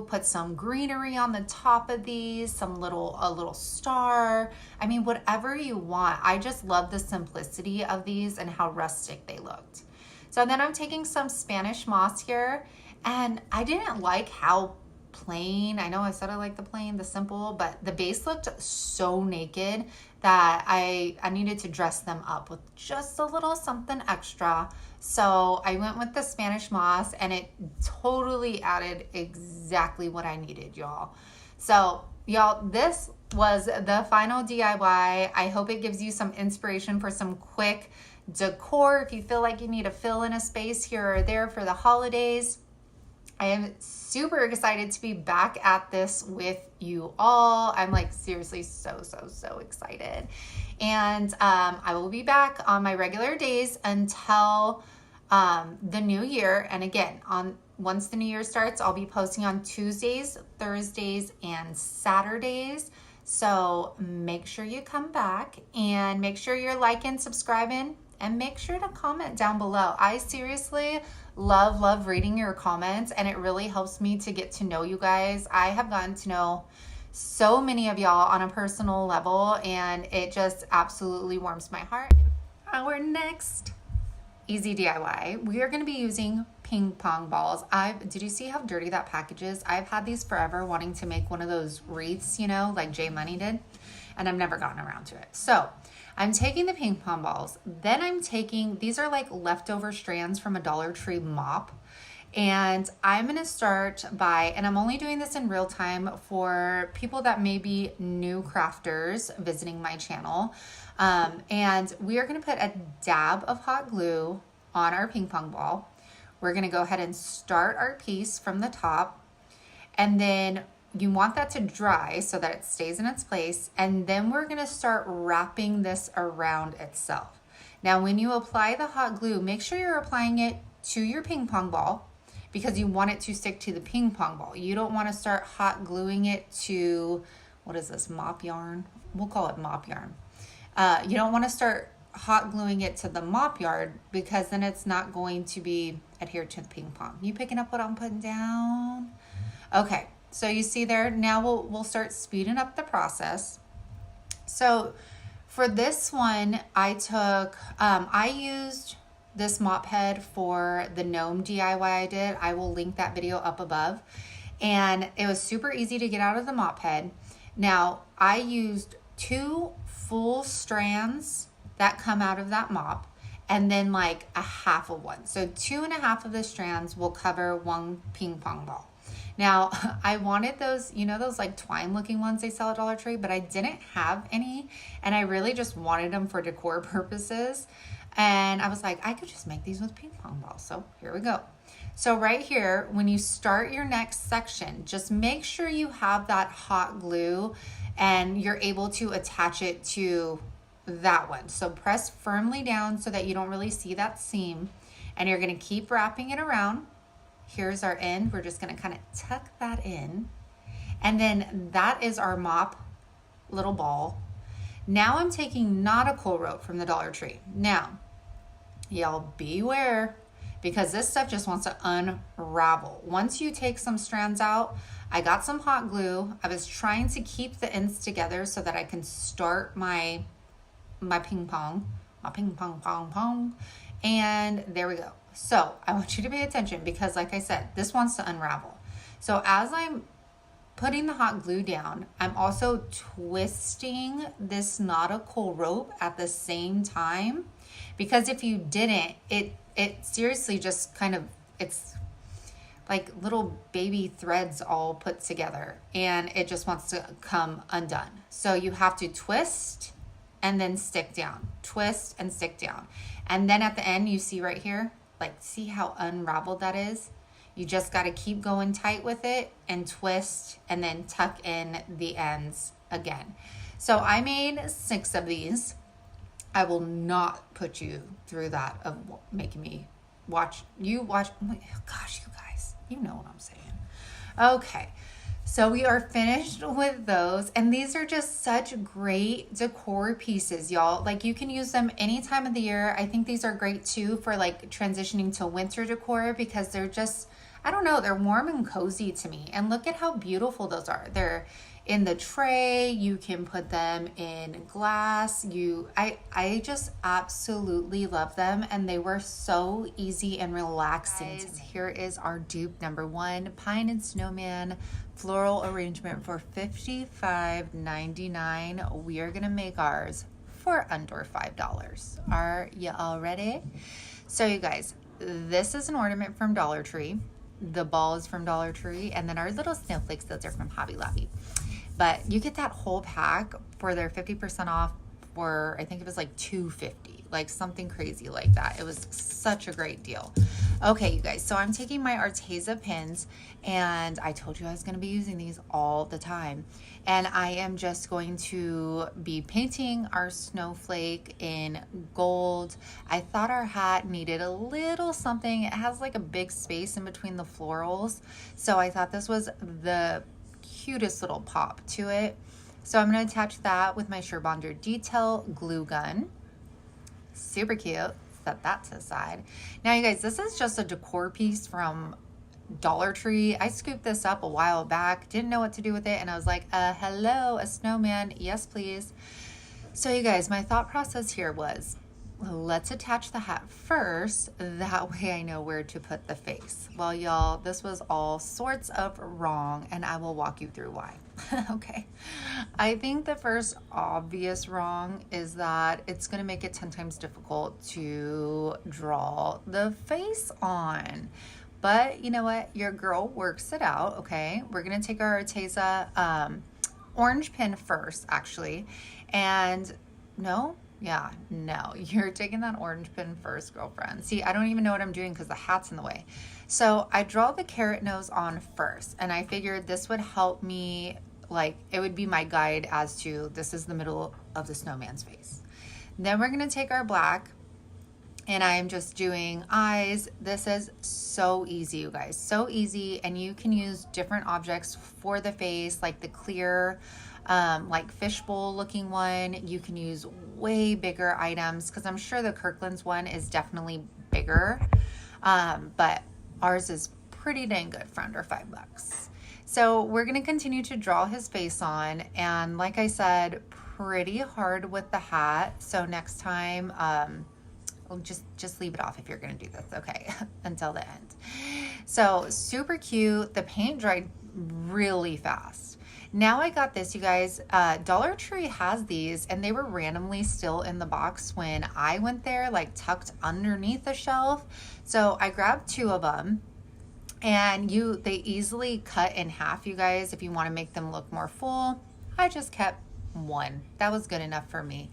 put some greenery on the top of these, a little star. I mean, whatever you want. I just love the simplicity of these and how rustic they looked. So then I'm taking some Spanish moss here, and I didn't like how plain, I know I said I like the simple, but the base looked so naked that I needed to dress them up with just a little something extra. So I went with the Spanish moss, and it totally added exactly what I needed, y'all. So y'all, this was the final DIY. I hope it gives you some inspiration for some quick decor if you feel like you need to fill in a space here or there for the holidays. I am super excited to be back at this with you all. I'm like seriously so excited. And I will be back on my regular days until the new year. And again, once the new year starts, I'll be posting on Tuesdays, Thursdays, and Saturdays. So make sure you come back and make sure you're liking, subscribing, and make sure to comment down below. I seriously love reading your comments, and it really helps me to get to know you guys. I have gotten to know so many of y'all on a personal level, and it just absolutely warms my heart. Our next easy DIY, we are going to be using ping pong balls. Did you see how dirty that package is? I've had these forever, wanting to make one of those wreaths, you know, like J Money did, and I've never gotten around to it. So I'm taking the ping pong balls. Then I'm taking, these are like leftover strands from a Dollar Tree mop. And I'm gonna start by, and I'm only doing this in real time for people that may be new crafters visiting my channel. And we are gonna put a dab of hot glue on our ping pong ball. We're gonna go ahead and start our piece from the top, and then you want that to dry so that it stays in its place. And then we're gonna start wrapping this around itself. Now, when you apply the hot glue, make sure you're applying it to your ping pong ball because you want it to stick to the ping pong ball. You don't wanna start hot gluing it to, what is this, mop yarn? We'll call it mop yarn. You don't wanna start hot gluing it to the mop yard because then it's not going to be adhered to the ping pong. You picking up what I'm putting down? Okay. So you see there, now we'll start speeding up the process. So for this one, I used this mop head for the gnome DIY I did. I will link that video up above. And it was super easy to get out of the mop head. Now I used 2 full strands that come out of that mop, and then like a half of one. So 2.5 of the strands will cover 1 ping pong ball. Now, I wanted those, you know, those like twine looking ones they sell at Dollar Tree, but I didn't have any, and I really just wanted them for decor purposes. And I was like, I could just make these with ping pong balls. So here we go. So right here, when you start your next section, just make sure you have that hot glue and you're able to attach it to that one. So press firmly down so that you don't really see that seam, and you're gonna keep wrapping it around. Here's our end. We're just gonna kind of tuck that in. And then that is our mop little ball. Now I'm taking nautical rope from the Dollar Tree. Now, y'all beware, because this stuff just wants to unravel. Once you take some strands out, I got some hot glue. I was trying to keep the ends together so that I can start my ping pong, and there we go. So I want you to pay attention because like I said, this wants to unravel. So as I'm putting the hot glue down, I'm also twisting this nautical rope at the same time, because if you didn't, it seriously just kind of, it's like little baby threads all put together, and it just wants to come undone. So you have to twist and then stick down, twist and stick down. And then at the end, you see right here, like see how unraveled that is? You just got to keep going tight with it and twist and then tuck in the ends again. So I made 6 of these. I will not put you through that of making me watch. Oh my gosh, you guys, you know what I'm saying. Okay, so we are finished with those, and these are just such great decor pieces, y'all. Like, you can use them any time of the year. I think these are great too for like transitioning to winter decor, because they're just, I don't know, they're warm and cozy to me. And look at how beautiful those are. They're in the tray, you can put them in glass. I just absolutely love them, and they were so easy and relaxing. Guys, here is our dupe number 1, Pine and Snowman floral arrangement for $55.99. We are gonna make ours for under $5. Are you all ready? So you guys, this is an ornament from Dollar Tree. The ball is from Dollar Tree, and then our little snowflakes, those are from Hobby Lobby. But you get that whole pack for their 50% off for, I think it was like $2.50, like something crazy like that. It was such a great deal. Okay, you guys, so I'm taking my Arteza pins, and I told you I was going to be using these all the time. And I am just going to be painting our snowflake in gold. I thought our hat needed a little something. It has like a big space in between the florals. So I thought this was the cutest little pop to it. So I'm going to attach that with my Surebonder Detail glue gun. Super cute. Set that to the side. Now you guys, this is just a decor piece from Dollar Tree. I scooped this up a while back, didn't know what to do with it, and I was like, hello, a snowman, yes please. So you guys, my thought process here was, let's attach the hat first, that way I know where to put the face. Well, y'all, this was all sorts of wrong, and I will walk you through why. Okay, I think the first obvious wrong is that it's going to make it 10 times difficult to draw the face on. But you know what? Your girl works it out, okay? We're going to take our Arteza orange pin first, actually. And no, you're taking that orange pin first, girlfriend. See, I don't even know what I'm doing because the hat's in the way. So I draw the carrot nose on first, and I figured this would help me, like, it would be my guide as to this is the middle of the snowman's face. Then we're going to take our black, and I'm just doing eyes. This is so easy, you guys, so easy. And you can use different objects for the face, like the clear, like fishbowl looking one. You can use way bigger items, because I'm sure the Kirkland's one is definitely bigger. But ours is pretty dang good for under $5. So we're going to continue to draw his face on. And like I said, pretty hard with the hat. So next time, just leave it off if you're going to do this, okay, until the end. So super cute. The paint dried really fast. Now I got this, you guys. Dollar Tree has these, and they were randomly still in the box when I went there, like tucked underneath the shelf. So I grabbed 2 of them, and they easily cut in half, you guys, if you want to make them look more full. I just kept 1. That was good enough for me.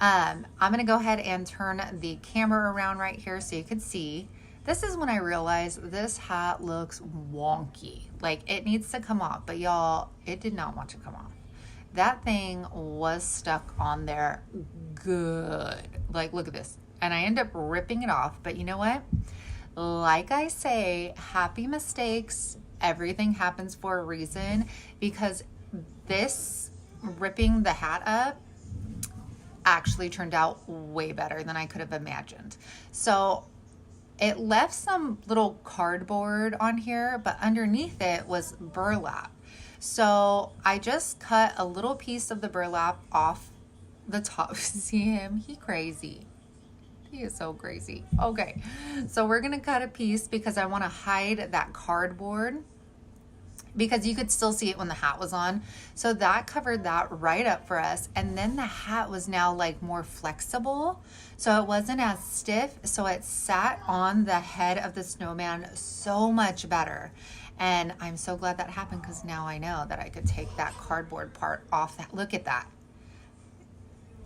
I'm going to go ahead and turn the camera around right here so you can see. This is when I realized this hat looks wonky. Like, it needs to come off, but y'all, it did not want to come off. That thing was stuck on there good. Like, look at this. And I end up ripping it off, but you know what? Like I say, happy mistakes. Everything happens for a reason, because this ripping the hat up actually turned out way better than I could have imagined. So it left some little cardboard on here, but underneath it was burlap. So I just cut a little piece of the burlap off the top. See him? He crazy. He is so crazy. Okay, so we're gonna cut a piece because I want to hide that cardboard because you could still see it when the hat was on. So that covered that right up for us. And then the hat was now like more flexible. So it wasn't as stiff. So it sat on the head of the snowman so much better. And I'm so glad that happened, because now I know that I could take that cardboard part off. That. Look at that.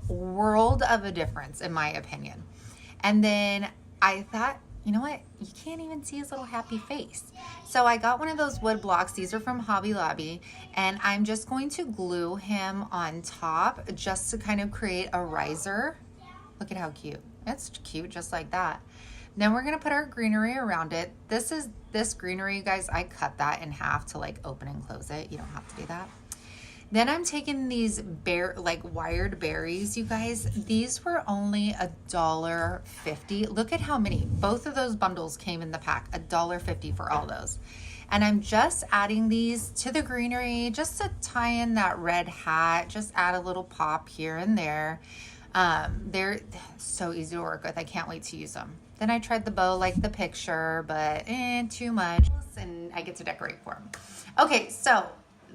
World of a difference, in my opinion. And then I thought, you know what? You can't even see his little happy face. So I got one of those wood blocks. These are from Hobby Lobby. And I'm just going to glue him on top just to kind of create a riser. Look at how cute. It's cute just like that. Then we're going to put our greenery around it. This greenery, you guys, I cut that in half to like open and close it. You don't have to do that. Then I'm taking these wired berries, you guys. These were only $1.50. Look at how many. Both of those bundles came in the pack. $1.50 for all those. And I'm just adding these to the greenery just to tie in that red hat. Just add a little pop here and there. They're so easy to work with. I can't wait to use them. Then I tried the bow like the picture, but too much. And I get to decorate for them. Okay, so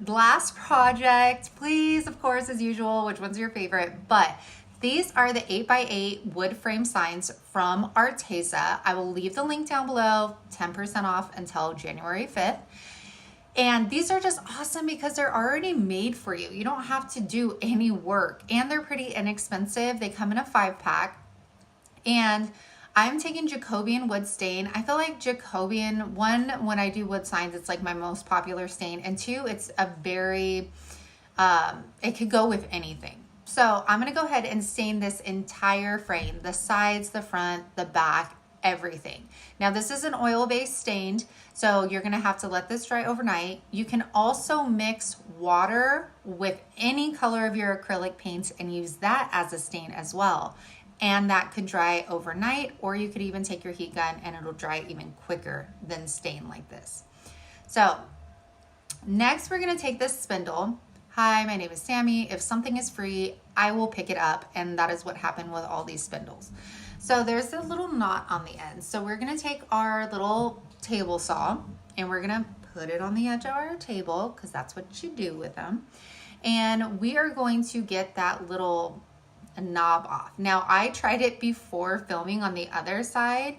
last project, please, of course, as usual, which one's your favorite? But these are the 8x8 wood frame signs from Arteza. I will leave the link down below, 10% off until January 5th. And these are just awesome because they're already made for you. You don't have to do any work, and they're pretty inexpensive. They come in a 5-pack. And I'm taking Jacobian wood stain. I feel like Jacobian, one, when I do wood signs, it's like my most popular stain. And two, it's a very, it could go with anything. So I'm going to go ahead and stain this entire frame, the sides, the front, the back, everything. Now this is an oil-based stained, so you're going to have to let this dry overnight. You can also mix water with any color of your acrylic paints and use that as a stain as well. And that could dry overnight, or you could even take your heat gun and it'll dry even quicker than stain like this. So next we're going to take this spindle. Hi, my name is Sammy. If something is free, I will pick it up. And that is what happened with all these spindles. So there's a little knot on the end. So we're going to take our little table saw and we're going to put it on the edge of our table, because that's what you do with them. And we are going to get that little knob off. Now I tried it before filming on the other side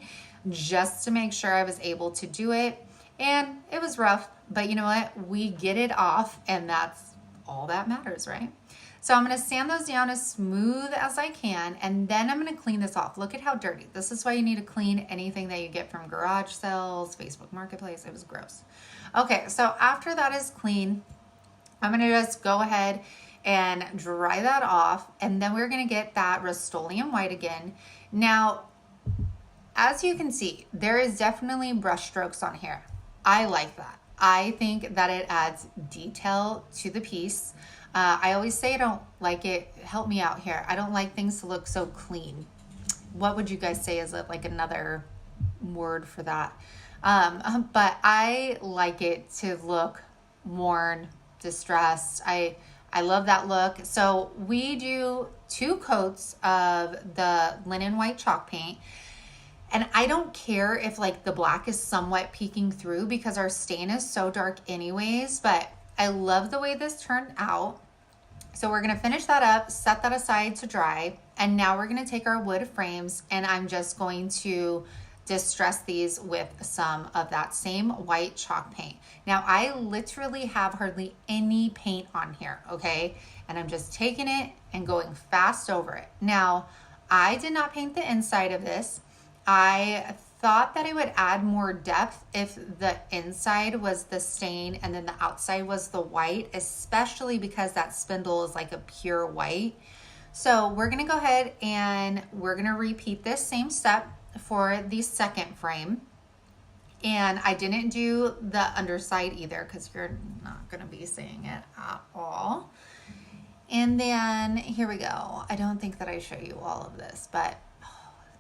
just to make sure I was able to do it, and it was rough, but you know what? We get it off, and that's all that matters, right? So I'm going to sand those down as smooth as I can, and then I'm going to clean this off. Look at how dirty. This is why you need to clean anything that you get from garage sales, Facebook Marketplace. It was gross. Okay, so after that is clean, I'm going to just go ahead and dry that off, and then we're going to get that Rust-Oleum white again. Now, as you can see, there is definitely brush strokes on here. I like that. I think that it adds detail to the piece. I always say I don't like it. Help me out here. I don't like things to look so clean. What would you guys say is like another word for that? But I like it to look worn, distressed. I love that look. So we do 2 coats of the linen white chalk paint. And I don't care if like the black is somewhat peeking through, because our stain is so dark anyways, but I love the way this turned out. So we're going to finish that up, set that aside to dry. And now we're going to take our wood frames, and I'm just going to distress these with some of that same white chalk paint. Now I literally have hardly any paint on here, okay? And I'm just taking it and going fast over it. Now I did not paint the inside of this. I thought that it would add more depth if the inside was the stain and then the outside was the white, especially because that spindle is like a pure white. So we're gonna go ahead and we're gonna repeat this same step for the second frame. And I didn't do the underside either, because you're not gonna be seeing it at all. And then here we go. I don't think that I show you all of this, but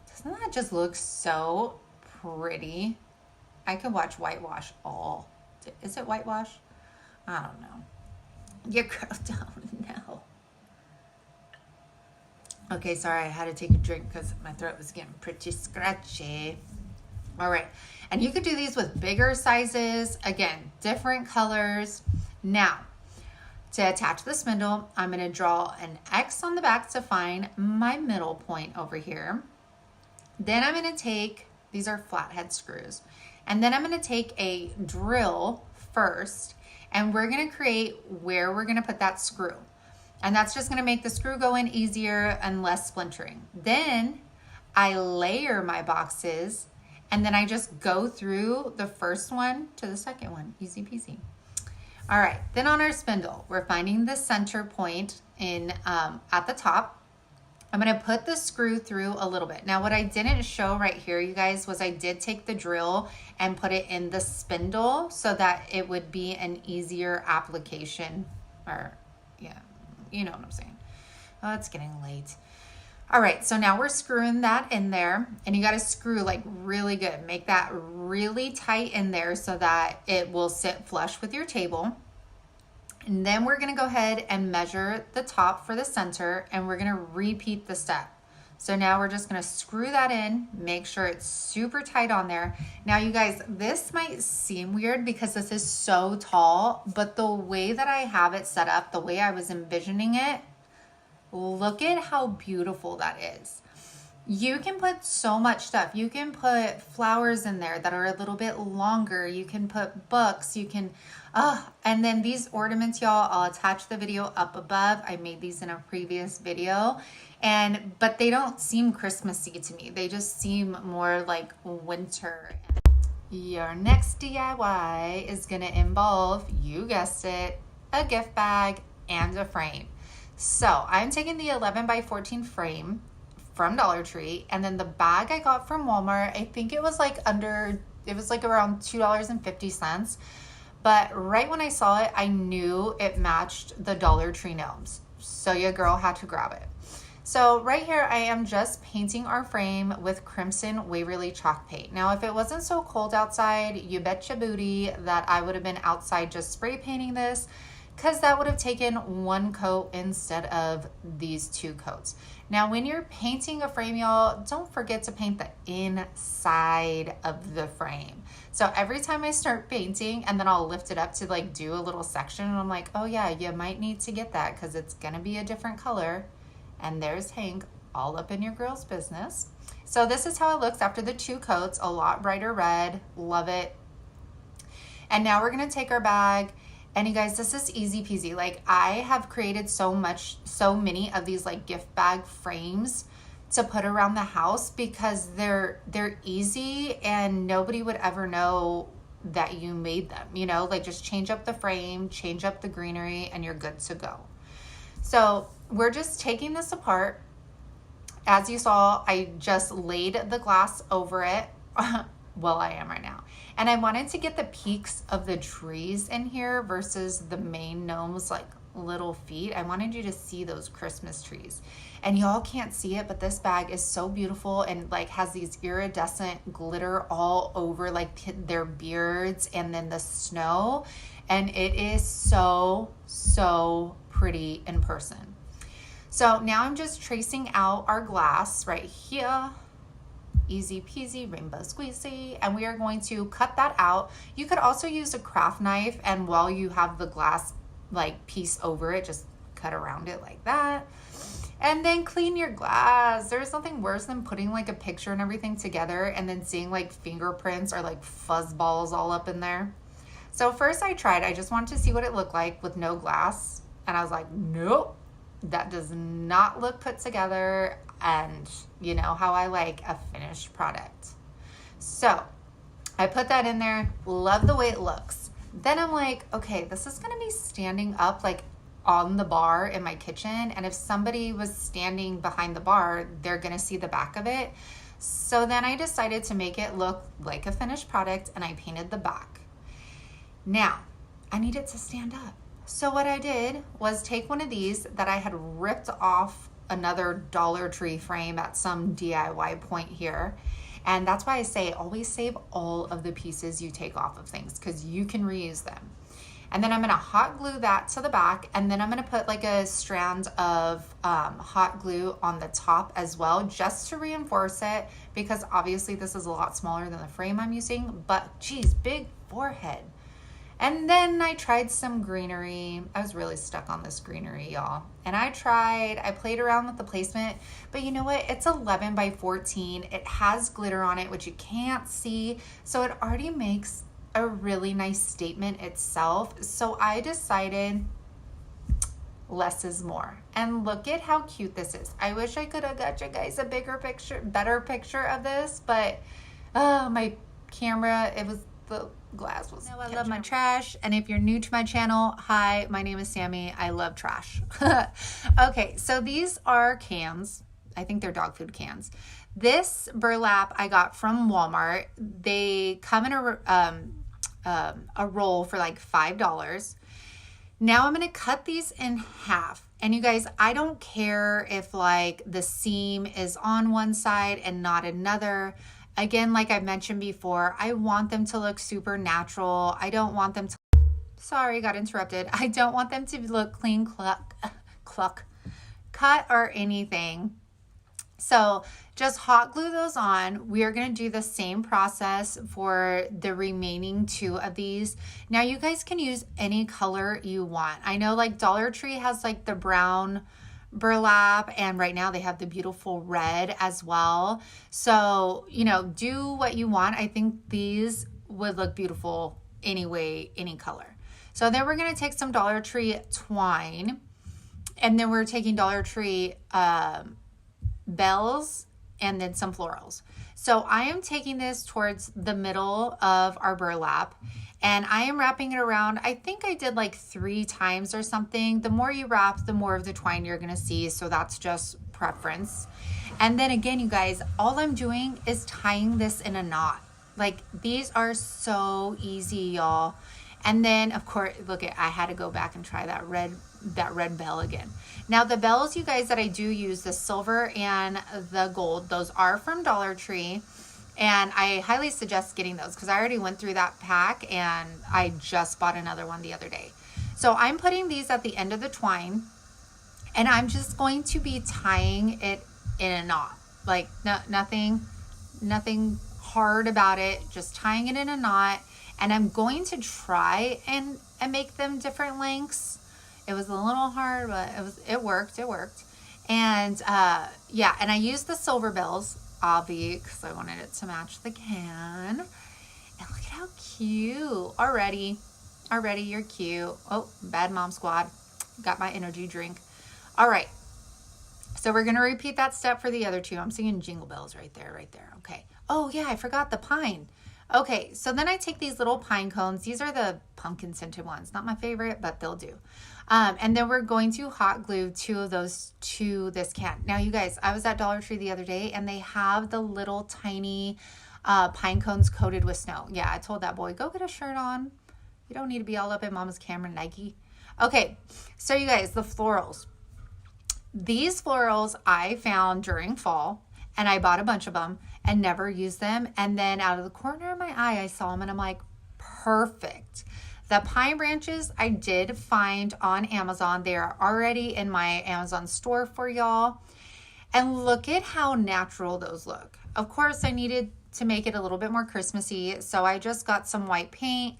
doesn't that just look so pretty? I could watch whitewash all. Is it whitewash? I don't know. Your girl don't know. Okay, sorry, I had to take a drink because my throat was getting pretty scratchy. All right, and you could do these with bigger sizes, again, different colors. Now, to attach the spindle, I'm gonna draw an X on the back to find my middle point over here. Then I'm gonna take, these are flathead screws, and then I'm gonna take a drill first, and we're gonna create where we're gonna put that screw. And that's just gonna make the screw go in easier and less splintering. Then I layer my boxes, and then I just go through the first one to the second one, easy peasy. All right, then on our spindle, we're finding the center point in at the top. I'm gonna put the screw through a little bit. Now what I didn't show right here, you guys, was I did take the drill and put it in the spindle so that it would be an easier application, or yeah, you know what I'm saying. Oh, it's getting late. All right, so now we're screwing that in there, and you gotta screw like really good. Make that really tight in there so that it will sit flush with your table. And then we're gonna go ahead and measure the top for the center, and we're gonna repeat the step. So now we're just gonna screw that in, make sure it's super tight on there. Now you guys, this might seem weird because this is so tall, but the way that I have it set up, the way I was envisioning it, look at how beautiful that is. You can put so much stuff. You can put flowers in there that are a little bit longer. You can put books. You can, and then these ornaments, y'all, I'll attach the video up above. I made these in a previous video, but they don't seem Christmassy to me. They just seem more like winter. Your next DIY is gonna involve, you guessed it, a gift bag and a frame. So I'm taking the 11 by 14 frame from Dollar Tree, and then the bag I got from Walmart, I think it was like around $2.50. But right when I saw it, I knew it matched the Dollar Tree gnomes. So your girl had to grab it. So right here, I am just painting our frame with Crimson Waverly chalk paint. Now, if it wasn't so cold outside, you betcha booty that I would have been outside just spray painting this, because that would have taken one coat instead of these two coats. Now, when you're painting a frame, y'all, don't forget to paint the inside of the frame. So every time I start painting, and then I'll lift it up to like do a little section, and I'm like, oh yeah, you might need to get that because it's gonna be a different color. And there's Hank all up in your girl's business. So this is how it looks after the two coats, a lot brighter red, love it. And now we're gonna take our bag. And you guys, this is easy peasy. Like, I have created so many of these like gift bag frames to put around the house because they're easy and nobody would ever know that you made them, you know, like just change up the frame, change up the greenery, and you're good to go. So we're just taking this apart. As you saw, I just laid the glass over it. Well, I am right now. And I wanted to get the peaks of the trees in here versus the main gnome's like little feet. I wanted you to see those Christmas trees. And y'all can't see it, but this bag is so beautiful and like has these iridescent glitter all over like their beards and then the snow. And it is so, so pretty in person. So now I'm just tracing out our glass right here. Easy peasy, rainbow squeezy, and we are going to cut that out. You could also use a craft knife, and while you have the glass like piece over it, just cut around it like that. And then clean your glass. There's nothing worse than putting like a picture and everything together and then seeing like fingerprints or like fuzz balls all up in there. So first I just wanted to see what it looked like with no glass, and I was like, nope, that does not look put together. And you know how I like a finished product. So I put that in there, love the way it looks. Then I'm like, okay, this is gonna be standing up like on the bar in my kitchen. And if somebody was standing behind the bar, they're gonna see the back of it. So then I decided to make it look like a finished product, and I painted the back. Now, I need it to stand up. So what I did was take one of these that I had ripped off another Dollar Tree frame at some DIY point here. And that's why I say always save all of the pieces you take off of things because you can reuse them. And then I'm gonna hot glue that to the back, and then I'm gonna put like a strand of hot glue on the top as well, just to reinforce it, because obviously this is a lot smaller than the frame I'm using, but geez, big forehead. And then I tried some greenery. I was really stuck on this greenery, y'all. And I played around with the placement, but you know what? It's 11 by 14. It has glitter on it, which you can't see. So it already makes a really nice statement itself. So I decided less is more. And look at how cute this is. I wish I could have got you guys a better picture of this, but my camera, the glass was. I love my trash. And if you're new to my channel, hi, my name is Sammy. I love trash. Okay, so these are cans. I think they're dog food cans. This burlap I got from Walmart. They come in a roll for like $5. Now I'm going to cut these in half. And you guys, I don't care if like the seam is on one side and not another. Again, like I mentioned before, I want them to look super natural. I don't want them to, sorry, got interrupted. I don't want them to look clean, cut or anything. So just hot glue those on. We are going to do the same process for the remaining 2 of these. Now you guys can use any color you want. I know like Dollar Tree has like the brown burlap, and right now they have the beautiful red as well. So, you know, do what you want. I think these would look beautiful anyway, any color. So then we're going to take some Dollar Tree twine, and then we're taking Dollar Tree bells, and then some florals. So I am taking this towards the middle of our burlap, and I am wrapping it around. I think I did like 3 times or something. The more you wrap, the more of the twine you're gonna see. So that's just preference. And then again, you guys, all I'm doing is tying this in a knot. Like these are so easy, y'all. And then of course, look at, I had to go back and try that red bell again. Now the bells, you guys, that I do use, the silver and the gold, those are from Dollar Tree. And I highly suggest getting those because I already went through that pack and I just bought another one the other day. So I'm putting these at the end of the twine, and I'm just going to be tying it in a knot. Like nothing hard about it, just tying it in a knot. And I'm going to try and make them different lengths. It was a little hard, but it worked. And yeah, and I used the silver bells, obviously, because I wanted it to match the can. And look at how cute. Already you're cute. Oh, bad mom squad. Got my energy drink. All right. So we're going to repeat that step for the other 2. I'm singing jingle bells right there. Okay. Oh yeah, I forgot the pine. Okay, so then I take these little pine cones. These are the pumpkin scented ones. Not my favorite, but they'll do. And then we're going to hot glue 2 of those to this can. Now, you guys, I was at Dollar Tree the other day, and they have the little tiny pine cones coated with snow. Yeah, I told that boy, go get a shirt on. You don't need to be all up in mama's camera, Nike. Okay, so you guys, the florals. These florals I found during fall, and I bought a bunch of them and never used them. And then out of the corner of my eye, I saw them, and I'm like, perfect. The pine branches I did find on Amazon. They are already in my Amazon store for y'all. And look at how natural those look. Of course, I needed to make it a little bit more Christmassy, so I just got some white paint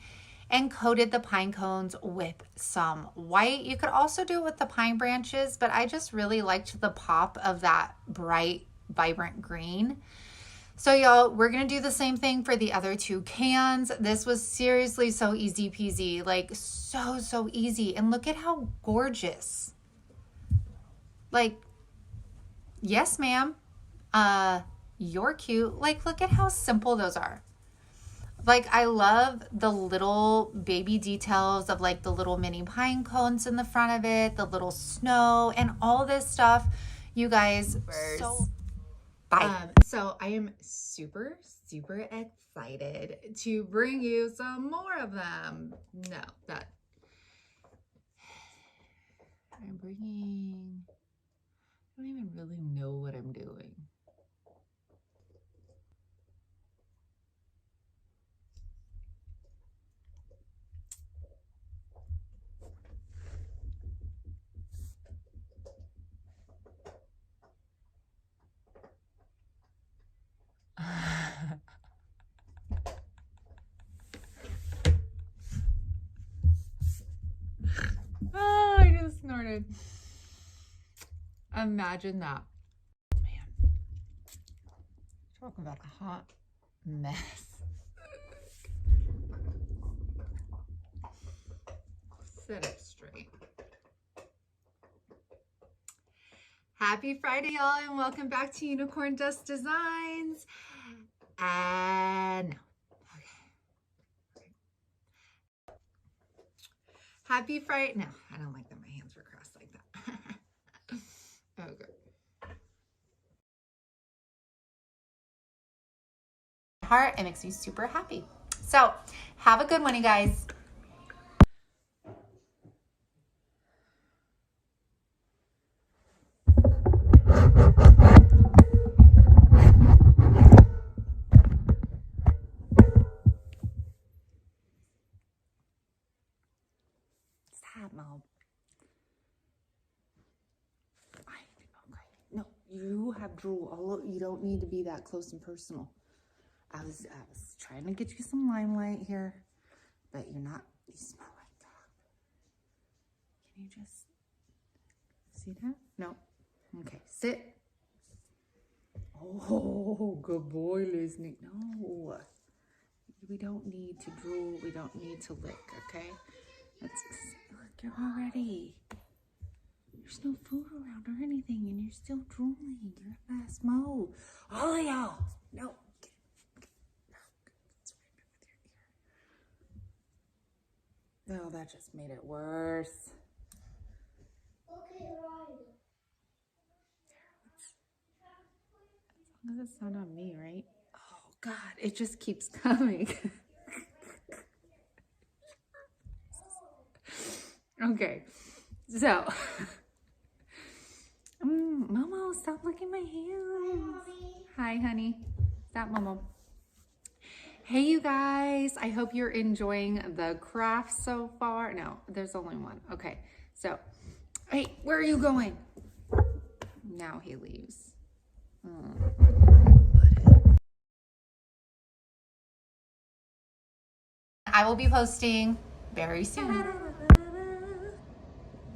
and coated the pine cones with some white. You could also do it with the pine branches, but I just really liked the pop of that bright, vibrant green. So y'all, we're going to do the same thing for the other 2 cans. This was seriously so easy peasy, like so easy. And look at how gorgeous. Like, yes, ma'am. You're cute. Like, look at how simple those are. Like, I love the little baby details of like the little mini pine cones in the front of it, the little snow and all this stuff. You guys, so I am super excited to bring you some more of them. No, that I'm bringing, I don't even really know what I'm doing. Oh, I just snorted. Imagine that. Man, talking about a hot mess. Sit up straight. Happy Friday, y'all, and welcome back to Unicorn Dust Designs. And happy Friday. No, I don't like that my hands were crossed like that. Okay. Heart, it makes me super happy. So have a good one, you guys. Stop, Mom. Okay. No, you have drool. You don't need to be that close and personal. I was trying to get you some limelight here, but you're not. You smell like dog. Can you just see that? No. Okay, sit. Oh, good boy, Leslie. No, we don't need to drool. We don't need to lick. Okay. Look, you're already. There's no food around or anything, and you're still drooling. You're a fast mo. All of y'all. No. No, that just made it worse. Okay, right. As long as it's not on me, right? Oh, God, it just keeps coming. Okay, so. Momo, stop licking my hands. Hi, honey. Stop, Momo. Hey, you guys. I hope you're enjoying the craft so far. No, there's only one. Okay, so, hey, where are you going? Now he leaves. I will be posting very soon.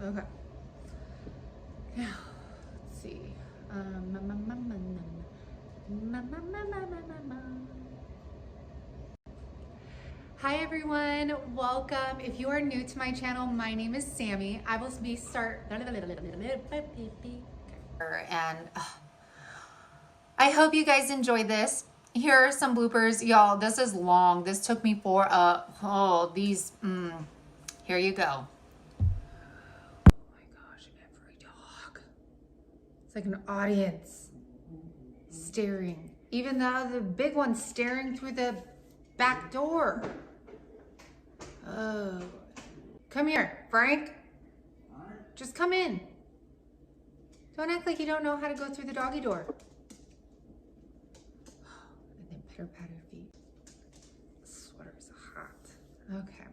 Okay. Now, let's see. Hi everyone, welcome. If you are new to my channel, my name is Sammy. I will be And I hope you guys enjoyed this. Here are some bloopers. Y'all, this is long. This took me for here you go. Oh my gosh, every dog. It's like an audience staring. Even the big one staring through the back door. Oh. Come here, Frank. Just come in. Don't act like you don't know how to go through the doggy door. And then pitter patter feet. The sweater's hot. Okay.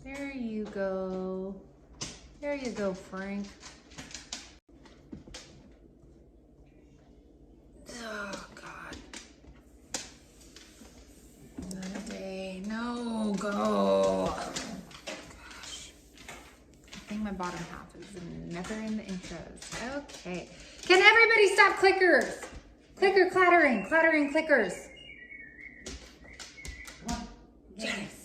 There you go. There you go, Frank. Oh, God. Another day. No, go. Oh, gosh. I think my bottom half is never in the intros. Okay. Can everybody stop clickers? Clicker clattering, clattering clickers. Yes.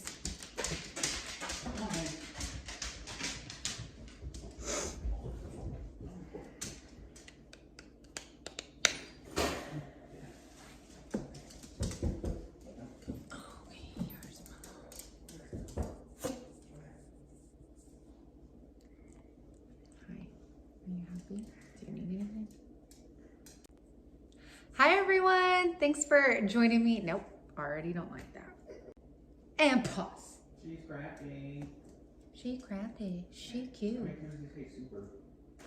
Hi everyone, thanks for joining me. Nope, already don't like that. And pause. She's crafty. She crafty, she cute. How many times did you say super?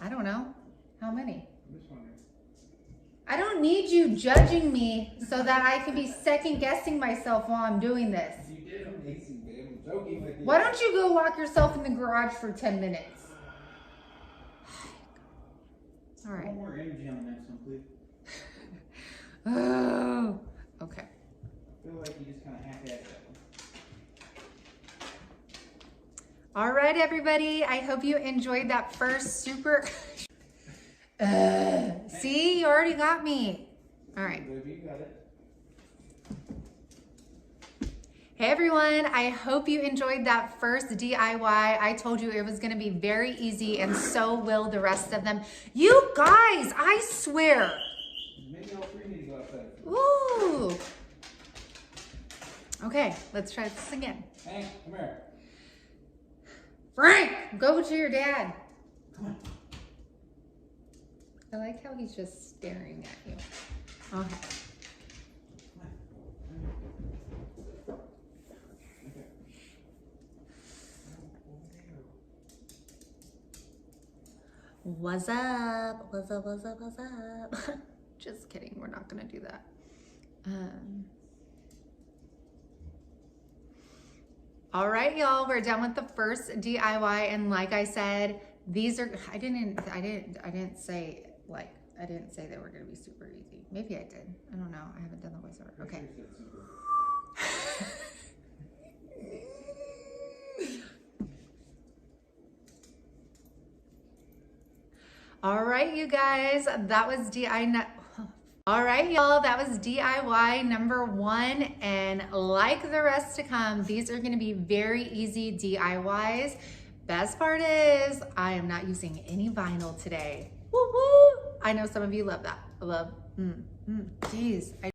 I don't know. How many? I'm just wondering. I don't need you judging me so that I can be second guessing myself while I'm doing this. You did amazing, babe. I'm joking with you. Why don't you go lock yourself in the garage for 10 minutes? All right. One more energy on the next one, please. Oh, okay. I feel like you just kind of half-assed that one. All right, everybody. I hope you enjoyed that first super. See, you already got me. All right. Baby, you got it. Hey everyone, I hope you enjoyed that first DIY. I told you it was gonna be very easy and so will the rest of them. You guys, I swear. Maybe all three need to go outside. Ooh. Okay, let's try this again. Hank, come here. Frank, go to your dad. Come on. I like how he's just staring at you. Okay. What's up? What's up? What's up? What's up? Just kidding. We're not gonna do that. All right, y'all. We're done with the first DIY, and like I said, these are. I didn't say they were gonna be super easy. Maybe I did. I don't know. I haven't done the voiceover. Okay. All right, you guys, that was All right, y'all, that was DIY number 1, and like the rest to come, these are gonna be very easy DIYs. Best part is I am not using any vinyl today. Woo woo! I know some of you love that. Geez, I